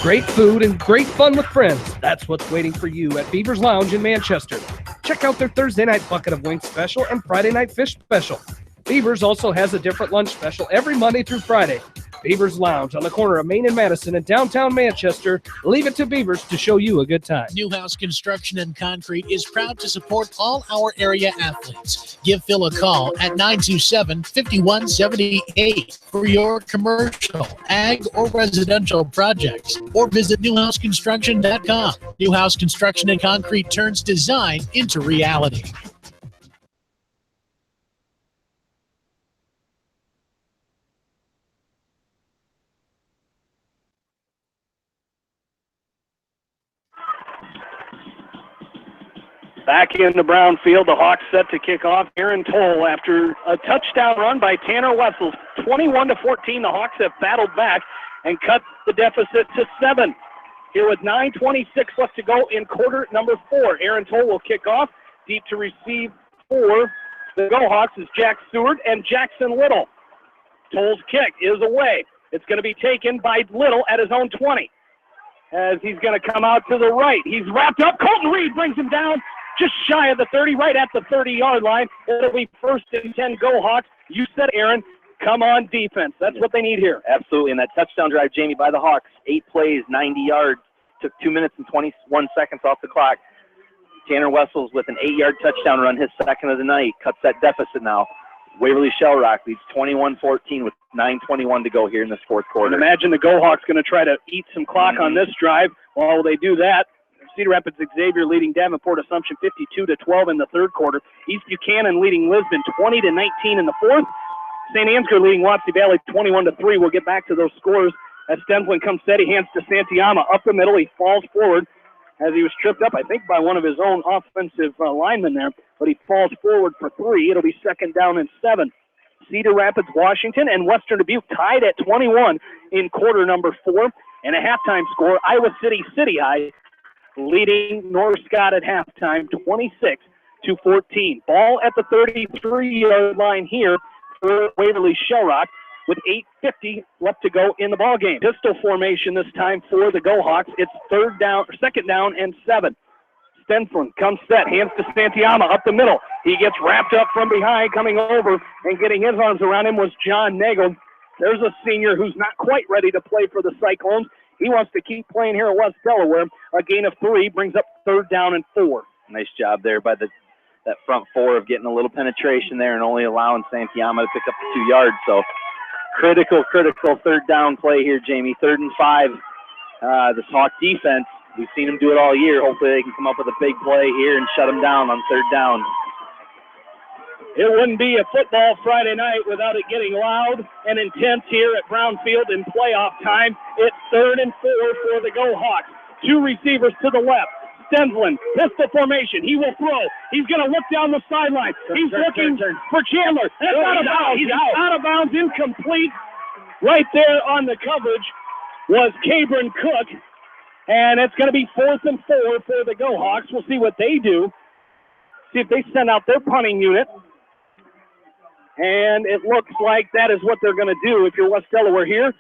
Great food and great fun with friends. That's what's waiting for you at Beaver's Lounge in Manchester. Check out their Thursday night bucket of wings special and Friday night fish special. Beaver's also has a different lunch special every Monday through Friday. Beaver's Lounge on the corner of Main and Madison in downtown Manchester. Leave it to Beaver's to show you a good time. Newhouse Construction and Concrete is proud to support all our area athletes. Give Phil a call at 927-5178 for your commercial, ag, or residential projects, or visit newhouseconstruction.com. Newhouse Construction and Concrete turns design into reality. Back into Brownfield, the Hawks set to kick off. Aaron Toll after a touchdown run by Tanner Wessels. 21-14, the Hawks have battled back and cut the deficit to 7. Here with 9:26 left to go in quarter number 4. Aaron Toll will kick off. Deep to receive for the Go Hawks is Jack Stewart and Jackson Little. Toll's kick is away. It's going to be taken by Little at his own 20. As he's going to come out to the right. He's wrapped up. Colton Reed brings him down just shy of the 30, right at the 30-yard line. It'll be 1st and 10 Go Hawks. You said, Aaron, come on defense. That's what they need here. Absolutely, and that touchdown drive, Jamie, by the Hawks, 8 plays, 90 yards, took 2 minutes and 21 seconds off the clock. Tanner Wessels with an 8-yard touchdown run, his second of the night, cuts that deficit now. Waverly-Shell leads 21-14 with 9:21 to go here in this fourth quarter. And imagine the Go Hawks going to try to eat some clock on this drive. While they do that, Cedar Rapids Xavier leading Davenport Assumption 52-12 in the third quarter. East Buchanan leading Lisbon 20-19 in the fourth. St. Ansgar leading Wapsie Valley 21-3. We'll get back to those scores as Stensland comes set. He hands to Santiama up the middle. He falls forward as he was tripped up, I think, by one of his own offensive linemen there. But he falls forward for 3. It'll be 2nd down and 7. Cedar Rapids, Washington, and Western Dubuque tied at 21 in quarter number 4. And a halftime score, Iowa City City High leading North Scott at halftime 26-14. Ball at the 33-yard line here for Waverly-Shell. with 8:50 left to go in the ball game. Pistol formation this time for the Go-Hawks. It's second down and 7. Stenson comes set, hands to Santiama up the middle. He gets wrapped up from behind, coming over and getting his arms around him was John Nagel. There's a senior who's not quite ready to play for the Cyclones. He wants to keep playing here at West Delaware. A gain of 3 brings up third down and 4. Nice job there by that front 4 of getting a little penetration there and only allowing Santiama to pick up the 2 yards. So critical third down play here, Jamie. 3rd and 5. This Hawk defense, we've seen them do it all year. Hopefully they can come up with a big play here and shut them down on 3rd down. It wouldn't be a football Friday night without it getting loud and intense here at Brownfield in playoff time. It's 3rd and 4 for the Go-Hawks. 2 receivers to the left. Stensland, pistol formation. He will throw. He's going to look down the sideline. He's looking for Chandler. That's out of bounds. He's out of bounds, incomplete. Right there on the coverage was Cabron Cook. And it's going to be 4th and 4 for the Go-Hawks. We'll see what they do. See if they send out their punting unit. And it looks like that is what they're going to do. If you're West Delaware here,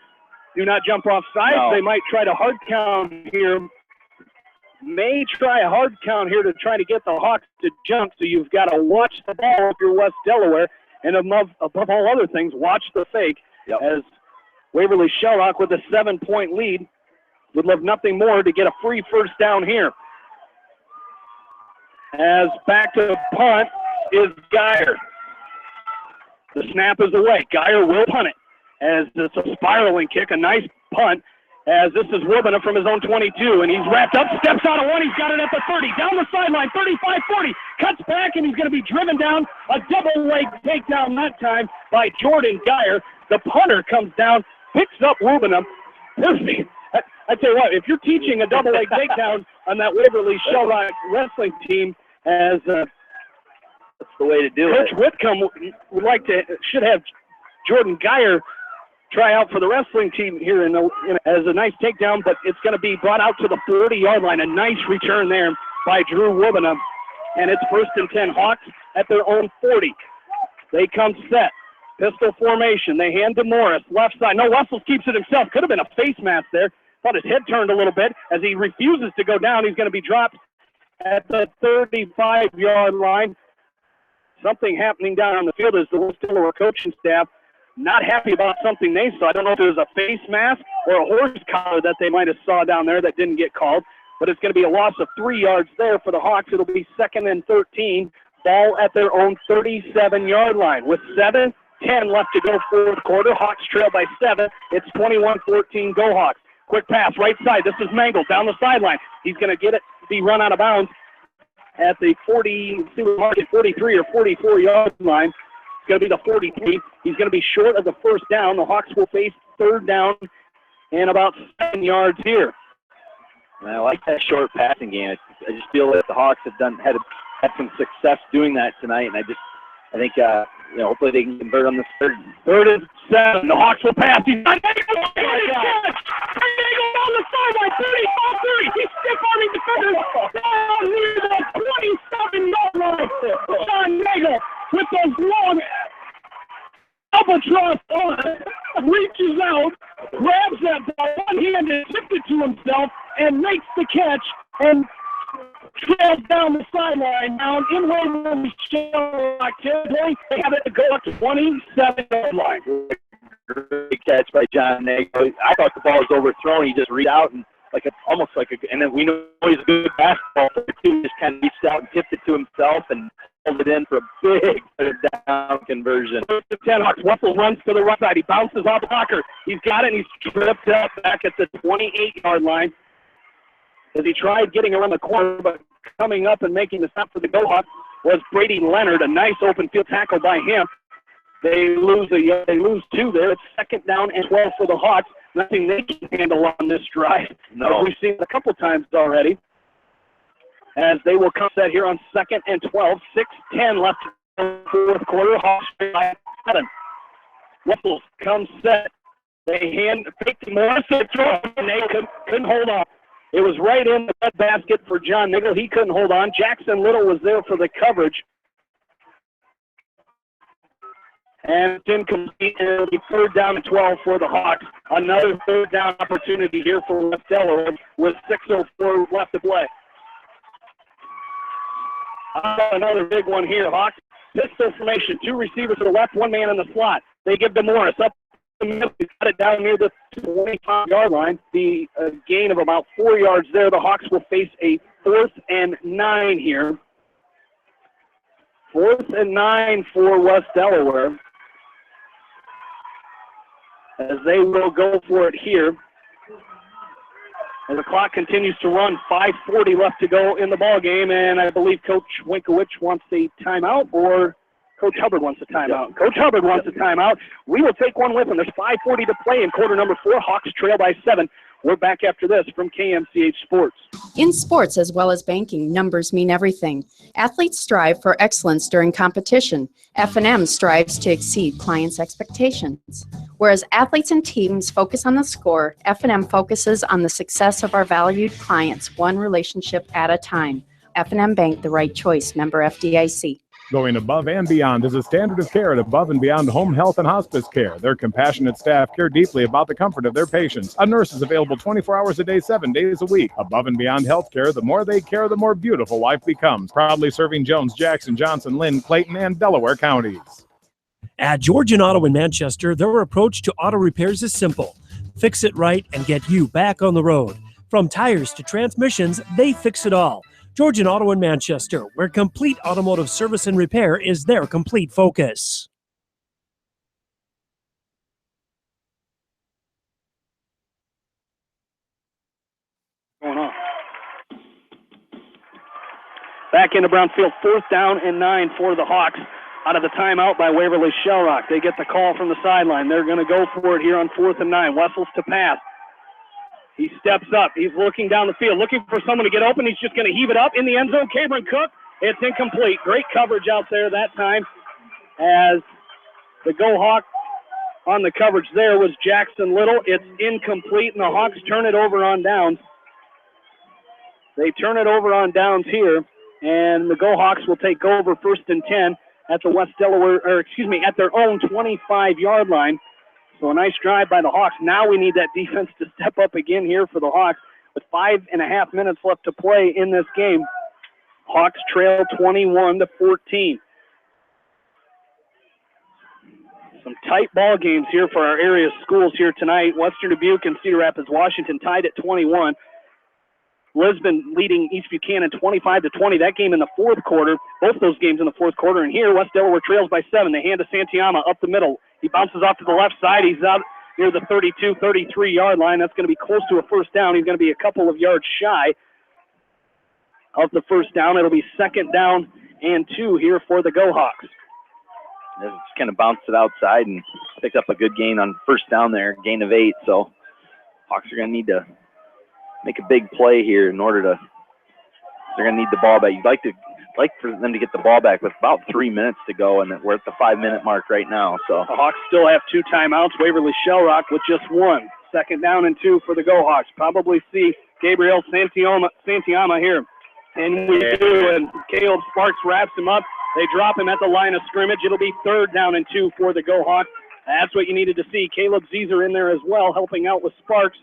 do not jump off sides. No. They might try to hard count here. May try a hard count here to try to get the Hawks to jump. So you've got to watch the ball if you're West Delaware. And above all other things, watch the fake. Yep. As Waverly-Shell with a 7-point lead would love nothing more to get a free first down here. As back to punt is Geyer. The snap is away. Geyer will punt it as it's a spiraling kick, a nice punt, as this is Wibena from his own 22, and he's wrapped up, steps out of 1, he's got it at the 30, down the sideline, 35-40, cuts back, and he's going to be driven down, a double-leg takedown that time by Jordan Geyer. The punter comes down, picks up Wibena. I tell you what, if you're teaching a double-leg takedown on that Waverly-Shell wrestling team, as that's the way to do Coach it. Whitcomb should have Jordan Geyer try out for the wrestling team here as a nice takedown, but it's going to be brought out to the 40-yard line. A nice return there by Drew Wibena, and it's 1st and 10 Hawks at their own 40. They come set. Pistol formation. They hand to Morris. Left side. No, Wessels keeps it himself. Could have been a face mask there. Thought his head turned a little bit. As he refuses to go down, he's going to be dropped at the 35-yard line. Something happening down on the field is the West Delaware coaching staff not happy about something they saw. I don't know if it was a face mask or a horse collar that they might have saw down there that didn't get called, but it's going to be a loss of 3 yards there for the Hawks. It'll be 2nd and 13, ball at their own 37-yard line. With 7:10 left to go, 4th quarter, Hawks trail by 7. It's 21-14 Go Hawks. Quick pass, right side. This is Mangle down the sideline. He's going to get it, be run out of bounds at the 43 or 44-yard line. It's going to be the 43. He's going to be short of the first down. The Hawks will face 3rd down and about 7 yards here. And I like that short passing game. I just feel that the Hawks have had some success doing that tonight, and I think hopefully they can convert on this 3rd and 7. The Hawks will pass. He's not down the sideline, 35-30. He's stiff-arming defenders down near the 27-yard line. John Nagel with those long albatross on, reaches out, grabs that ball one-handed, tips it to himself, and makes the catch and trails down the sideline down in Waverly-Shell territory. They have it to go up to 27-yard line. Great catch by John Nagel. I thought the ball was overthrown. He just reached out and and then we know he's a good basketball player too. He just kind of reached out and tipped it to himself and pulled it in for a big down conversion. 10 Hawks. Wessel runs to the right side. He bounces off the blocker. He's got it, and he's tripped up back at the 28-yard line as he tried getting around the corner, but coming up and making the stop for the Go Hawks was Brady Leonard. A nice open field tackle by him. They lose 2 there. It's 2nd down and 12 for the Hawks. Nothing they can handle on this drive. No. We've seen it a couple times already. As they will come set here on 2nd and 12. 6:10 left in the 4th quarter. Hawks by 7. Wessels comes set. They fake to Morris and throw, and they couldn't hold on. It was right in the red basket for John Nagel. He couldn't hold on. Jackson Little was there for the coverage. And it's incomplete, and it'll be 3rd down and 12 for the Hawks. Another 3rd down opportunity here for West Delaware with 6:04 left to play. Another big one here. Hawks pistol formation. 2 receivers to the left, 1 man in the slot. They give to Morris up the middle. He's got it down near the 25-yard line. The gain of about 4 yards there. The Hawks will face a 4th and 9 here. 4th and 9 for West Delaware, as they will go for it here. As the clock continues to run, 5:40 left to go in the ball game, and I believe Coach Winkowicz wants a timeout, or Coach Hubbard wants a timeout. Yep. Coach Hubbard wants a timeout. We will take one with him. There's 5:40 to play in quarter number 4. Hawks trail by 7. We're back after this from KMCH Sports. In sports as well as banking, numbers mean everything. Athletes strive for excellence during competition. F&M strives to exceed clients' expectations. Whereas athletes and teams focus on the score, F&M focuses on the success of our valued clients, one relationship at a time. F&M Bank, the right choice. Member FDIC. Going above and beyond is a standard of care at Above and Beyond Home Health and Hospice Care. Their compassionate staff care deeply about the comfort of their patients. A nurse is available 24 hours a day, 7 days a week. Above and Beyond Healthcare, the more they care, the more beautiful life becomes. Proudly serving Jones, Jackson, Johnson, Lynn, Clayton, and Delaware counties. At Georgian Auto in Manchester, their approach to auto repairs is simple. Fix it right and get you back on the road. From tires to transmissions, they fix it all. Georgian Auto in Manchester, where complete automotive service and repair is their complete focus. Going on. Back into Brownfield, 4th down and 9 for the Hawks. Out of the timeout by Waverly-Shell. They get the call from the sideline. They're going to go for it here on 4th and 9. Wessels to pass. He steps up. He's looking down the field, looking for someone to get open. He's just going to heave it up in the end zone. Cameron Cook, it's incomplete. Great coverage out there that time, as the Go Hawk on the coverage there was Jackson Little. It's incomplete, and the Hawks turn it over on downs. They turn it over on downs here, and the Go Hawks will take over 1st and 10 at the West Delaware, at their own 25-yard line. So a nice drive by the Hawks. Now we need that defense to step up again here for the Hawks with 5.5 minutes left to play in this game. Hawks trail 21-14. Some tight ball games here for our area schools here tonight. Western Dubuque and Cedar Rapids, Washington tied at 21. Lisbon leading East Buchanan 25-20. That game in the 4th quarter. Both those games in the 4th quarter. And here, West Delaware trails by 7. They hand to Santiama up the middle. He bounces off to the left side. He's out near the 32, 33-yard line. That's going to be close to a 1st down. He's going to be a couple of yards shy of the 1st down. It'll be 2nd down and 2 here for the Go Hawks. Just kind of bounced it outside and picked up a good gain on 1st down there, gain of 8. So Hawks are going to need to make a big play here in order to. They're going to need the ball back. You'd like for them to get the ball back with about 3 minutes to go, and we're at the 5-minute mark right now. So the Hawks still have 2 timeouts. Waverly-Shell with just 1. 2nd down and 2 for the Go Hawks. Probably see Gabriel Santiama here. And we do, and Caleb Sparks wraps him up. They drop him at the line of scrimmage. It'll be 3rd down and 2 for the Go Hawks. That's what you needed to see. Caleb Zeezer in there as well, helping out with Sparks.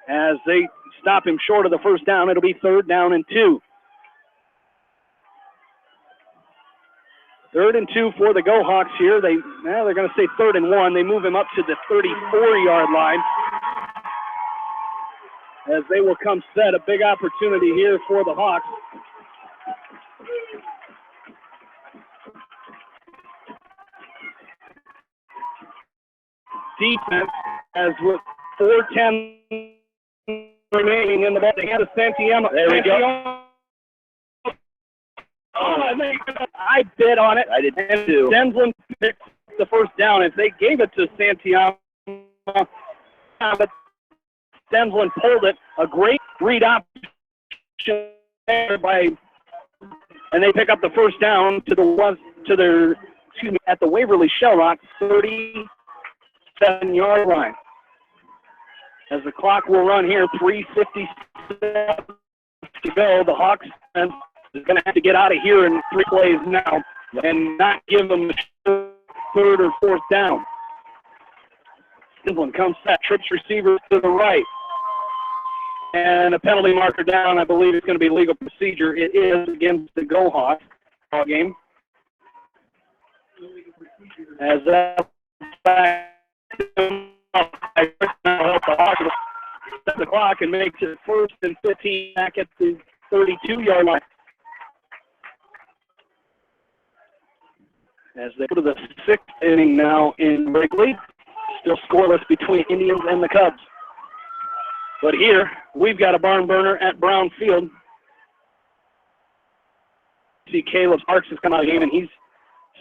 As they stop him short of the 1st down, it'll be 3rd down and 2. 3rd and 2 for the Go Hawks here. They're going to say 3rd and 1. They move him up to the 34-yard line, as they will come set. A big opportunity here for the Hawks. Defense, as with 4:10 remaining in the ball, they had a Santiama. There we go. I bid on it. I did too. Denslin picked the 1st down. If they gave it to Santiama, but Denslin pulled it. A great read option there and they pick up the 1st down at the Waverly-Shell 37-yard line. As the clock will run here, 3:57 to go. The Hawks is going to have to get out of here in 3 plays now. and not give them the third or fourth down. Stimplin comes set, trips receiver to the right. And a penalty marker down. I believe it's going to be legal procedure. It is against the Go Hawks ball game. As that help the Hawks stop the clock and makes it 1st and 15 back at the 32-yard line. As they go to the 6th inning now in Wrigley. Still scoreless between Indians and the Cubs. But here, we've got a barn burner at Brown Field. See Caleb Sparks has come out of the game, and he's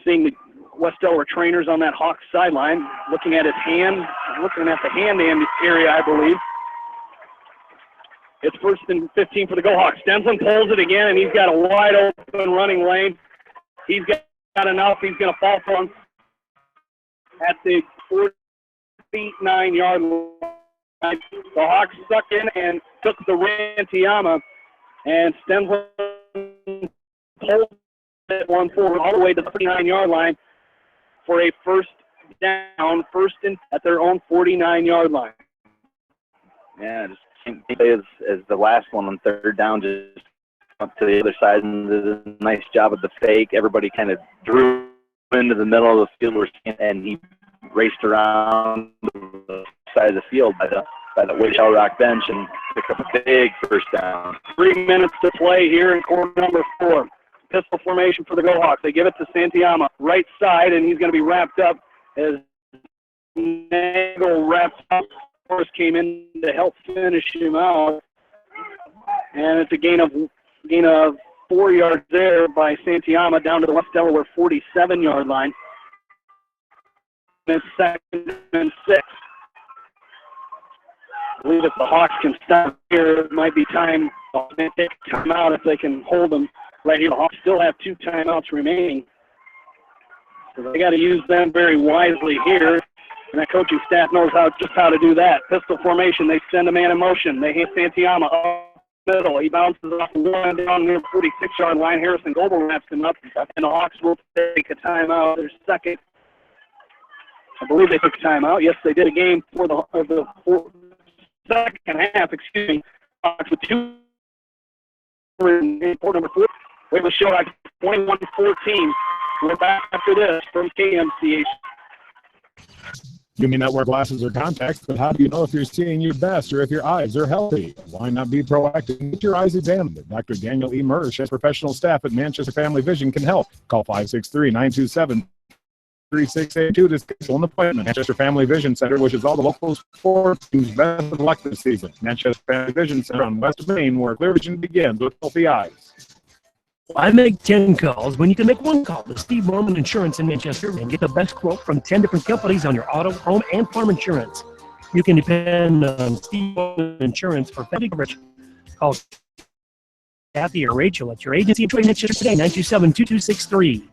seeing the West Delaware trainers on that Hawks sideline, looking at his hand, looking at the hand area, I believe. It's 1st and 15 for the Go Hawks. Stenson pulls it again, and he's got a wide open running lane. He's got enough. He's going to fall for him at the 49-yard line. The Hawks stuck in and took the Rantiama, and Stenson pulled that one forward all the way to the 39-yard line for a first down, 1st and at their own 49-yard line. Yeah, just same thing as the last one on 3rd down, just up to the other side and did a nice job of the fake. Everybody kind of drew into the middle of the field, and he raced around the side of the field by the Waverly-Shell Rock bench and picked up a big first down. 3 minutes to play here in quarter number 4. Pistol formation for the Go Hawks. They give it to Santiama, right side, and he's going to be wrapped up as Nagel wraps up. Forrest came in to help finish him out, and it's a gain of 4 yards there by Santiama down to the West Delaware 47-yard line. It's 2nd and 6. I believe if the Hawks can stop here, it might be time to take a timeout if they can hold them right here. The Hawks still have 2 timeouts remaining. So they got to use them very wisely here. And that coaching staff knows just how to do that. Pistol formation, they send a man in motion. They hit Santiama up the middle. He bounces off the one down near the 46-yard line. Harrison Goebel wraps him up, and the Hawks will take a timeout. Their second. I believe they took a timeout. Yes, they did a game for the second half, excuse me. Hawks with 2 in quarter number 4. Waverly-Shell 21-14. We're back after this from KMCH. You may not wear glasses or contacts, but how do you know if you're seeing your best or if your eyes are healthy? Why not be proactive and get your eyes examined? Dr. Daniel E. Mersch and professional staff at Manchester Family Vision can help. Call 563-927-3682 to schedule an appointment. Manchester Family Vision Center wishes all the local sports teams best of luck this season. Manchester Family Vision Center on West Main, where clear vision begins with healthy eyes. I make 10 calls when you can make 1 call to Steve Mormon Insurance in Manchester and get the best quote from 10 different companies on your auto, home, and farm insurance. You can depend on Steve Mormon Insurance for family coverage. Call Kathy or Rachel at your agency in Troy, Manchester today, 927-2263.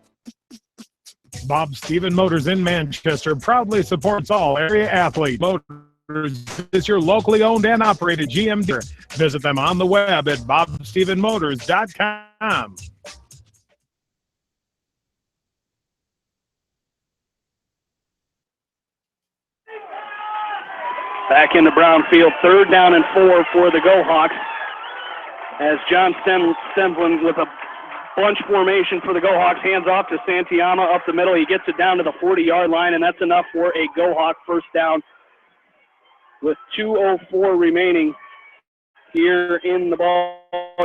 Bob Stephen Motors in Manchester proudly supports all area athletes. Motors is your locally owned and operated GM dealer. Visit them on the web at bobstephenmotors.com. Back into Brownfield, 3rd down and 4 for the Go Hawks. As John Stemplin with a bunch formation for the Go Hawks, hands off to Santiama up the middle. He gets it down to the 40-yard line, and that's enough for a Go Hawk first down with 2:04 remaining here in the ball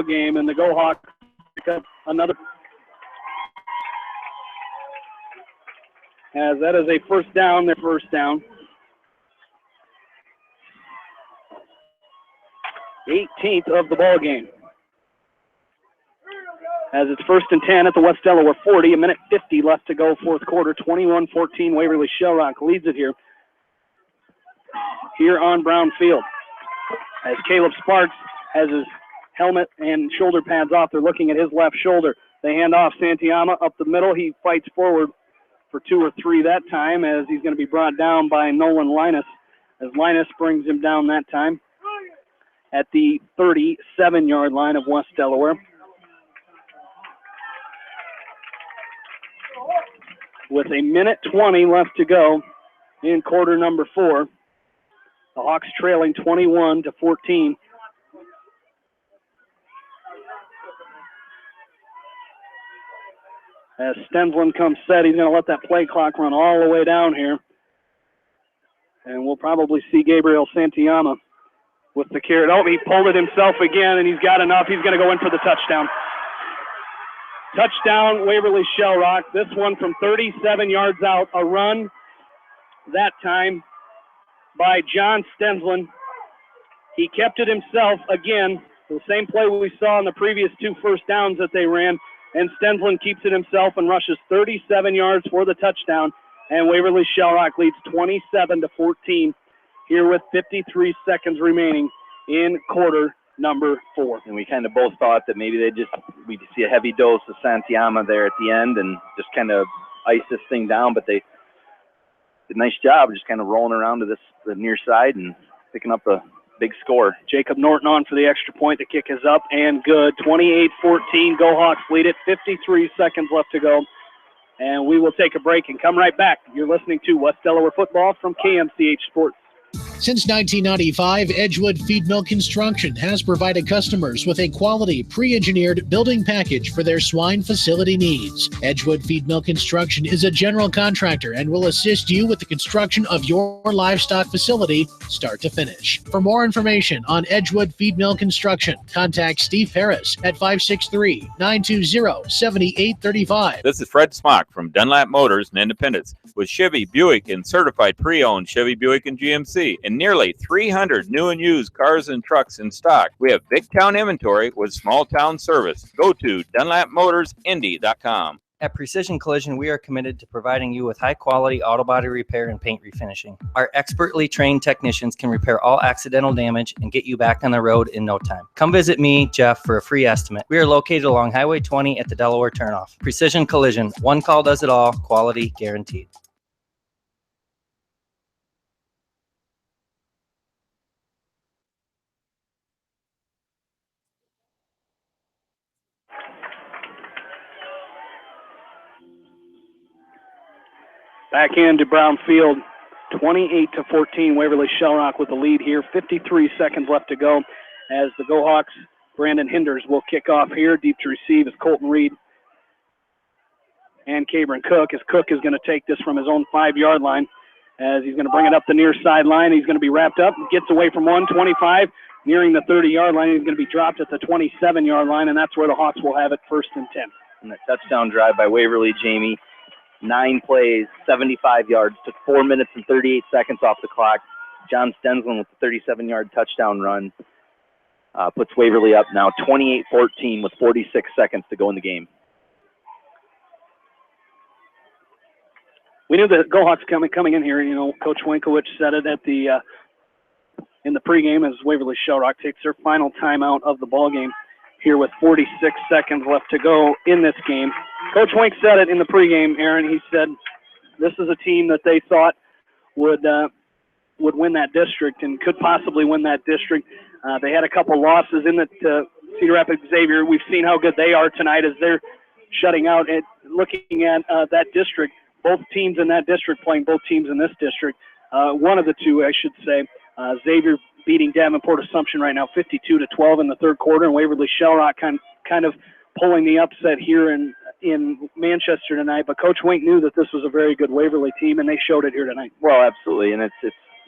game, and the Go Hawks pick up another. As that is a first down, their first down. 18th of the ball game. As it's 1st and 10 at the West Delaware 40, 1:50 left to go, 4th quarter, 21-14. Waverly-Shell Rock leads it here on Brown Field. As Caleb Sparks has his helmet and shoulder pads off, they're looking at his left shoulder. They hand off Santiama up the middle. He fights forward for 2 or 3 that time, as he's going to be brought down by Nolan Linus, as Linus brings him down that time at the 37-yard line of West Delaware. with a minute 20 left to go in quarter number 4. The Hawks trailing 21-14. As Stensland comes set, he's going to let that play clock run all the way down here. And we'll probably see Gabriel Santillana with the carrot. Oh, he pulled it himself again, and he's got enough. He's going to go in for the touchdown. Touchdown, Waverly-Shell Rock. This one from 37 yards out. A run that time by John Stensland. He kept it himself again. The same play we saw in the previous 2 first downs that they ran. And Stensland keeps it himself and rushes 37 yards for the touchdown. And Waverly-Shell Rock leads 27-14 here with 53 seconds remaining in quarter number 4. And we kind of both thought that maybe we'd see a heavy dose of Santillana there at the end and just kind of ice this thing down, but they did a nice job just kind of rolling around to the near side and picking up a big score. Jacob Norton on for the extra point. The kick is up and good. 28-14. Go Hawks lead it. 53 seconds left to go. And we will take a break and come right back. You're listening to West Delaware Football from KMCH Sports. Since 1995, Edgewood Feed Mill Construction has provided customers with a quality, pre-engineered building package for their swine facility needs. Edgewood Feed Mill Construction is a general contractor and will assist you with the construction of your livestock facility, start to finish. For more information on Edgewood Feed Mill Construction, contact Steve Harris at 563-920-7835. This is Fred Smock from Dunlap Motors in Independence with Chevy, Buick, and certified pre-owned Chevy, Buick, and GMC, and nearly 300 new and used cars and trucks in stock. We have big town inventory with small town service. Go to DunlapMotorsIndy.com. At Precision Collision, we are committed to providing you with high-quality auto body repair and paint refinishing. Our expertly trained technicians can repair all accidental damage and get you back on the road in no time. Come visit me, Jeff, for a free estimate. We are located along Highway 20 at the Delaware turnoff. Precision Collision, one call does it all, quality guaranteed. Back into Brown Field, 28-14. Waverly-Shell Rock with the lead here. 53 seconds left to go as the Go Hawks, Brandon Hinders, will kick off here. Deep to receive is Colton Reed and Cabron Cook, as Cook is going to take this from his own 5-yard line as he's going to bring it up the near sideline. He's going to be wrapped up, gets away from 125, nearing the 30-yard line. He's going to be dropped at the 27-yard line, and that's where the Hawks will have it, 1st and 10. And that touchdown drive by Waverly, Jamie. 9 plays, 75 yards, took 4 minutes and 38 seconds off the clock. John Stensland with the 37-yard touchdown run puts Waverly up now 28-14 with 46 seconds to go in the game. We knew the Go Hawks coming in here. You know, Coach Winkowicz said it at the in the pregame as Waverly-Shell Rock takes their final timeout of the ball game here with 46 seconds left to go in this game. Coach Wink said it in the pregame, Aaron. He said this is a team that they thought would win that district and could possibly win that district. They had a couple losses in the Cedar Rapids Xavier. We've seen how good they are tonight as they're shutting out. And looking at that district, both teams in that district playing both teams in this district. One of the two, I should say, Xavier beating Davenport Assumption right now 52-12 in the third quarter, and Waverly-Shell Rock kind of pulling the upset here in Manchester tonight. But Coach Wink knew that this was a very good Waverly team, and they showed it here tonight. Well, absolutely, and it's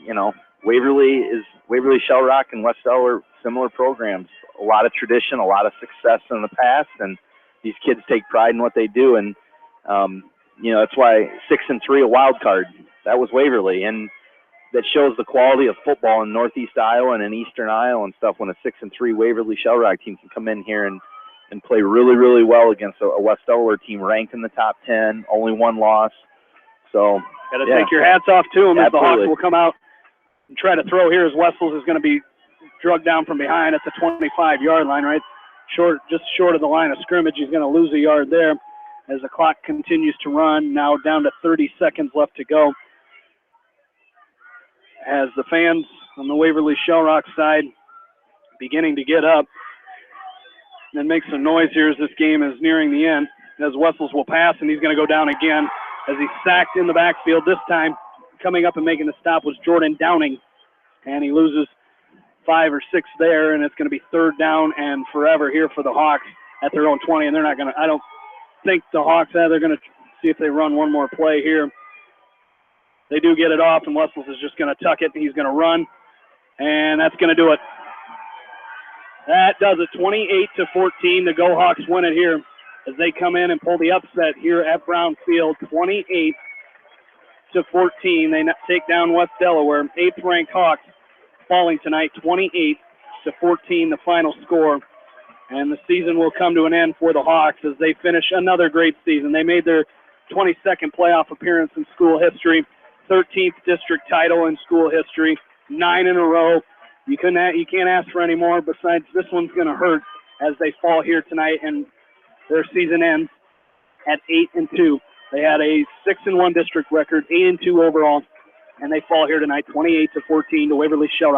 you know, Waverly-Shell Rock and West Delaware, similar programs, a lot of tradition, a lot of success in the past, and these kids take pride in what they do, and you know, that's why 6-3 a wild card. That was Waverly, and that shows the quality of football in Northeast Iowa and in Eastern Iowa and stuff when a 6-3 Waverly-Shell Rock team can come in here and play really, really well against a West Delaware team ranked in the top 10, only 1 loss. So, got to take your hats off to them as the Hawks Absolutely. will come out and try to throw here as Wessels is going to be drugged down from behind at the 25-yard line, right? Just short of the line of scrimmage. He's going to lose a yard there as the clock continues to run. Now down to 30 seconds left to go. As the fans on the Waverly-Shell Rock side beginning to get up and make some noise here as this game is nearing the end. As Wessels will pass, and he's going to go down again as he's sacked in the backfield. This time coming up and making the stop was Jordan Downing, and he loses 5 or 6 there, and it's going to be 3rd down and forever here for the Hawks at their own 20, and they're not going to, I don't think the Hawks, they're going to see if they run one more play here. They do get it off, and Wessels is just going to tuck it, and he's going to run, and that's going to do it. That does it, 28-14. The Go Hawks win it here as they come in and pull the upset here at Brown Field, 28-14. They take down West Delaware. 8th-ranked Hawks falling tonight, 28-14, the final score. And the season will come to an end for the Hawks as they finish another great season. They made their 22nd playoff appearance in school history, 13th district title in school history, 9 in a row. You can't ask for any more. Besides, this one's going to hurt as they fall here tonight, and their season ends at 8-2. They had a 6-1 district record, 8-2 overall, and they fall here tonight, 28-14 to Waverly-Shell.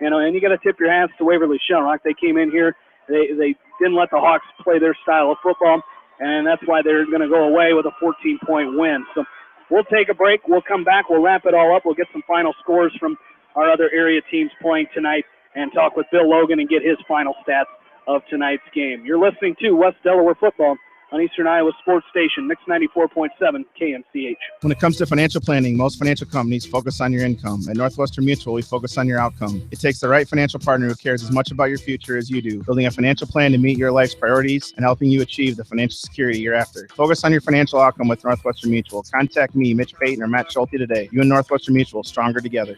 And you got to tip your hats to Waverly-Shell. They came in here, they didn't let the Hawks play their style of football, and that's why they're going to go away with a 14-point win. So we'll take a break. We'll come back. We'll wrap it all up. We'll get some final scores from our other area teams playing tonight and talk with Bill Logan and get his final stats of tonight's game. You're listening to West Delaware Football on Eastern Iowa Sports Station, Mix 94.7 KMCH. When it comes to financial planning, most financial companies focus on your income. At Northwestern Mutual, we focus on your outcome. It takes the right financial partner who cares as much about your future as you do, building a financial plan to meet your life's priorities and helping you achieve the financial security you're after. Focus on your financial outcome with Northwestern Mutual. Contact me, Mitch Payton, or Matt Schulte today. You and Northwestern Mutual, stronger together.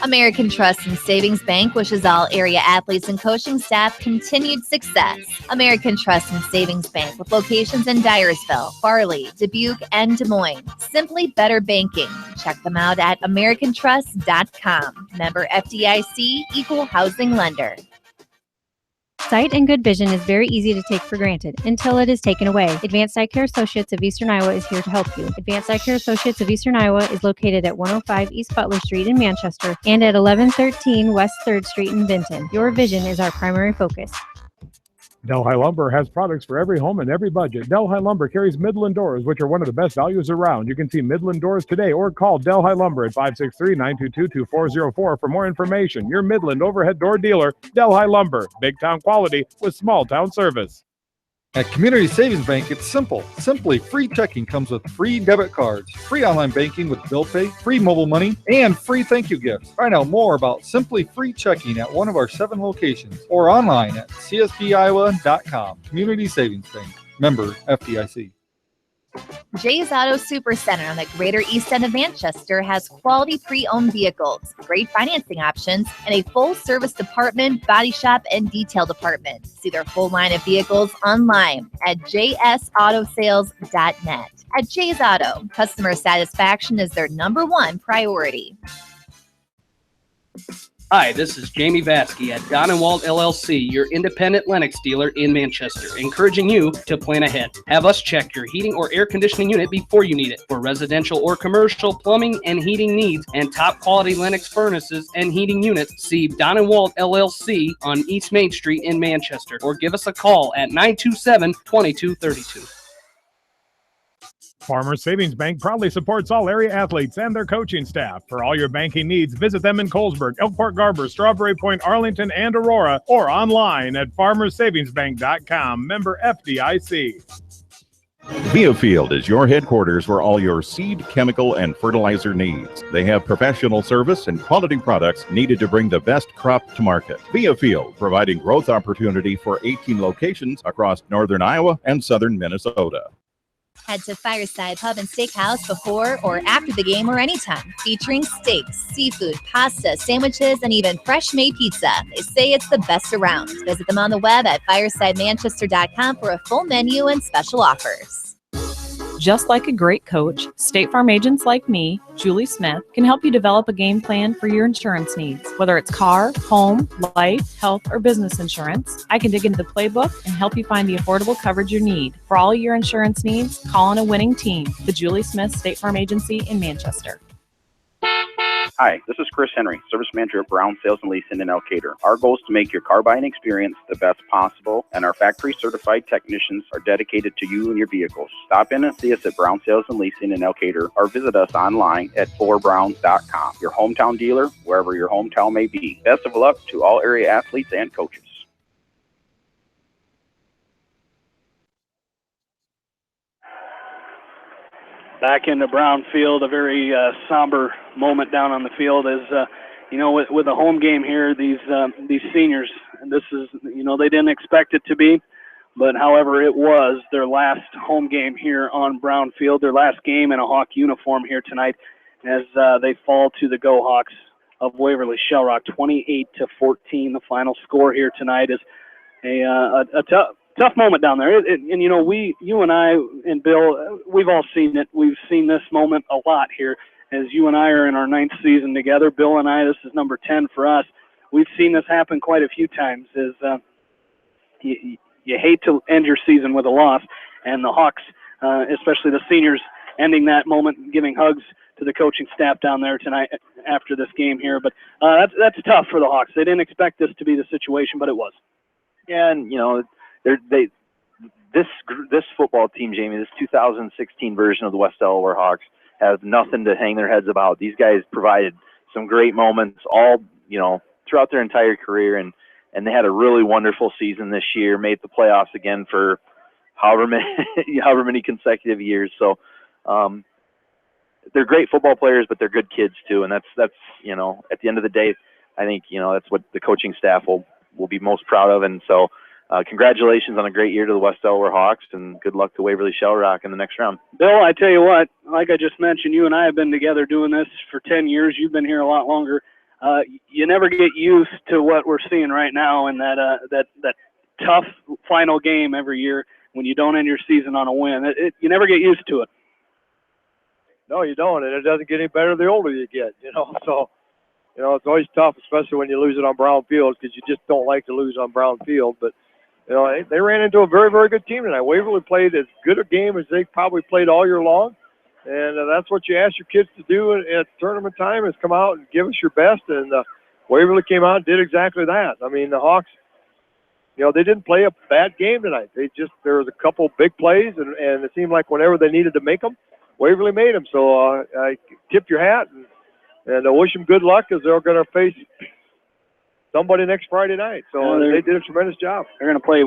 American Trust and Savings Bank wishes all area athletes and coaching staff continued success. American Trust and Savings Bank with locations in Dyersville, Farley, Dubuque, and Des Moines. Simply better banking. Check them out at americantrust.com. Member FDIC, equal housing lender. Sight and good vision is very easy to take for granted until it is taken away. Advanced Eye Care Associates of Eastern Iowa is here to help you. Advanced Eye Care Associates of Eastern Iowa is located at 105 East Butler Street in Manchester and at 1113 West 3rd Street in Benton. Your vision is our primary focus. Delhi Lumber has products for every home and every budget. Delhi Lumber carries Midland doors, which are one of the best values around. You can see Midland doors today or call Delhi Lumber at 563-922-2404 for more information. Your Midland overhead door dealer, Delhi Lumber. Big town quality with small town service. At Community Savings Bank, it's simple. Simply free checking comes with free debit cards, free online banking with bill pay, free mobile money, and free thank you gifts. Find out more about Simply Free Checking at one of our 7 locations or online at csbiowa.com. Community Savings Bank. Member FDIC. Jay's Auto Supercenter on the Greater East End of Manchester has quality pre-owned vehicles, great financing options, and a full-service department, body shop, and detail department. See their full line of vehicles online at jsautosales.net. At Jay's Auto, customer satisfaction is their #1 priority. Hi, this is Jamie Vasky at Don & Walt LLC, your independent Lennox dealer in Manchester, encouraging you to plan ahead. Have us check your heating or air conditioning unit before you need it. For residential or commercial plumbing and heating needs and top quality Lennox furnaces and heating units, see Don & Walt LLC on East Main Street in Manchester, or give us a call at 927-2232. Farmers Savings Bank proudly supports all area athletes and their coaching staff. For all your banking needs, visit them in Colesburg, Elkport Garber, Strawberry Point, Arlington, and Aurora, or online at farmersavingsbank.com. Member FDIC. Biofield is your headquarters for all your seed, chemical, and fertilizer needs. They have professional service and quality products needed to bring the best crop to market. Biofield, providing growth opportunity for 18 locations across northern Iowa and southern Minnesota. Head to Fireside Pub and Steakhouse before or after the game or anytime, featuring steaks, seafood, pasta, sandwiches, and even fresh-made pizza. They say it's the best around. Visit them on the web at firesidemanchester.com for a full menu and special offers. Just like a great coach, State Farm agents like me, Julie Smith, can help you develop a game plan for your insurance needs. Whether it's car, home, life, health, or business insurance, I can dig into the playbook and help you find the affordable coverage you need. For all your insurance needs, call on a winning team. The Julie Smith State Farm Agency in Manchester. Hi, this is Chris Henry, Service Manager at Brown Sales and Leasing in Elkader. Our goal is to make your car buying experience the best possible, and our factory certified technicians are dedicated to you and your vehicles. Stop in and see us at Brown Sales and Leasing in Elkader, or visit us online at 4browns.com. Your hometown dealer, wherever your hometown may be. Best of luck to all area athletes and coaches. Back into Brown Field, a very somber moment down on the field as, with a home game here, these seniors, and this is, they didn't expect it to be, but however, it was their last home game here on Brown Field, their last game in a Hawk uniform here tonight as they fall to the Go Hawks of Waverly-Shell Rock, 28-14. The final score here tonight is a tough moment down there. You and I and Bill, we've all seen it. We've seen this moment a lot here as you and I are in our 9th season together. Bill and I, this is number 10 for us. We've seen this happen quite a few times as you hate to end your season with a loss, and the Hawks, especially the seniors, ending that moment, giving hugs to the coaching staff down there tonight after this game here. But that's tough for the Hawks. They didn't expect this to be the situation, but it was. Yeah, and this football team, Jamie, this 2016 version of the West Delaware Hawks has nothing to hang their heads about. These guys provided some great moments all throughout their entire career, and they had a really wonderful season this year. Made the playoffs again for however many consecutive years. So they're great football players, but they're good kids too, and that's at the end of the day, I think that's what the coaching staff will be most proud of. And so congratulations on a great year to the West Delaware Hawks, and good luck to Waverly-Shell Rock in the next round. Bill, I tell you what, like I just mentioned, you and I have been together doing this for 10 years. You've been here a lot longer. You never get used to what we're seeing right now, and that tough final game every year when you don't end your season on a win. You never get used to it. No, you don't, and it doesn't get any better the older you get, So, it's always tough, especially when you lose it on Brown Field, because you just don't like to lose on Brown Field. But, they ran into a very, very good team tonight. Waverly played as good a game as they probably played all year long, and that's what you ask your kids to do at tournament time, is come out and give us your best, and Waverly came out and did exactly that. I mean, the Hawks, they didn't play a bad game tonight. There was a couple big plays, and it seemed like whenever they needed to make them, Waverly made them. So I tip your hat, and I wish them good luck, as they're going to face somebody next Friday night. So they did a tremendous job. They're going to play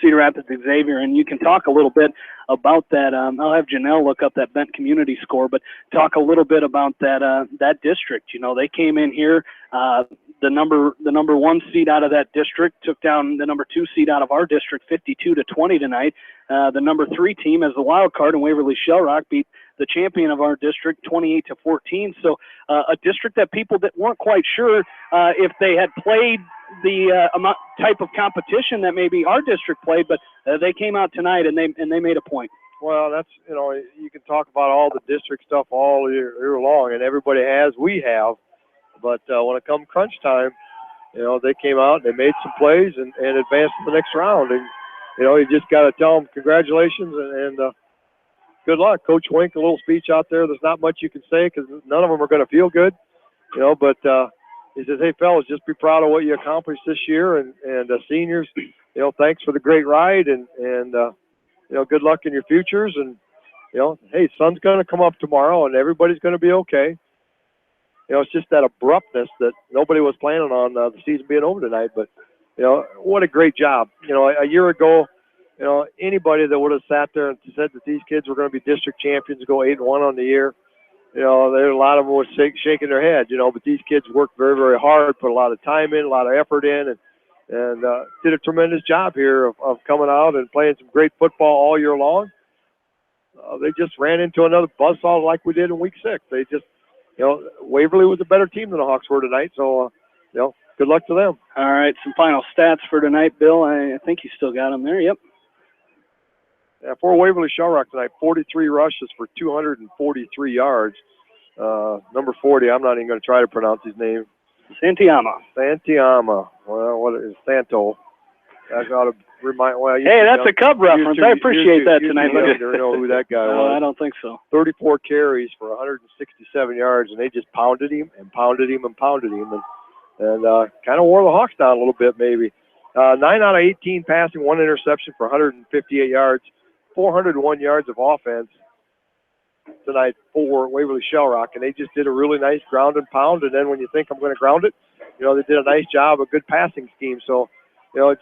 Cedar Rapids Xavier, and you can talk a little bit about that. I'll have Janelle look up that Bent community score, but talk a little bit about that district. They came in here, the number 1 seed out of that district took down the number 2 seed out of our district 52-20 tonight. The number 3 team as the wild card in Waverly-Shell Rock beat the champion of our district 28-14. So a district that people that weren't quite sure if they had played the type of competition that maybe our district played, but they came out tonight and they made a point. Well, that's, you can talk about all the district stuff all year long, and everybody has, we have, but when it comes crunch time, they came out and they made some plays and advanced to the next round. And, you just got to tell them congratulations and good luck. Coach Wink, a little speech out there. There's not much you can say because none of them are going to feel good, but he says, hey, fellas, just be proud of what you accomplished this year. And seniors, thanks for the great ride and good luck in your futures. And, hey, sun's going to come up tomorrow and everybody's going to be okay. It's just that abruptness that nobody was planning on the season being over tonight. But, what a great job. A year ago, anybody that would have sat there and said that these kids were going to be district champions, go 8-1 on the year, there a lot of them were shaking their head, but these kids worked very, very hard, put a lot of time in, a lot of effort in, and did a tremendous job here of coming out and playing some great football all year long. They just ran into another buzzsaw like we did in week 6. They just, Waverly was a better team than the Hawks were tonight, so, good luck to them. All right, some final stats for tonight, Bill. I think you still got them there. Yep. Yeah, for Waverly-Shell Rock tonight, 43 rushes for 243 yards. Number 40, I'm not even going to try to pronounce his name. Santiama. Well, what is Santo? That's out of Hey, that's a Cub reference. I appreciate that tonight. You don't know who that guy was. I don't think so. 34 carries for 167 yards, and they just pounded him and pounded him and pounded him, and kind of wore the Hawks down a little bit maybe. 9 out of 18 passing, 1 interception for 158 yards, 401 yards of offense tonight for Waverly-Shell Rock, and they just did a really nice ground and pound, and then when you think I'm going to ground it, they did a nice job, a good passing scheme. So,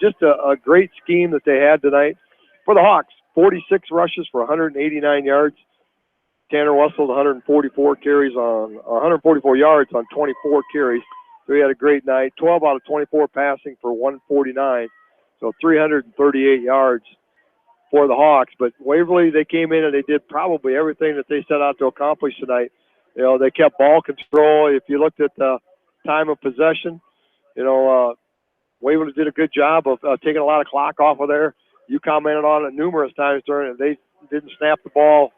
just a great scheme that they had tonight. For the Hawks, 46 rushes for 189 yards. Tanner Wessel, 144 yards on 24 carries. So he had a great night. 12 out of 24 passing for 149. So 338 yards for the Hawks. But Waverly, they came in and they did probably everything that they set out to accomplish tonight. They kept ball control. If you looked at the time of possession, Waverly did a good job of taking a lot of clock off of there. You commented on it numerous times during it. They didn't snap the ball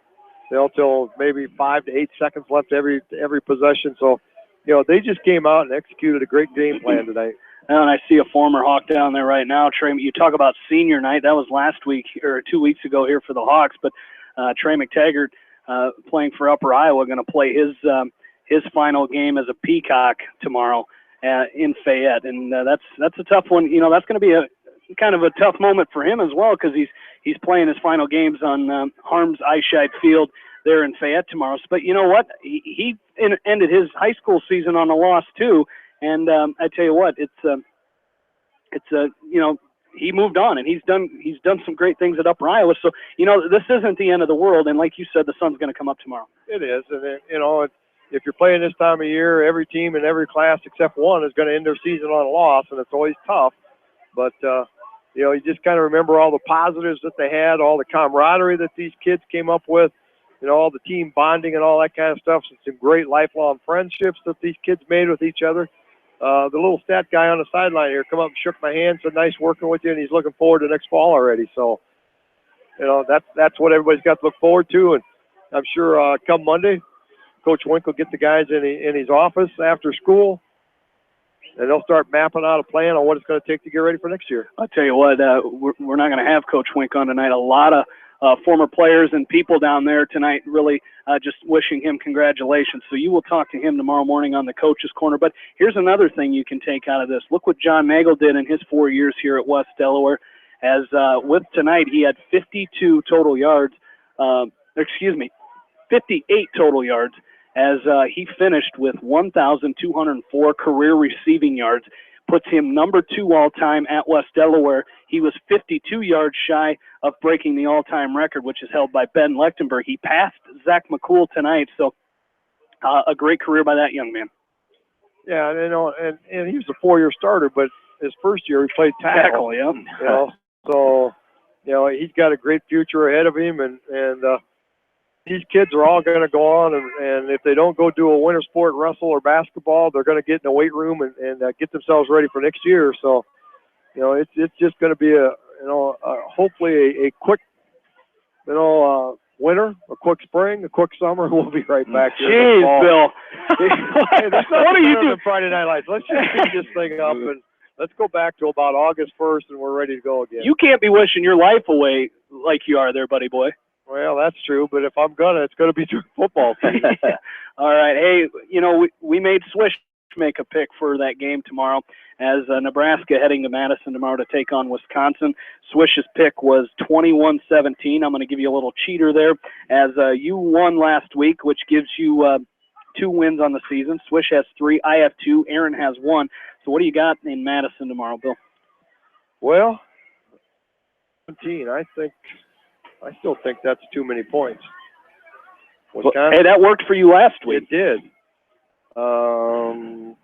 till maybe 5 to 8 seconds left every possession. So, they just came out and executed a great game plan tonight. And I see a former Hawk down there right now. Trey, you talk about senior night. That was last week or 2 weeks ago here for the Hawks. But Trey McTaggart, playing for Upper Iowa, going to play his final game as a Peacock tomorrow in Fayette. And that's a tough one. That's going to be a kind of a tough moment for him as well, because he's playing his final games on Harms Eichscheid Field there in Fayette tomorrow. But you know what? He ended his high school season on a loss too. And I tell you what, he moved on, and he's done some great things at Upper Iowa. So this isn't the end of the world. And like you said, the sun's going to come up tomorrow. It is, and if you're playing this time of year, every team in every class except one is going to end their season on a loss, and it's always tough. But you just kind of remember all the positives that they had, all the camaraderie that these kids came up with, all the team bonding and all that kind of stuff. So some great lifelong friendships that these kids made with each other. The little stat guy on the sideline here come up and shook my hand, said nice working with you, and he's looking forward to next fall already. So, that's what everybody's got to look forward to. And I'm sure come Monday, Coach Wink will get the guys in his office after school, and they'll start mapping out a plan on what it's going to take to get ready for next year. I'll tell you what, we're not going to have Coach Wink on tonight. A lot of former players and people down there tonight really just wishing him congratulations. So you will talk to him tomorrow morning on the Coach's Corner. But here's another thing you can take out of this. Look what John Nagel did in his 4 years here at West Delaware. As with tonight, he had 58 total yards as he finished with 1,204 career receiving yards. Puts him number 2 all-time at West Delaware. He was 52 yards shy of breaking the all-time record, which is held by Ben Lechtenberg. He passed Zach McCool tonight, so a great career by that young man. Yeah, and he was a 4-year starter, but his first year he played tackle. Yeah. So he's got a great future ahead of him, and these kids are all going to go on, and if they don't go do a winter sport, wrestle or basketball, they're going to get in the weight room and get themselves ready for next year. So, it's just going to be hopefully a quick, winter, a quick spring, a quick summer. We'll be right back here. Jeez, Bill. Hey, what are you doing? Friday Night Lights. Let's just speed this thing up and let's go back to about August 1st, and we're ready to go again. You can't be wishing your life away like you are there, buddy boy. Well, that's true, but if I'm it's going to be through football season. All right. Hey, we made Swish make a pick for that game tomorrow as Nebraska heading to Madison tomorrow to take on Wisconsin. Swish's pick was 21-17. I'm going to give you a little cheater there as you won last week, which gives you 2 wins on the season. Swish has 3. I have 2. Aaron has 1. So what do you got in Madison tomorrow, Bill? Well, 17. I still think that's too many points. Wisconsin, hey, that worked for you last week. It did. I'm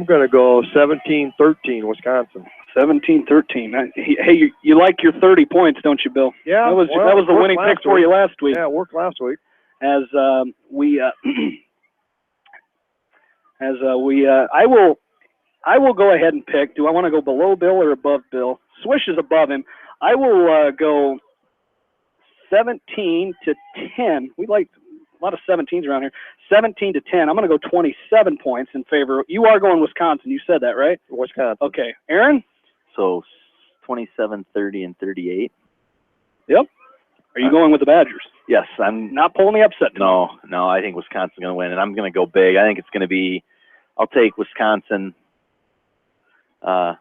going to go 17-13, Wisconsin. 17-13. Hey, you like your 30 points, don't you, Bill? Yeah. That was the winning pick for you last week. Yeah, it worked last week. I will go ahead and pick. Do I want to go below Bill or above Bill? Swish is above him. I will go 17-10. We like a lot of 17s around here. 17-10. I'm going to go 27 points in favor. You are going Wisconsin. You said that, right? Wisconsin. Okay. Aaron? So 27, 30, and 38. Yep. Are you going with the Badgers? Yes, I'm not pulling the upset. No, I think Wisconsin's going to win, and I'm going to go big. I think it's going to be. I'll take Wisconsin. 39-0.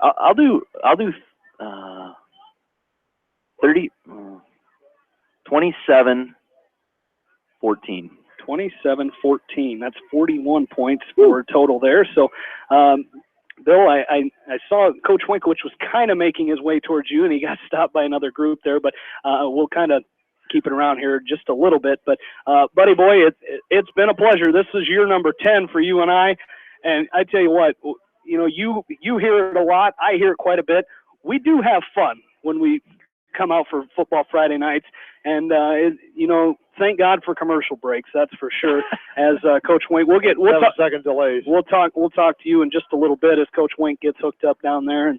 I'll do 30, 27, 14. 27-14. That's 41 points for total there. So, Bill, I saw Coach Winkowicz was kind of making his way towards you, and he got stopped by another group there. But we'll kind of keep it around here just a little bit. But, buddy boy, it's been a pleasure. This is year number 10 for you and I. And I tell you what, you know, you hear it a lot. I hear it quite a bit. We do have fun when we come out for Football Friday nights. And, you know, thank God for commercial breaks. That's for sure. As Coach Wink, we'll talk, second delays. We'll talk to you in just a little bit as Coach Wink gets hooked up down there. And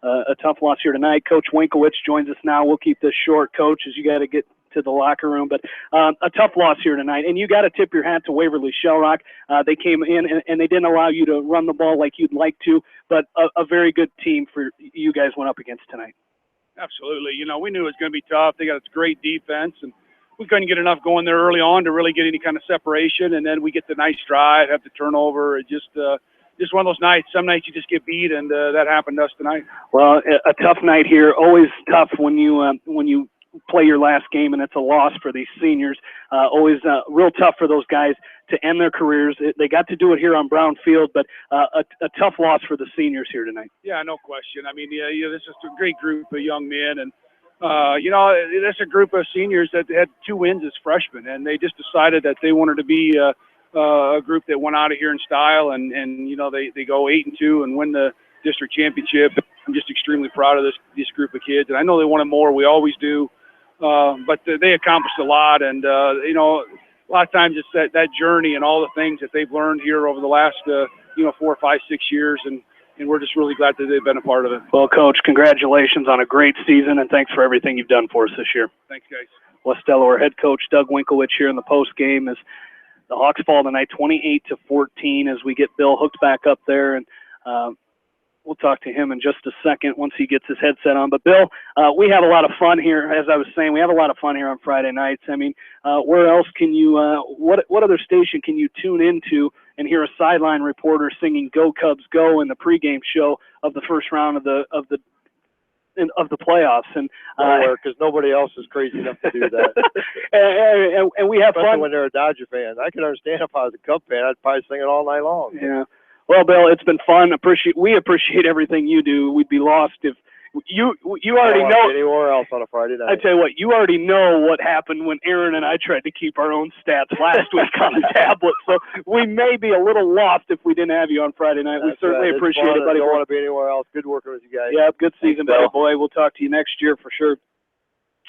a tough loss here tonight. Coach Winkowicz joins us now. We'll keep this short, Coach, as you got to get to the locker room. But a tough loss here tonight. And you got to tip your hat to Waverly-Shell Rock. They came in and they didn't allow you to run the ball like you'd like to, but a very good team for you guys went up against tonight. Absolutely. You know, we knew it was going to be tough. They got a great defense, and we couldn't get enough going there early on to really get any kind of separation. And then we get the nice drive, have the turnover. It just one of those nights. Some nights you just get beat, and that happened to us tonight. Well, a tough night here. Always tough when you play your last game and it's a loss for these seniors. Always real tough for those guys to end their careers. They got to do it here on Brown Field, but a tough loss for the seniors here tonight. Yeah, no question. I mean, this is a great group of young men, and you know, this is a group of seniors that had 2 wins as freshmen, and they just decided that they wanted to be a group that went out of here in style, and you know, they go 8-2 and win the district championship. I'm just extremely proud of this group of kids, and I know they wanted more. We always do. But they accomplished a lot, and you know, a lot of times it's that journey and all the things that they've learned here over the last 4, 5, 6 years, and we're just really glad that they've been a part of it. Well, Coach, congratulations on a great season, and thanks for everything you've done for us this year. Thanks, guys. West Delaware head coach Doug Winkowicz here in the post game as the Hawks fall tonight 28-14 as we get Bill hooked back up there, and we'll talk to him in just a second once he gets his headset on. But, Bill, we have a lot of fun here. As I was saying, we have a lot of fun here on Friday nights. I mean, where else can you what other station can you tune into and hear a sideline reporter singing "Go Cubs Go" in the pregame show of the first round of the playoffs? And because nobody else is crazy enough to do that. and we have Especially fun when they're a Dodger fan. I can understand if I was a Cub fan, I'd probably sing it all night long. Yeah. Well, Bill, it's been fun. We appreciate everything you do. We'd be lost if you already know anywhere else on a Friday night. I tell you what, you already know what happened when Aaron and I tried to keep our own stats last week on the tablet. So we may be a little lost if we didn't have you on Friday night. We certainly appreciate it, buddy. I don't want to be anywhere else. Good working with you guys. Yeah, good season, buddy boy. We'll talk to you next year for sure.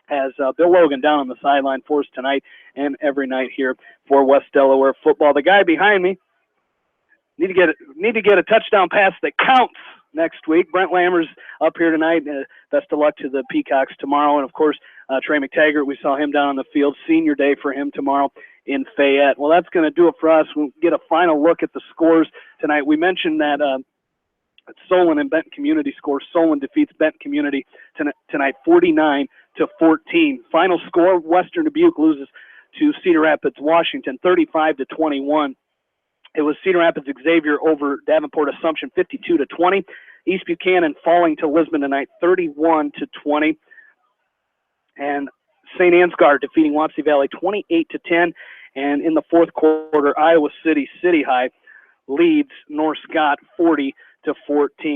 As Bill Logan down on the sideline for us tonight and every night here for West Delaware football. The guy behind me need to get a touchdown pass that counts next week. Brent Lammers up here tonight. Best of luck to the Peacocks tomorrow. And, of course, Trey McTaggart, we saw him down on the field. Senior day for him tomorrow in Fayette. Well, that's going to do it for us. We'll get a final look at the scores tonight. We mentioned that Solon and Benton Community scores. Solon defeats Benton Community tonight 49-14. Final score, Western Dubuque loses to Cedar Rapids, Washington 35-21. It was Cedar Rapids Xavier over Davenport Assumption 52-20. East Buchanan falling to Lisbon tonight 31-20. And St. Ansgar defeating Wapsie Valley 28-10. And in the fourth quarter, Iowa City High leads North Scott 40-14.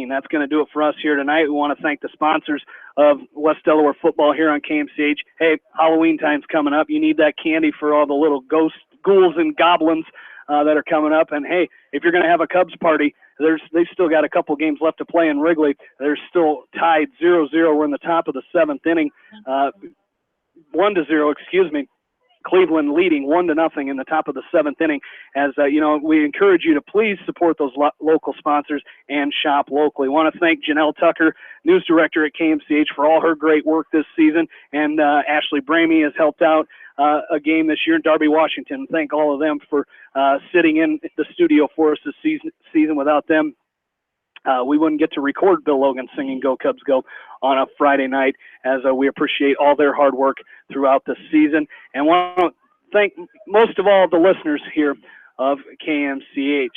That's going to do it for us here tonight. We want to thank the sponsors of West Delaware football here on KMCH. Hey, Halloween time's coming up. You need that candy for all the little ghosts, ghouls, and goblins that are coming up. And hey, if you're going to have a Cubs party, they've still got a couple games left to play in Wrigley. They're still tied 0-0. We're in the top of the 7th inning, 1-0, excuse me. Cleveland leading 1-0 in the top of the 7th inning. As we encourage you to please support those local sponsors and shop locally. Want to thank Janelle Tucker, news director at KMCH, for all her great work this season, and Ashley Bramey has helped out a game this year in Darby, Washington. Thank all of them for sitting in the studio for us this season. Without them, we wouldn't get to record Bill Logan singing Go Cubs Go on a Friday night, as we appreciate all their hard work throughout the season. And want to thank most of all the listeners here of KMCH.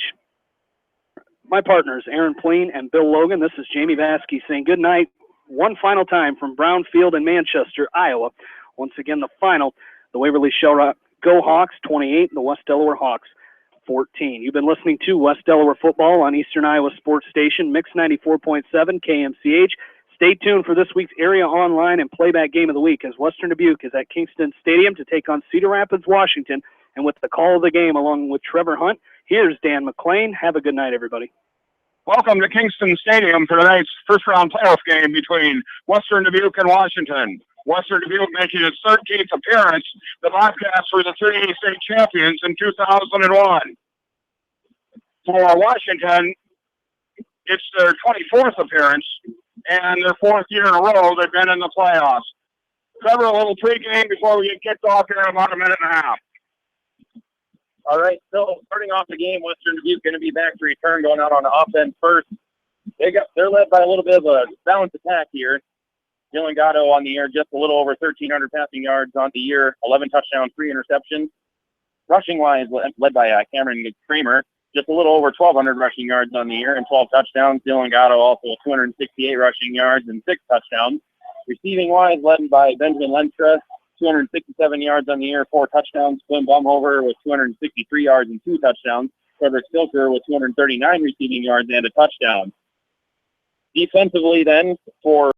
My partners, Aaron Pleen and Bill Logan, this is Jamie Vaskey saying good night one final time from Brownfield in Manchester, Iowa. Once again, the final, the Waverly-Shell Go Hawks 28, the West Delaware Hawks 14. You've been listening to West Delaware Football on Eastern Iowa Sports Station, Mix 94.7 KMCH. Stay tuned for this week's Area Online and Playback Game of the Week as Western Dubuque is at Kingston Stadium to take on Cedar Rapids, Washington. And with the call of the game along with Trevor Hunt, here's Dan McClain. Have a good night, everybody. Welcome to Kingston Stadium for tonight's first-round playoff game between Western Dubuque and Washington. Western Dubuque making its 13th appearance. The Bobcats were the 3A state champions in 2001. For Washington, it's their 24th appearance and their 4th year in a row they've been in the playoffs. Cover a little pregame before we get kicked off here in about a minute and a half. All right, so starting off the game, Western Dubuque going to be back to return, going out on the offense first. They're led by a little bit of a balanced attack here. Dylan Gatto on the air, just a little over 1,300 passing yards on the year, 11 touchdowns, 3 interceptions. Rushing-wise, led by Cameron Kramer, just a little over 1,200 rushing yards on the year and 12 touchdowns. Dylan Gatto also 268 rushing yards and 6 touchdowns. Receiving-wise, led by Benjamin Lenstra, 267 yards on the year, 4 touchdowns. Quinn Bumhover with 263 yards and 2 touchdowns. Frederick Stilker with 239 receiving yards and a touchdown. Defensively then, for